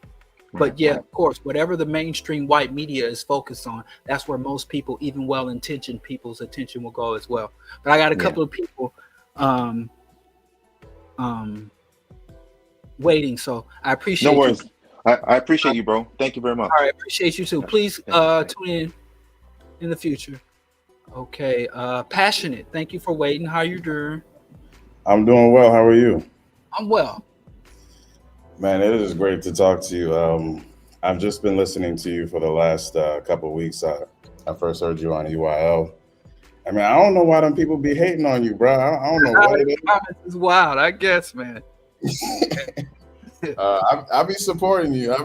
A: But yeah, of course, whatever the mainstream white media is focused on, that's where most people, even well-intentioned people's attention will go as well. But I got a couple of people waiting, so I appreciate.
D: No worries. I appreciate you, bro. Thank you very much.
A: All right, appreciate you too. Please tune in the future. Okay, Passionate, thank you for waiting. How you doing?
E: I'm doing well. How are you?
A: I'm well.
E: Man, it is great to talk to you. I've just been listening to you for the last couple of weeks. I first heard you on EYL. I mean, I don't know why them people be hating on you, bro. I don't know what it is.
A: It's wild, I guess, man.
E: I'll be supporting you.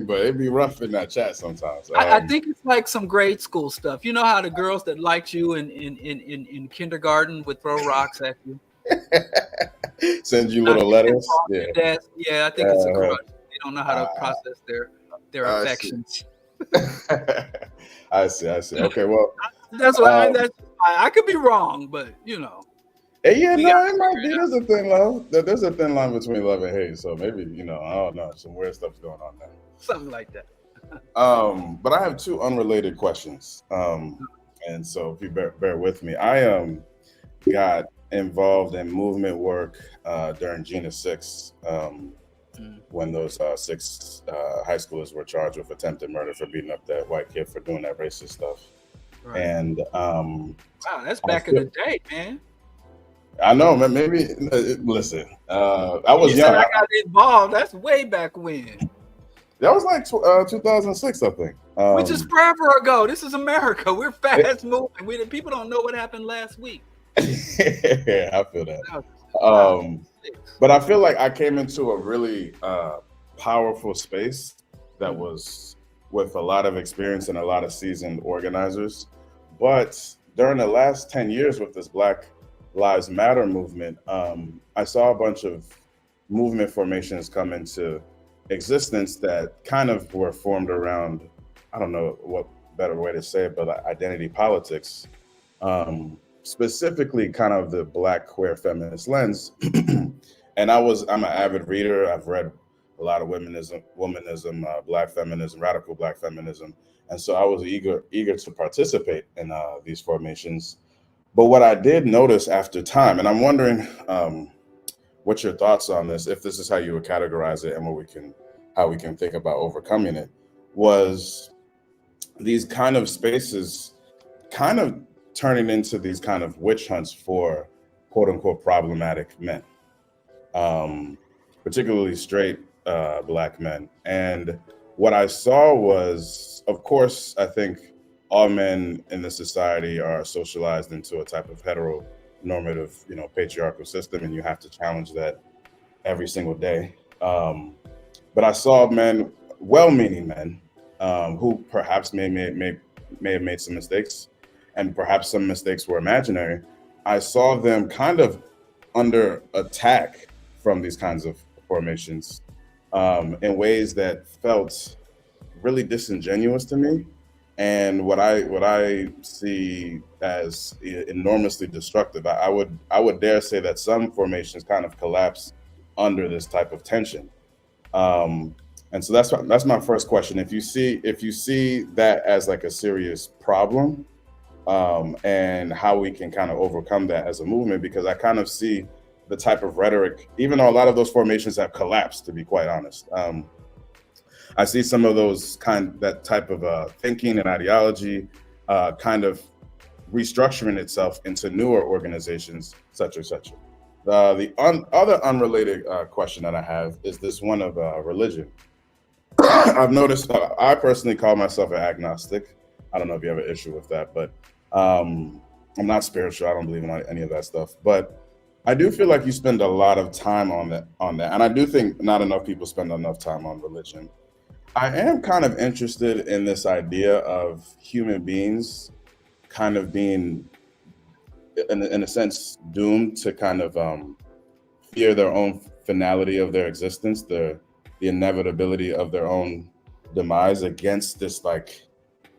E: But it'd be rough in that chat sometimes.
A: I think it's like some grade school stuff. You know how the girls that liked you in kindergarten would throw rocks at you?
E: Send you little letters.
A: Yeah, I think it's a crush. They don't know how to process their affections.
E: I see. Okay, well,
A: that's why I could be wrong, but
E: Yeah,
A: we
E: no,
A: got
E: it might be. There's a thin line. There's a thin line between love and hate. So maybe, I don't know. Some weird stuff's going on there.
A: something like that.
E: But I have two unrelated questions. And so if you bear with me, I got involved in movement work during Gina 6, when those 6 high schoolers were charged with attempted murder for beating up that white kid for doing that racist stuff.
A: Right.
E: And
A: wow, that's back in the day, man.
E: I know, man. Maybe listen. I was
A: You
E: young.
A: said I got involved. That's way back when.
E: That was like 2006, I think.
A: Which is forever ago. This is America. We're fast moving. People don't know what happened last week.
E: Yeah, I feel that. But I feel like I came into a really powerful space that was with a lot of experience and a lot of seasoned organizers. But during the last 10 years with this Black Lives Matter movement, I saw a bunch of movement formations come into existence that kind of were formed around, I don't know what better way to say it, but identity politics, specifically kind of the Black queer feminist lens. And I'm an avid reader. I've read a lot of womanism, Black feminism, radical Black feminism. And so I was eager to participate in these formations. But what I did notice after time, and I'm wondering what your thoughts on this, if this is how you would categorize it and how we can think about overcoming it, was these kind of spaces kind of turning into these kind of witch hunts for quote unquote problematic men, particularly straight Black men. And what I saw was, of course, I think all men in the society are socialized into a type of heteronormative, patriarchal system, and you have to challenge that every single day. But I saw men, well-meaning men, who perhaps may have made some mistakes, and perhaps some mistakes were imaginary. I saw them kind of under attack from these kinds of formations in ways that felt really disingenuous to me, and what I see as enormously destructive. I would dare say that some formations kind of collapse under this type of tension. And so that's my first question. If you see that as like a serious problem, and how we can kind of overcome that as a movement, because I kind of see the type of rhetoric, even though a lot of those formations have collapsed, to be quite honest. I see some of that type of thinking and ideology kind of restructuring itself into newer organizations, et cetera. The other unrelated question that I have is this one of religion. I've noticed, I personally call myself an agnostic. I don't know if you have an issue with that, but I'm not spiritual. I don't believe in any of that stuff. But I do feel like you spend a lot of time on that. And I do think not enough people spend enough time on religion. I am kind of interested in this idea of human beings kind of being, in a sense, doomed to kind of fear their own finality of their existence, the inevitability of their own demise against this like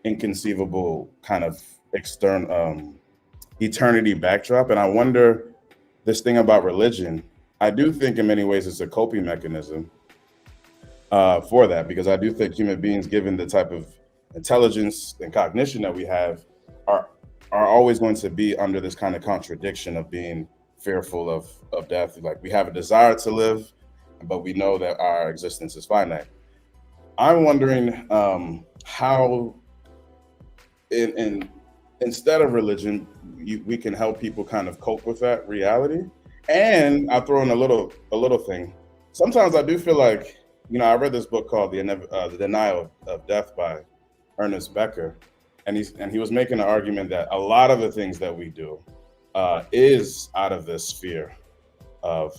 E: inconceivable kind of external eternity backdrop. And I wonder, this thing about religion, I do think in many ways it's a coping mechanism for that, because I do think human beings, given the type of intelligence and cognition that we have, are always going to be under this kind of contradiction of being fearful of death. Like, we have a desire to live, but we know that our existence is finite. I'm wondering how, instead of religion, we can help people kind of cope with that reality. And I'll throw in a little thing. Sometimes I do feel like, I read this book called The Denial of Death by Ernest Becker, and he was making an argument that a lot of the things that we do is out of this fear of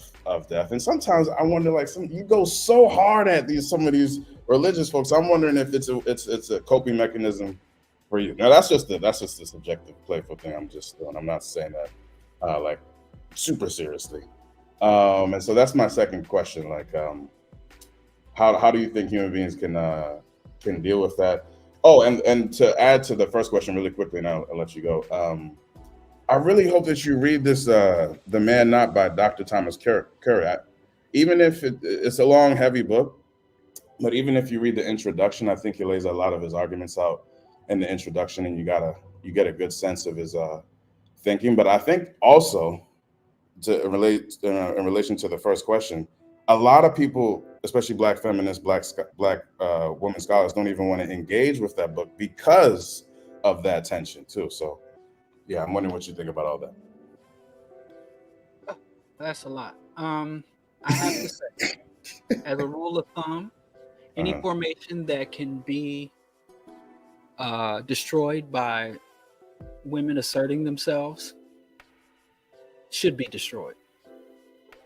E: death. And sometimes I wonder, like, you go so hard at some of these religious folks. I'm wondering if it's a coping mechanism for you. Now that's just a subjective, playful thing I'm just doing. I'm not saying that like super seriously. And so that's my second question. Like, how do you think human beings can deal with that? Oh, and to add to the first question really quickly, and I'll let you go. I really hope that you read this, The Man Not by Dr. Thomas Curry. Even if it's a long, heavy book, but even if you read the introduction, I think he lays a lot of his arguments out in the introduction, and you get a good sense of his thinking. But I think also to relate in relation to the first question, a lot of people, especially Black feminists, Black women scholars, don't even want to engage with that book because of that tension too. So, yeah, I'm wondering what you think about all that.
A: That's a lot. I have to say, as a rule of thumb, any formation that can be destroyed by women asserting themselves should be destroyed.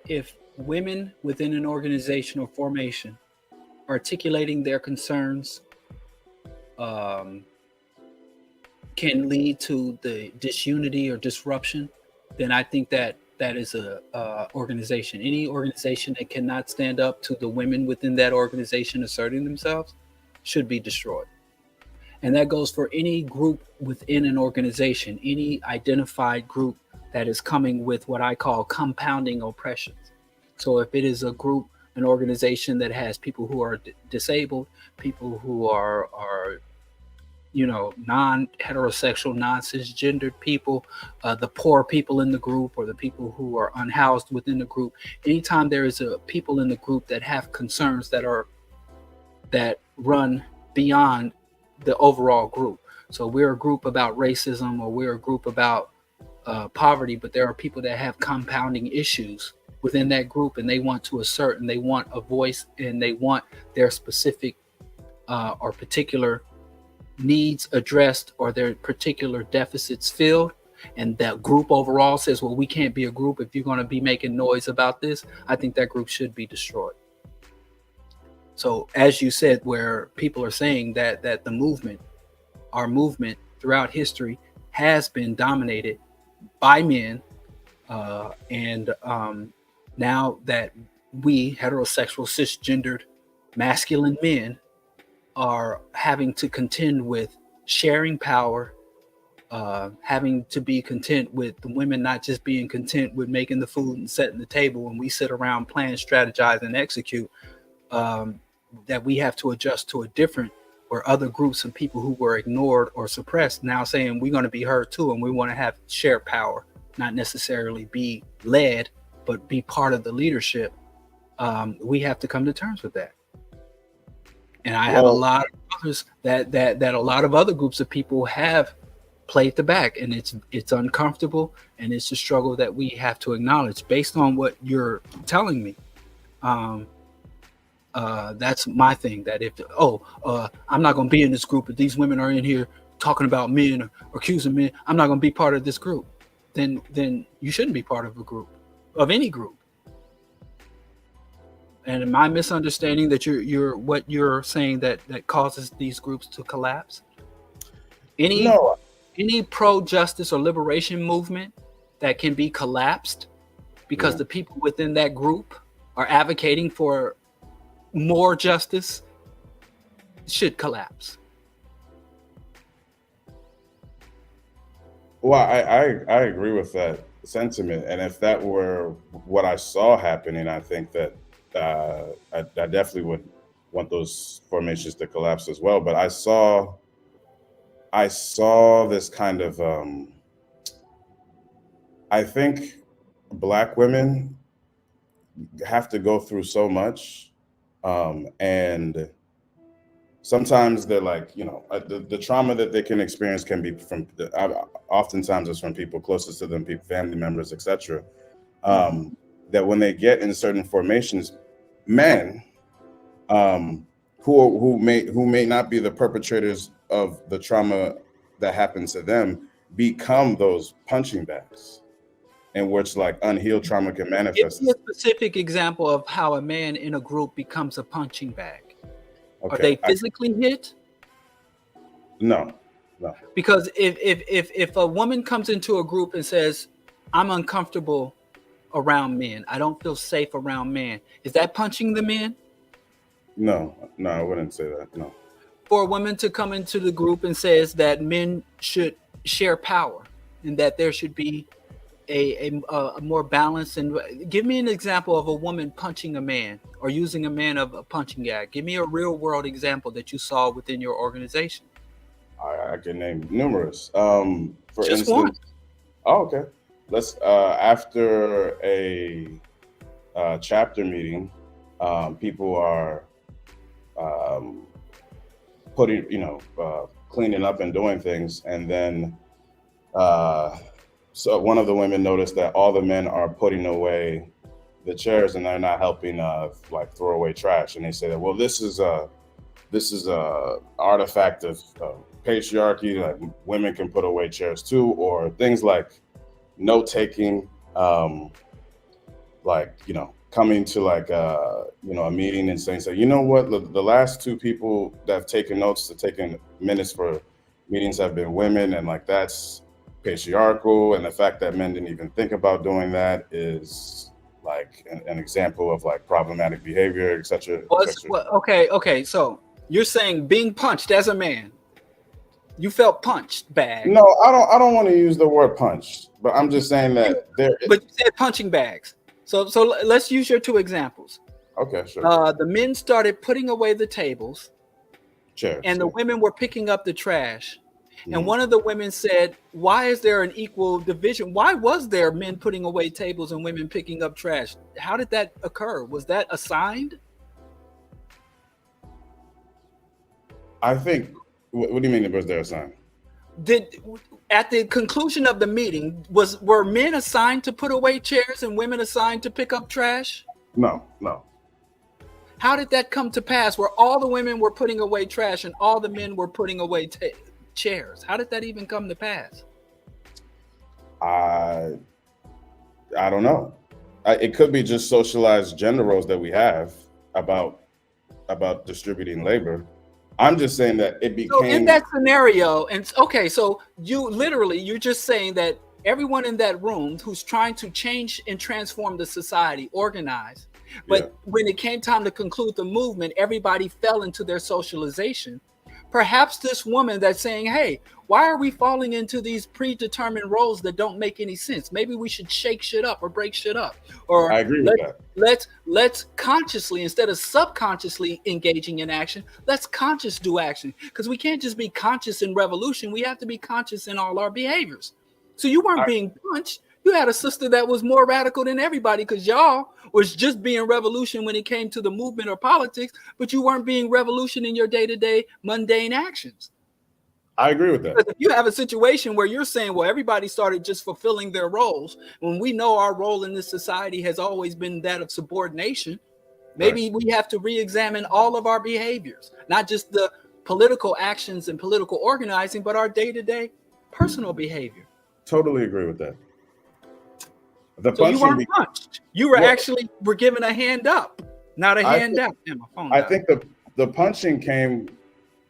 A: If women within an organization or formation articulating their concerns can lead to the disunity or disruption, then I think that is a organization. Any organization that cannot stand up to the women within that organization asserting themselves should be destroyed. And that goes for any group within an organization, any identified group that is coming with what I call compounding oppressions. So if it is a group, an organization that has people who are disabled, people who are non-heterosexual, non-cisgendered people, the poor people in the group, or the people who are unhoused within the group. Anytime there is a people in the group that have concerns that run beyond the overall group. So we're a group about racism, or we're a group about poverty, but there are people that have compounding issues within that group, and they want to assert, and they want a voice, and they want their specific or particular needs addressed, or their particular deficits filled. And that group overall says, well, we can't be a group if you're going to be making noise about this. I think that group should be destroyed. So as you said, where people are saying that the movement, our movement throughout history, has been dominated by men, and now that we heterosexual, cisgendered, masculine men are having to contend with sharing power, having to be content with the women not just being content with making the food and setting the table, and we sit around, plan, strategize, and execute, that we have to adjust to a different, where other groups and people who were ignored or suppressed now saying we're going to be heard too, and we want to have shared power, not necessarily be led, but be part of the leadership. We have to come to terms with that. And I have a lot of others that a lot of other groups of people have played the back, and it's uncomfortable, and it's a struggle that we have to acknowledge based on what you're telling me. That's my thing, that if I'm not going to be in this group, if these women are in here talking about men or accusing men, I'm not going to be part of this group. Then you shouldn't be part of a group, of any group. And am I misunderstanding that you're what you're saying that causes these groups to collapse? Any pro-justice or liberation movement that can be collapsed because the people within that group are advocating for more justice should collapse.
E: Well, I agree with that sentiment, and if that were what I saw happening, I think that I definitely would want those formations to collapse as well. But I saw this kind of I think Black women have to go through so much, and sometimes they're like, the trauma that they can experience can be from, oftentimes it's from people closest to them, people, family members, etc. That when they get in certain formations, men who may not be the perpetrators of the trauma that happened to them become those punching bags, in which like unhealed trauma can manifest.
A: Give me a specific example of how a man in a group becomes a punching bag.
E: Okay.
A: Are they physically hit?
E: No.
A: Because if a woman comes into a group and says, I'm uncomfortable around men, I don't feel safe around men, is that punching the men?
E: No, I wouldn't say that. No.
A: For a woman to come into the group and says that men should share power, and that there should be a more balanced. And give me an example of a woman punching a man or using a man of a punching gag. Give me a real world example that you saw within your organization.
E: I can name numerous. For
A: Just
E: instance,
A: one.
E: oh, okay. Let's after a chapter meeting, people are putting, cleaning up and doing things, and then so one of the women noticed that all the men are putting away the chairs and they're not helping like throw away trash, and they say that, well, this is a artifact of patriarchy, like women can put away chairs too, or things like note taking, like, coming to like a meeting and saying, you know what, the last two people that have taken notes, to taken minutes for meetings have been women, and like that's patriarchal, and the fact that men didn't even think about doing that is like an example of like problematic behavior, etc.
A: Okay, so you're saying being punched as a man, you felt punched bag.
E: No, I don't want to use the word punched, but I'm just saying that there.
A: But you said punching bags. So let's use your two examples.
E: Okay, sure.
A: The men started putting away the tables,
E: chairs,
A: and the women were picking up the trash.
E: Mm-hmm.
A: And one of the women said, why is there an equal division? Why was there men putting away tables and women picking up trash? How did that occur? Was that assigned?
E: I think, what do you mean was there assigned?
A: At the conclusion of the meeting, were men assigned to put away chairs and women assigned to pick up trash?
E: No.
A: How did that come to pass where all the women were putting away trash and all the men were putting away chairs? How did that even come to pass?
E: I don't know. It could be just socialized gender roles that we have about distributing labor. I'm just saying that it became.
A: So in that scenario, and okay, so you're just saying that everyone in that room who's trying to change and transform the society, organize, but when it came time to conclude the movement, everybody fell into their socialization. Perhaps this woman that's saying, hey, why are we falling into these predetermined roles that don't make any sense? Maybe we should shake shit up or break shit up. Or
E: I agree with that.
A: Let's consciously, instead of subconsciously engaging in action, let's conscious do action. Because we can't just be conscious in revolution. We have to be conscious in all our behaviors. So you weren't being punched. You had a sister that was more radical than everybody because y'all was just being revolution when it came to the movement or politics, but you weren't being revolution in your day-to-day mundane actions.
E: I agree with that.
A: Because if you have a situation where you're saying, well, everybody started just fulfilling their roles, when we know our role in this society has always been that of subordination, maybe we have to re-examine all of our behaviors, not just the political actions and political organizing, but our day-to-day personal behavior.
E: Totally agree with that.
A: So you weren't punched. You were actually given a hand up, not a hand out.
E: I think the punching came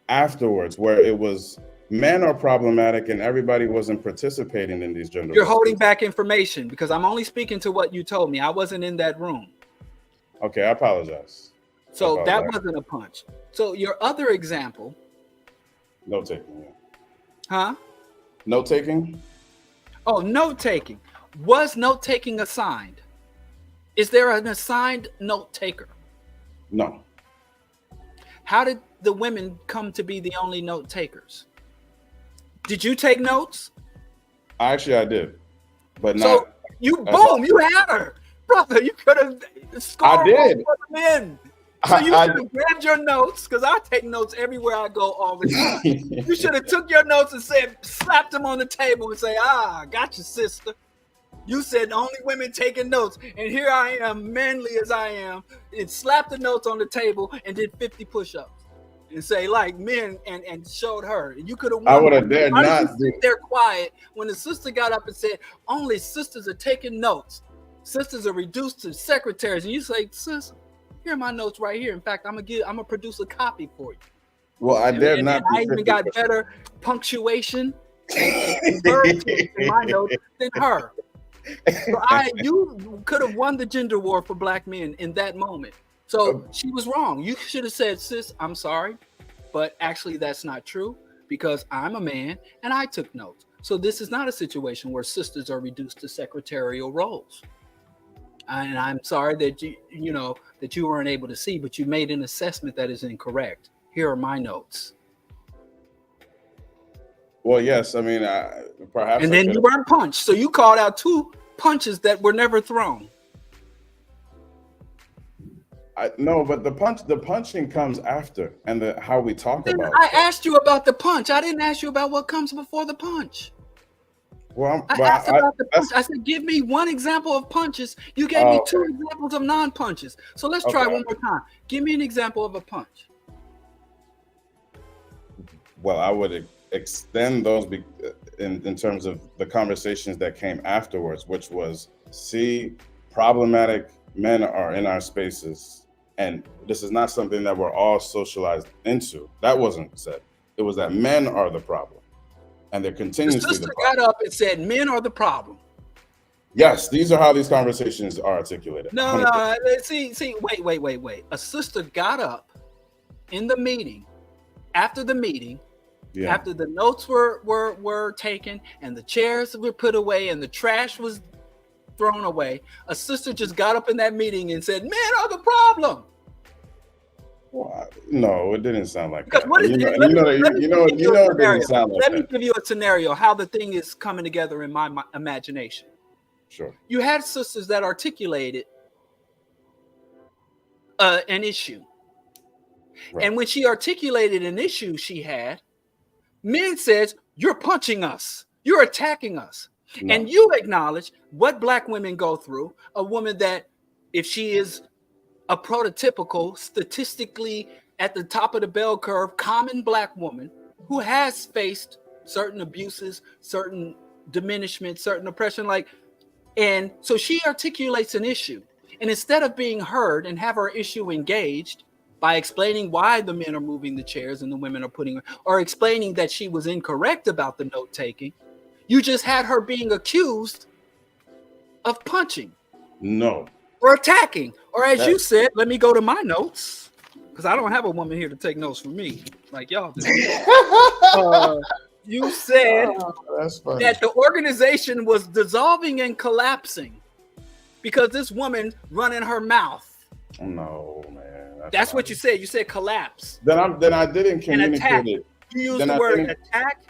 E: afterwards, where it was men are problematic and everybody wasn't participating in these gender.
A: You're holding back information because I'm only speaking to what you told me. I wasn't in that room.
E: Okay, I apologize.
A: So that wasn't a punch. So your other example.
E: Note taking.
A: Huh?
E: Note taking?
A: Oh, note taking. Was note taking assigned? Is there an assigned note taker?
E: No.
A: How did the women come to be the only note takers? Did you take notes?
E: Actually, I did, but
A: so
E: not.
A: You had her, brother. You could have scored.
E: I did.
A: Men. So you should have grabbed your notes because I take notes everywhere I go all the time. You should have took your notes and slapped them on the table and say, got you, sister. You said only women taking notes, and here I am, manly as I am, and slapped the notes on the table and did 50 push-ups and say like men and showed her. You could have.
E: I would have dared not
A: sit there quiet when the sister got up and said only sisters are taking notes. Sisters are reduced to secretaries, and you say, sis, here are my notes right here. In fact, I'm gonna produce a copy for you.
E: Well, I dare not.
A: I even got better punctuation and verbs in my notes than her. So you could have won the gender war for black men in that moment. So she was wrong. You should have said, sis, I'm sorry, but actually that's not true because I'm a man and I took notes. So this is not a situation where sisters are reduced to secretarial roles. And I'm sorry that you weren't able to see, but you made an assessment that is incorrect. Here are my notes.
E: Well, yes. I mean, perhaps.
A: And then you weren't punched, so you called out 2 punches that were never thrown.
E: No, but the punching comes after, and how we talk about it.
A: I asked you about the punch. I didn't ask you about what comes before the punch.
E: Well,
A: I asked about the punch. I said, give me one example of punches. You gave me 2 examples of non-punches. So let's try one more time. Give me an example of a punch.
E: Well, I would extend those in terms of the conversations that came afterwards, which was, see, problematic men are in our spaces, and this is not something that we're all socialized into. That wasn't said. It was that men are the problem. And they're continuously
A: the sister got up and said, men are the problem.
E: Yes, these are how these conversations are articulated.
A: No, see, wait. A sister got up in the meeting, after the meeting, after the notes were taken and the chairs were put away and the trash was thrown away. A sister just got up in that meeting and said, men are the problem.
E: Well, no, it didn't sound like
A: because
E: that. Let
A: me give you a scenario how the thing is coming together in my imagination.
E: Sure.
A: You had sisters that articulated an issue. Right. And when she articulated an issue she had, men says, you're punching us. You're attacking us. No. And you acknowledge what Black women go through. A woman that, if she is a prototypical, statistically at the top of the bell curve, common Black woman who has faced certain abuses, certain diminishment, certain oppression, and so she articulates an issue. And instead of being heard and have her issue engaged by explaining why the men are moving the chairs and the women are putting, or explaining that she was incorrect about the note taking, you just had her being accused of punching.
E: No.
A: Or attacking. Or as you said, let me go to my notes, because I don't have a woman here to take notes from me like y'all do. You said that the organization was dissolving and collapsing because this woman running her mouth.
E: No, man.
A: That's what you said. You said collapse.
E: Then I didn't communicate it.
A: You used the word attack.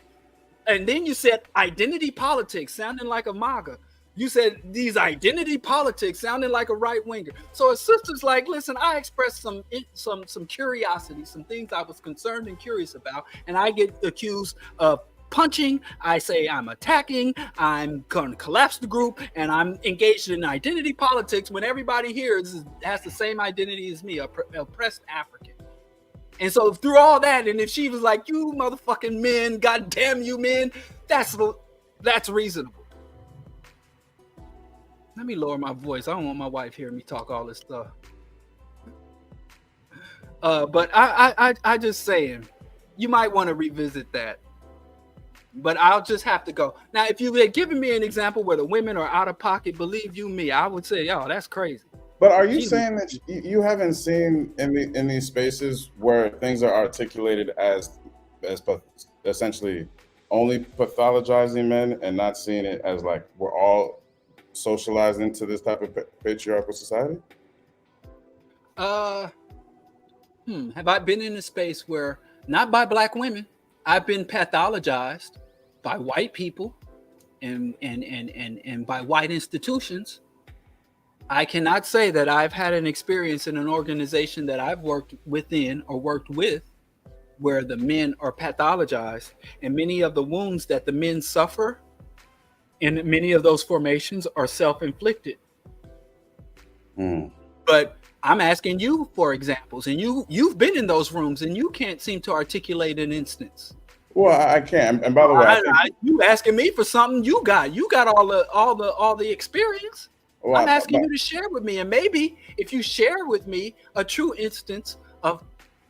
A: And then you said identity politics, sounding like a MAGA. You said these identity politics sounding like a right winger. So a sister's like, listen, I expressed some curiosity, some things I was concerned and curious about, and I get accused of punching. I say I'm attacking. I'm going to collapse the group, and I'm engaged in identity politics when everybody here has the same identity as me, oppressed African. And so through all that, and if she was like, you motherfucking men, goddamn you men, that's reasonable. Let me lower my voice. I don't want my wife hearing me talk all this stuff. But I just saying, you might want to revisit that. But I'll just have to go. Now, if you had given me an example where the women are out of pocket, believe you me, I would say, oh, that's crazy.
E: But are you saying that you haven't seen in these spaces where things are articulated as essentially only pathologizing men and not seeing it as like we're all socialized into this type of patriarchal society?
A: Have I been in a space where, not by Black women, I've been pathologized by white people and by white institutions? I cannot say that I've had an experience in an organization that I've worked within or worked with where the men are pathologized, and many of the wounds that the men suffer in many of those formations are self-inflicted. But I'm asking you for examples, and you've been in those rooms and you can't seem to articulate an instance.
E: Well, I can. And by the way,
A: you asking me for something you got all the experience. Well, I'm asking you to share with me, and maybe if you share with me a true instance of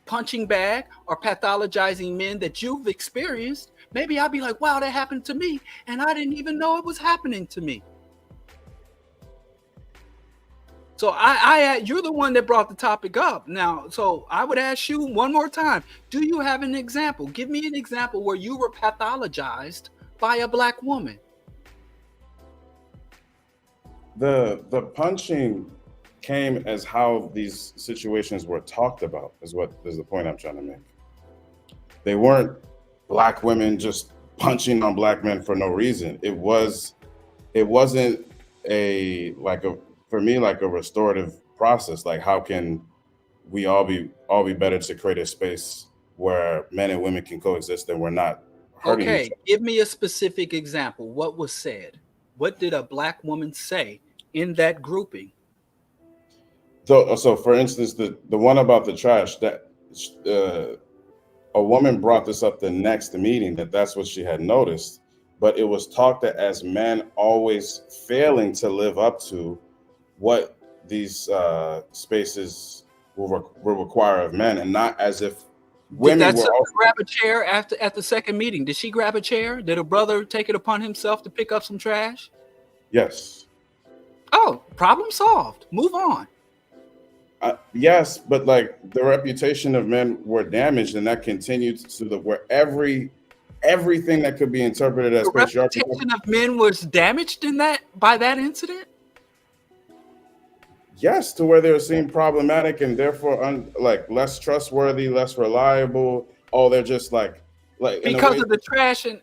A: punching bag or pathologizing men that you've experienced, maybe I'll be like, wow, that happened to me, and I didn't even know it was happening to me. So you're the one that brought the topic up. Now, so I would ask you one more time, do you have an example? Give me an example where you were pathologized by a black woman?
E: The punching came as how these situations were talked about, is the point I'm trying to make. They weren't black women just punching on black men for no reason. It wasn't for me like a restorative process. Like, how can we all be better to create a space where men and women can coexist and we're not hurting each other?
A: Give me a specific example. What was said? What did a black woman say in that grouping?
E: So for instance, the one about the trash, that a woman brought this up the next meeting, that's what she had noticed, but it was talked that as men always failing to live up to what these spaces will require of men, and not as if women were also
A: grab a chair at the second meeting. Did she grab a chair? Did a brother take it upon himself to pick up some trash?
E: Yes.
A: Oh, problem solved. Move on.
E: Yes, but like the reputation of men were damaged, and that continued to where everything that could be interpreted as patriarchal.
A: The reputation of men was damaged by that incident.
E: Yes, to where they were seen problematic and therefore like less trustworthy, less reliable. Oh, they're just like
A: because of the trash and.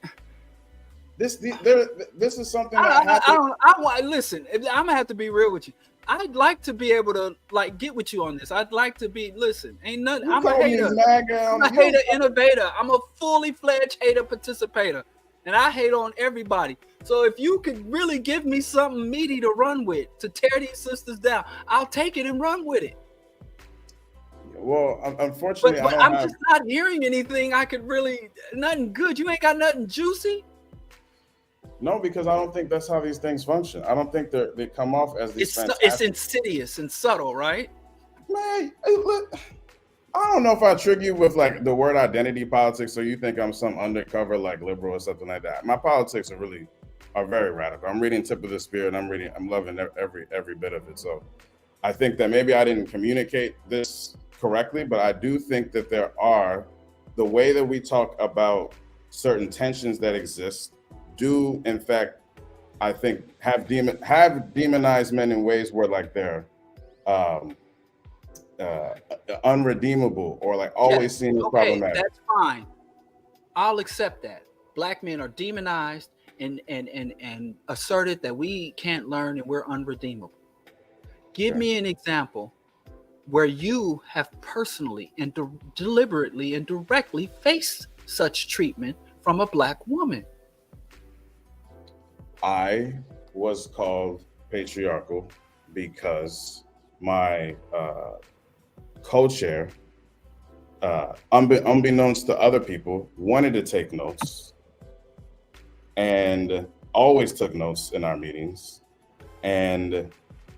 E: This is something that happened.
A: Listen, I'm gonna have to be real with you. I'd like to be able to like get with you on this. I'd like to be. Listen, ain't nothing. I'm a hater. I'm a hater innovator. I'm a fully fledged hater participator, and I hate on everybody. So if you could really give me something meaty to run with to tear these sisters down, I'll take it and run with it.
E: Well, unfortunately,
A: but I'm just not hearing anything. I could really nothing good. You ain't got nothing juicy.
E: No, because I don't think that's how these things function. I don't think they come off as these.
A: It's insidious and subtle, right?
E: Man, look, I don't know if I trigger you with like the word identity politics, so you think I'm some undercover like liberal or something like that. My politics are very radical. I'm reading Tip of the Spear, and I'm loving every bit of it. So I think that maybe I didn't communicate this correctly, but I do think that the way that we talk about certain tensions that exist do in fact, I think, have demonized men in ways where like they're unredeemable or like always seen as problematic.
A: That's fine. I'll accept that. Black men are demonized and asserted that we can't learn and we're unredeemable. Give me an example where you have personally and deliberately and directly faced such treatment from a black woman.
E: I was called patriarchal because my co-chair, unbeknownst to other people, wanted to take notes and always took notes in our meetings. And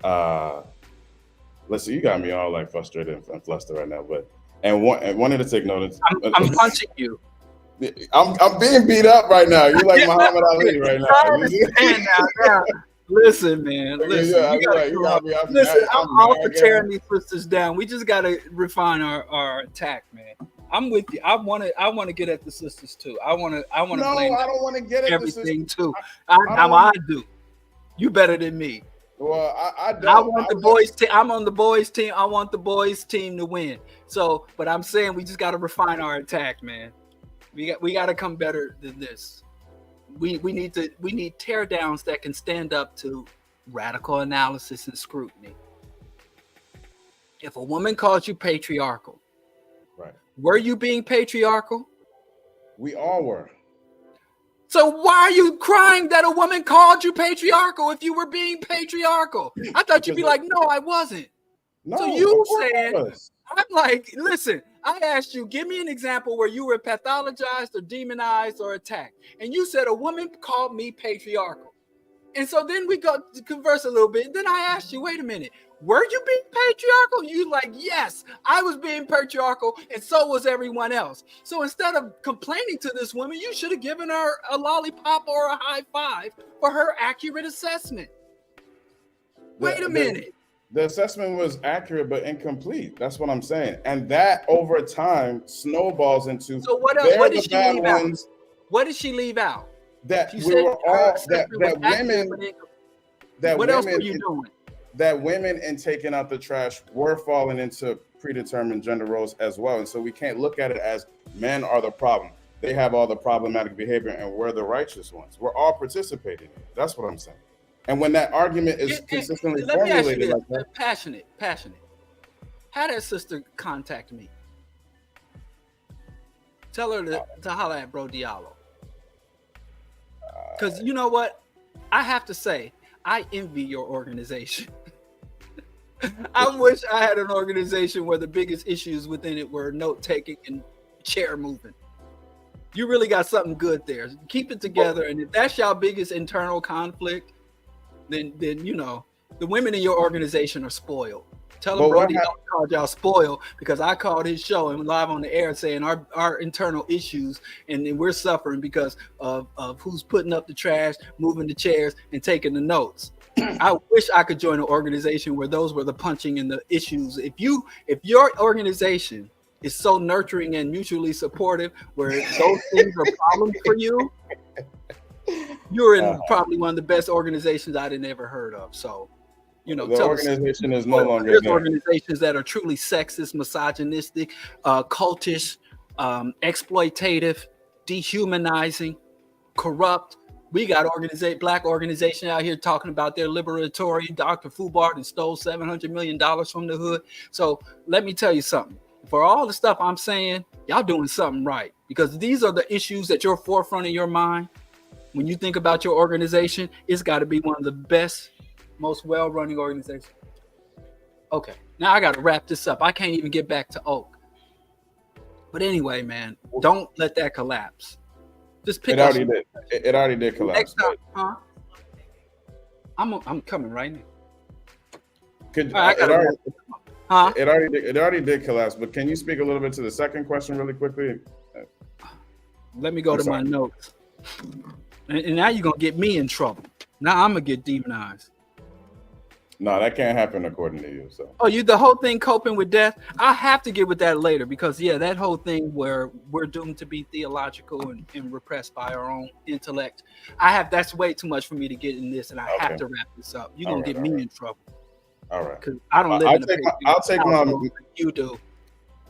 E: let's see, you got me all like frustrated and flustered right now, and wanted to take notes.
A: I'm punching you.
E: I'm being beat up right now. You're like Muhammad Ali right now.
A: Listen, man. Listen, I'm all for tearing these sisters down. We just gotta refine our attack, man. I'm with you. I want to get at the sisters too. I want to.
E: No,
A: blame
E: I don't want to get at
A: everything too. I do. You better than me.
E: Well, I don't.
A: I want the boys' team. I'm on the boys' team. I want the boys' team to win. So, but I'm saying we just got to refine our attack, man. We got to come better than this. We need tear downs that can stand up to radical analysis and scrutiny. If a woman calls you patriarchal,
E: right? Were
A: you being patriarchal?
E: We all were.
A: So why are you crying that a woman called you patriarchal if you were being patriarchal? I thought you'd be like, no, I wasn't.
E: No,
A: so you saying, I'm like, listen, I asked you, give me an example where you were pathologized or demonized or attacked. And you said a woman called me patriarchal. And so then we got to converse a little bit. Then I asked you, wait a minute, were you being patriarchal? You like, yes, I was being patriarchal, and so was everyone else. So instead of complaining to this woman, you should have given her a lollipop or a high five for her accurate assessment. Wait a minute.
E: The assessment was accurate but incomplete. That's what I'm saying. And that over time snowballs into.
A: So what else? What did she leave out? What did she leave out?
E: that
A: She
E: we
A: said
E: were
A: her
E: all
A: assessment was
E: that
A: accurate,
E: women
A: but
E: that
A: what else were
E: women
A: you doing?
E: that women in taking out the trash were falling into predetermined gender roles as well. And so we can't look at it as men are the problem. They have all the problematic behavior and we're the righteous ones. We're all participating in it. That's what I'm saying. And when that argument is consistently
A: Let me ask you
E: formulated
A: this,
E: like that,
A: passionate. How that sister contact me? Tell her to holler at BroDiallo. Because you know what? I have to say, I envy your organization. I wish I had an organization where the biggest issues within it were note taking and chair moving. You really got something good there. Keep it together. And if that's your biggest internal conflict, then you know, the women in your organization are spoiled. Tell them Brody called y'all spoiled because I called his show and live on the air saying our internal issues and we're suffering because of who's putting up the trash, moving the chairs, and taking the notes. I wish I could join an organization where those were the punching and the issues. If your organization is so nurturing and mutually supportive, where those things are problems for you, you're in probably one of the best organizations I'd ever heard of. So, you know,
E: the organization is no longer
A: there's
E: there.
A: Organizations that are truly sexist, misogynistic, cultish, exploitative, dehumanizing, corrupt. We got black organization out here talking about their liberatory. Dr. Fubart and stole $700 million from the hood. So let me tell you something. For all the stuff I'm saying, y'all doing something right, because these are the issues that you're forefront of your mind. When you think about your organization, it's got to be one of the best, most well-running organizations. Okay, now I got to wrap this up. I can't even get back to Oak. But anyway, man, don't let that collapse. Just pick up.
E: It already did collapse.
A: Next time, huh? I'm coming right now.
E: It already did collapse. But can you speak a little bit to the second question really quickly?
A: Let me go to my notes. And now you're gonna get me in trouble. Now I'm gonna get demonized.
E: No, that can't happen according to you. So.
A: Oh, the whole thing coping with death. I have to get with that later because that whole thing where we're doomed to be theological and repressed by our own intellect. That's way too much for me to get in this, and I have to wrap this up. You're gonna get me in trouble.
E: All right.
A: Because I don't live
E: I'll take my.
A: You do.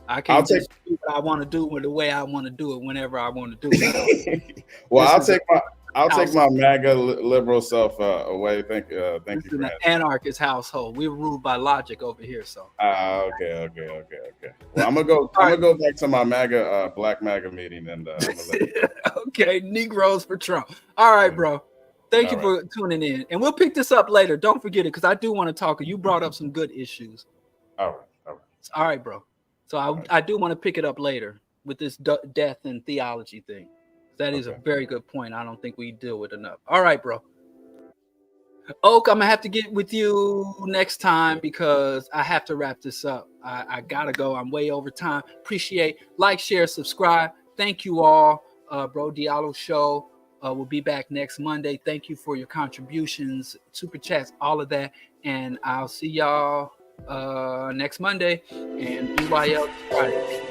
A: I can't just do what I want to do the way I want to do it whenever I want to do it.
E: Well, I'll take my MAGA liberal self away. Thank you.
A: This is an anarchist household. We're ruled by logic over here. So.
E: Okay. Well, I'm gonna go back to my MAGA black MAGA meeting and.
A: Okay, Negroes for Trump. All right, bro. Thank you for tuning in, and we'll pick this up later. Don't forget it because I do want to talk. You brought up some good issues.
E: All
A: right, bro. So I do want to pick it up later with this death and theology thing. That is a very good point. I don't think we deal with enough. All right, bro. Oak, I'm going to have to get with you next time because I have to wrap this up. I got to go. I'm way over time. Appreciate. Like, share, subscribe. Thank you all. BroDiallo Show will be back next Monday. Thank you for your contributions, super chats, all of that. And I'll see y'all next Monday and BYL Friday.